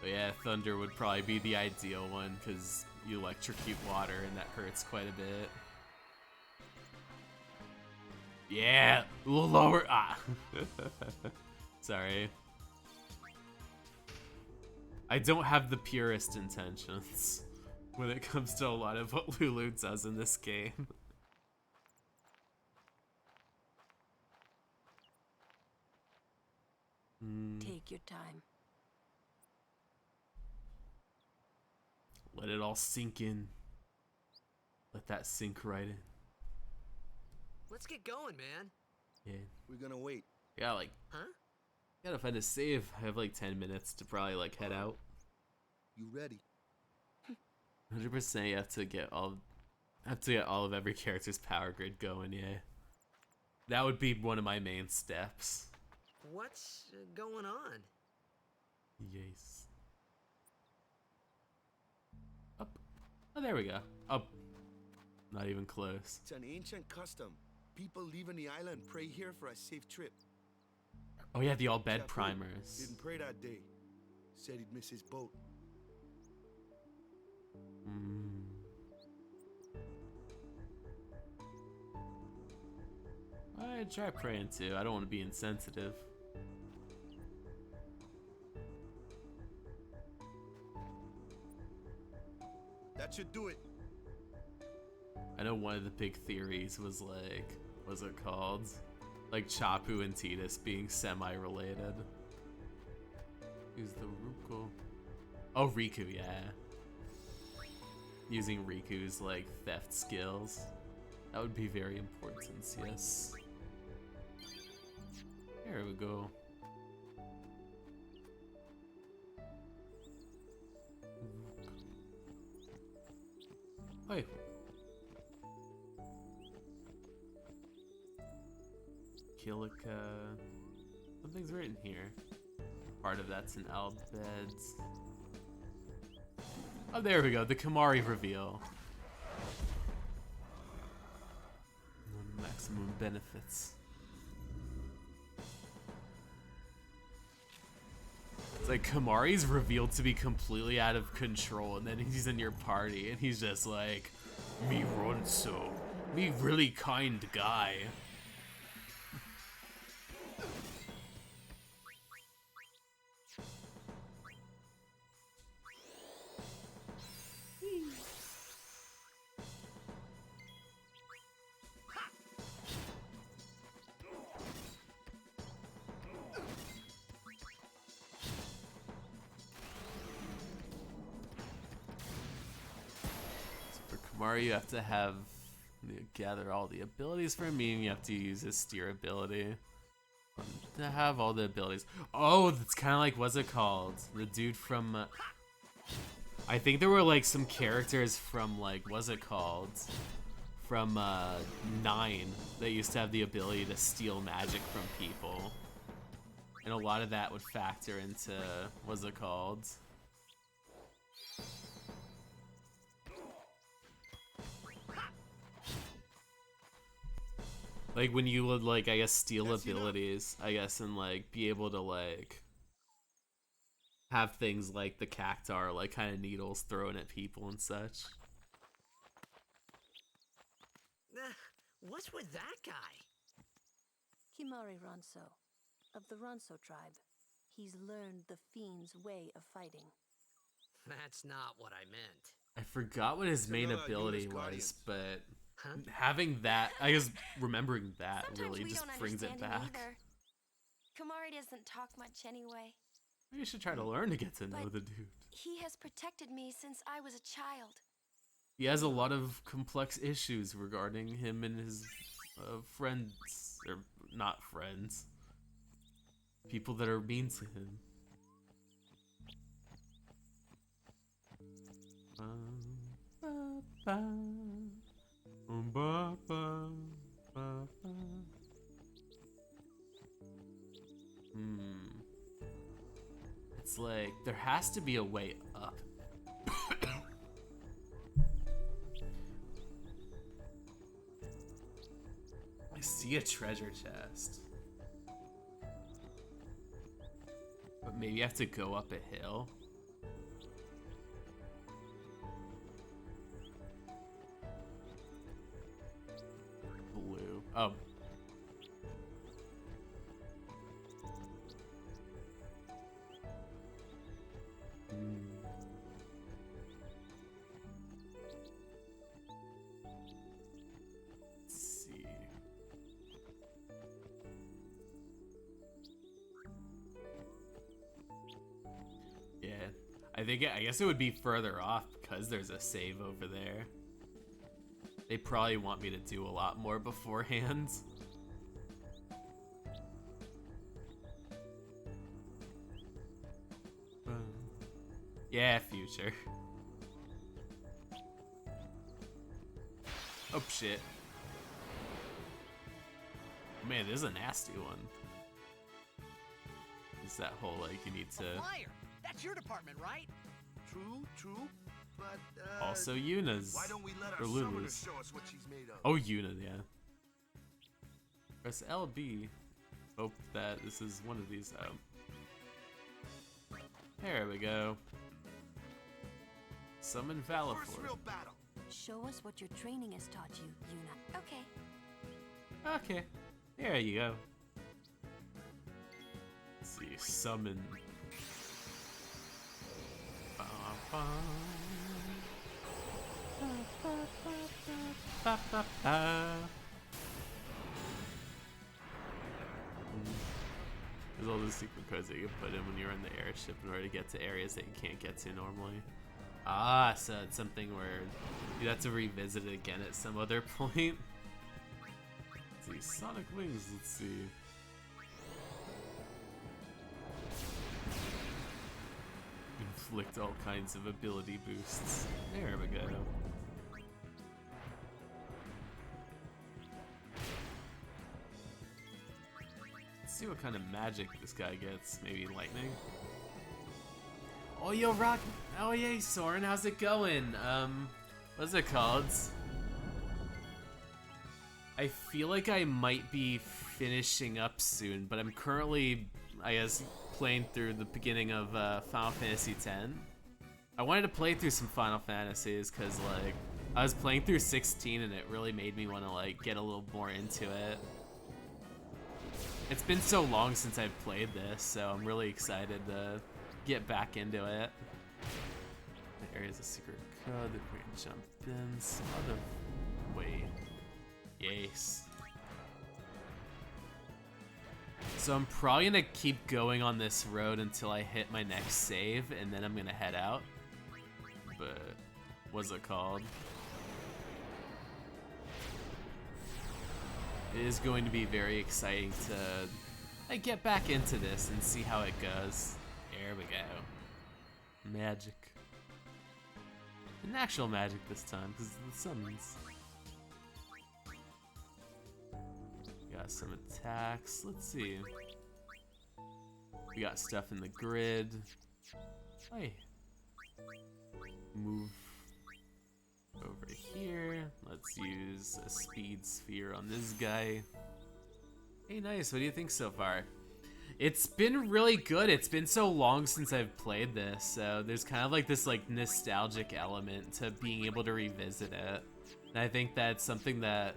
But yeah, thunder would probably be the ideal one because you electrocute water and that hurts quite a bit. Yeah, a little lower. Ah. Sorry. I don't have the purest intentions when it comes to a lot of what Lulu does in this game. Take your time. Let it all sink in. Let that sink right in. Let's get going, man. Yeah. We're gonna wait. Yeah, like, Huh? gotta find a save. I have like 10 minutes to probably like head out. You ready? 100% you have to get all of every character's power grid going, yeah. That would be one of my main steps. What's going on? Yes. Up. Oh, there we go. Up. Not even close. It's an ancient custom. People leaving the island pray here for a safe trip. Oh yeah, the all bed Chapu primers. Didn't pray that day. Said he'd miss his boat. I'd try praying too. I don't want to be insensitive. That should do it. I know one of the big theories was like, what's it called? Like Chapu and Tidus being semi-related. Who's the Ruko? Oh, Riku, yeah. Using Riku's like theft skills. That would be very important, yes. There we go. Wait. Kilika. Something's written here. Part of that's an Albeds. Oh, there we go. The Kamari reveal. Maximum benefits. It's like Kamari's revealed to be completely out of control, and then he's in your party, and he's just like, me Ronso, me really kind guy. Mario, you have to have gather all the abilities for me, and you have to use his steer ability to have all the abilities. Oh, that's kind of like, what's it called? The dude from I think there were like some characters from like, what's it called? From 9 that used to have the ability to steal magic from people. And a lot of that would factor into, what's it called? Like when you would like, I guess, steal abilities, I guess, and like be able to like have things like the cactar, like kind of needles thrown at people and such. What's with that guy? Kimari Ronso, of the Ronso tribe. He's learned the fiend's way of fighting. That's not what I meant. I forgot what his main ability was, but having that, I guess remembering that really just brings it back. Kimari doesn't talk much anyway. You should try to learn to get to know the dude. He has protected me since I was a child. He has a lot of complex issues regarding him and his friends, or not friends, people that are mean to him. It's like, there has to be a way up. I see a treasure chest. But maybe you have to go up a hill. Blue. Oh. Let's see. Yeah, I guess it would be further off because there's a save over there. They probably want me to do a lot more beforehand. Yeah, future. Oh shit. Man, this is a nasty one. It's that whole like you need to. Flyer, that's your department, right? True, but Also Yuna's. why don't we let or our summoner Lulu's. show us what she's made of? Oh, Yuna, yeah. Press LB. Hope that this is one of these. There we go. Summon Valor. First real battle. Show us what your training has taught you, Yuna. Okay. Okay. There you go. Let's see. Summon. There's all the secret codes that you put in when you're in the airship in order to get to areas that you can't get to normally. Ah, so it's something where you'd have to revisit it again at some other point. Let's see, Sonic Wings, let's see. Inflict all kinds of ability boosts. There we go. Let's see what kind of magic this guy gets. Maybe lightning? Oh, yo, Rock. Oh, yay, Soren. How's it going? What's it called? I feel like I might be finishing up soon, but I'm currently, I guess, playing through the beginning of Final Fantasy X. I wanted to play through some Final Fantasies because, like, I was playing through 16 and it really made me want to, like, get a little more into it. It's been so long since I've played this, so I'm really excited to get back into it. There is a secret code that we can jump in some other way. Yes. So I'm probably gonna keep going on this road until I hit my next save, and then I'm gonna head out. But what's it called? it is going to be very exciting to like get back into this and see how it goes. There we go. Magic. An actual magic this time, because the summons. Got some attacks. Let's see. We got stuff in the grid. Hey. Move over here. Let's use a speed sphere on this guy. Hey, nice. What do you think so far? It's been really good. It's been so long since I've played this, so there's kind of like this like nostalgic element to being able to revisit it. And I think that's something that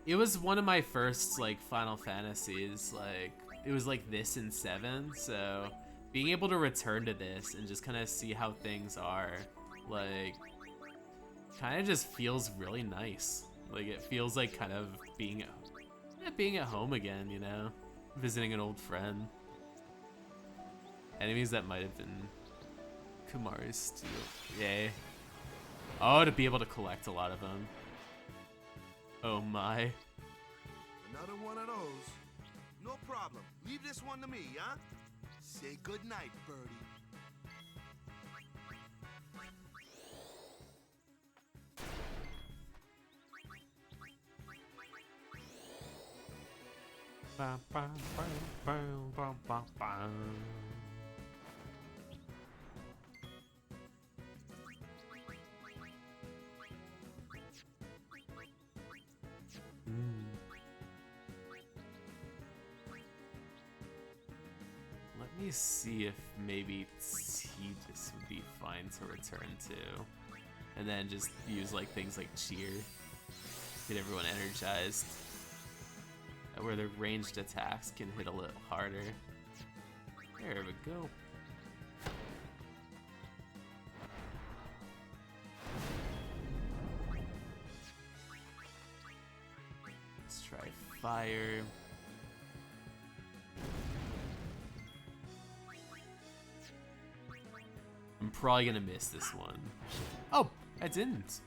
it was one of my first like Final Fantasies. Like it was like this in 7, so being able to return to this and just kind of see how things are, like, kind of just feels really nice. Like it feels like kind of being at home again, you know? Visiting an old friend. Enemies that might have been Kumari's steel. Yay. Oh, to be able to collect a lot of them. Oh my. Another one of those. No problem. Leave this one to me, huh? Say good night, birdie. Ba, ba, ba, ba, ba, ba, ba. Let me see if maybe Tejas would be fine to return to. And then just use like things like cheer. Get everyone energized. Where the ranged attacks can hit a little harder. There we go. Let's try fire. I'm probably gonna miss this one. Oh, I didn't.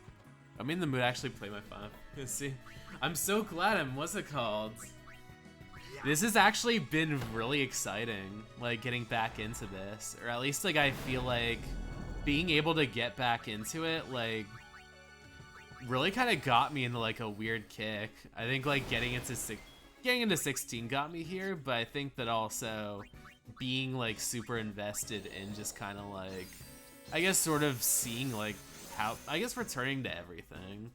I'm in the mood to actually play my Final Fantasy. I'm so glad I'm, what's it called? This has actually been really exciting, like getting back into this, or at least like I feel like being able to get back into it, like really kind of got me into like a weird kick. I think like getting into 16 got me here, but I think that also being like super invested in just kind of like, I guess sort of seeing like how, I guess returning to everything.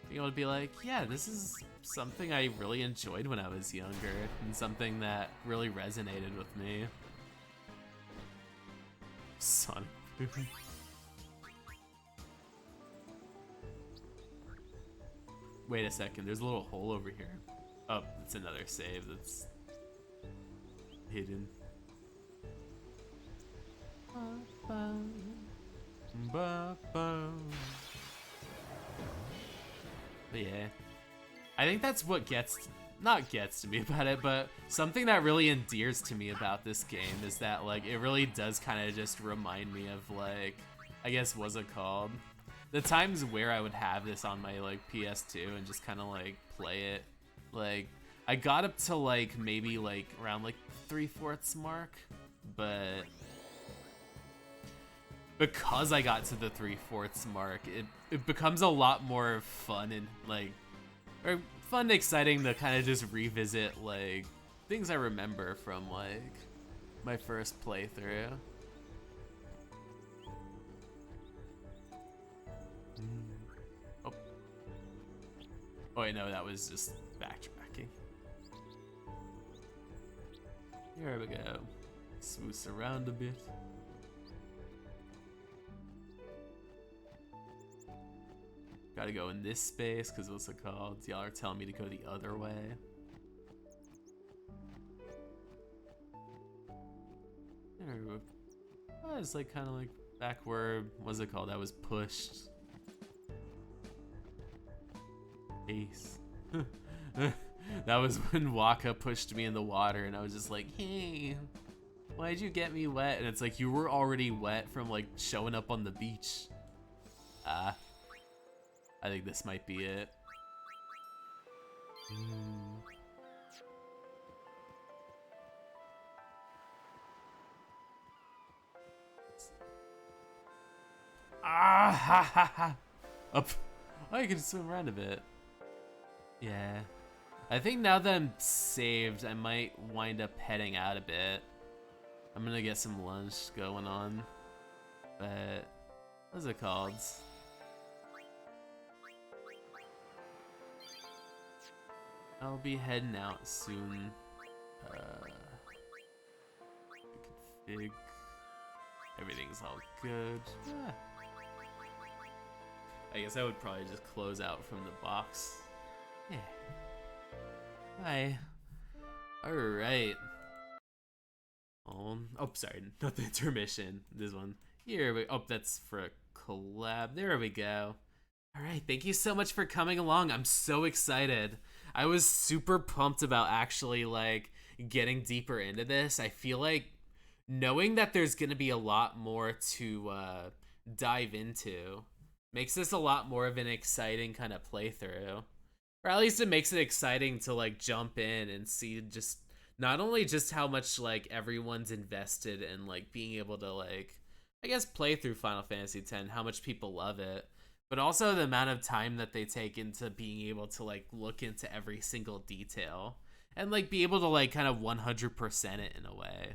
Being able to be like, yeah, this is something I really enjoyed when I was younger, and something that really resonated with me. Sonic Boom. Wait a second, there's a little hole over here. Oh, it's another save that's hidden. But yeah, I think that's what not gets to me about it, but something that really endears to me about this game is that like it really does kind of just remind me of like, I guess what's it called? The times where I would have this on my like PS2 and just kind of like play it. Like I got up to like maybe like around like 3/4 mark, but because I got to the 3/4 mark, it becomes a lot more fun and like, or fun and exciting to kind of just revisit like things I remember from like my first playthrough. Oh. Oh wait, no, that was just backtracking. Here we go. Swoosh around a bit. Gotta go in this space, because what's it called? Y'all are telling me to go the other way. There we go. Oh, it's like kind of like back where, what's it called? That was pushed. Ace. That was when Waka pushed me in the water, and I was just like, hey, why'd you get me wet? And it's like, you were already wet from like showing up on the beach. I think this might be it. Ah ha ha ha. Up. Oh, you can swim around a bit. Yeah. I think now that I'm saved, I might wind up heading out a bit. I'm gonna get some lunch going on. But what's it called? I'll be heading out soon. Config. Everything's all good. Yeah. I guess I would probably just close out from the box. Yeah. Bye. Alright. Oh, sorry, not the intermission. This one. Here we that's for a collab. There we go. Alright, thank you so much for coming along. I'm so excited. I was super pumped about actually like getting deeper into this. I feel like knowing that there's gonna be a lot more to dive into makes this a lot more of an exciting kind of playthrough. Or at least it makes it exciting to like jump in and see just not only just how much like everyone's invested in like being able to like I guess play through Final Fantasy X, how much people love it, but also the amount of time that they take into being able to like look into every single detail and like be able to like kind of 100% it in a way.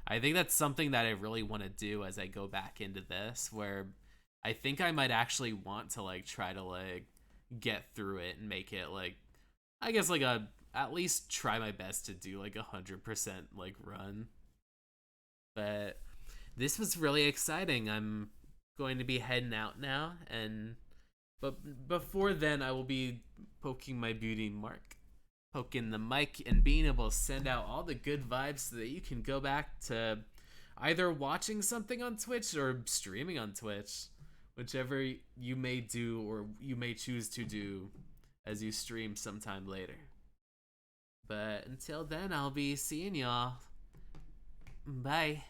I think that's something that I really want to do as I go back into this, where I think I might actually want to like try to like get through it and make it like I guess like a at least try my best to do like 100% like run. But this was really exciting. I'm going to be heading out now, but before then I will be poking my beauty mark, poking the mic and being able to send out all the good vibes so that you can go back to either watching something on Twitch or streaming on Twitch, whichever you may do or you may choose to do as you stream sometime later. But until then, I'll be seeing y'all. Bye.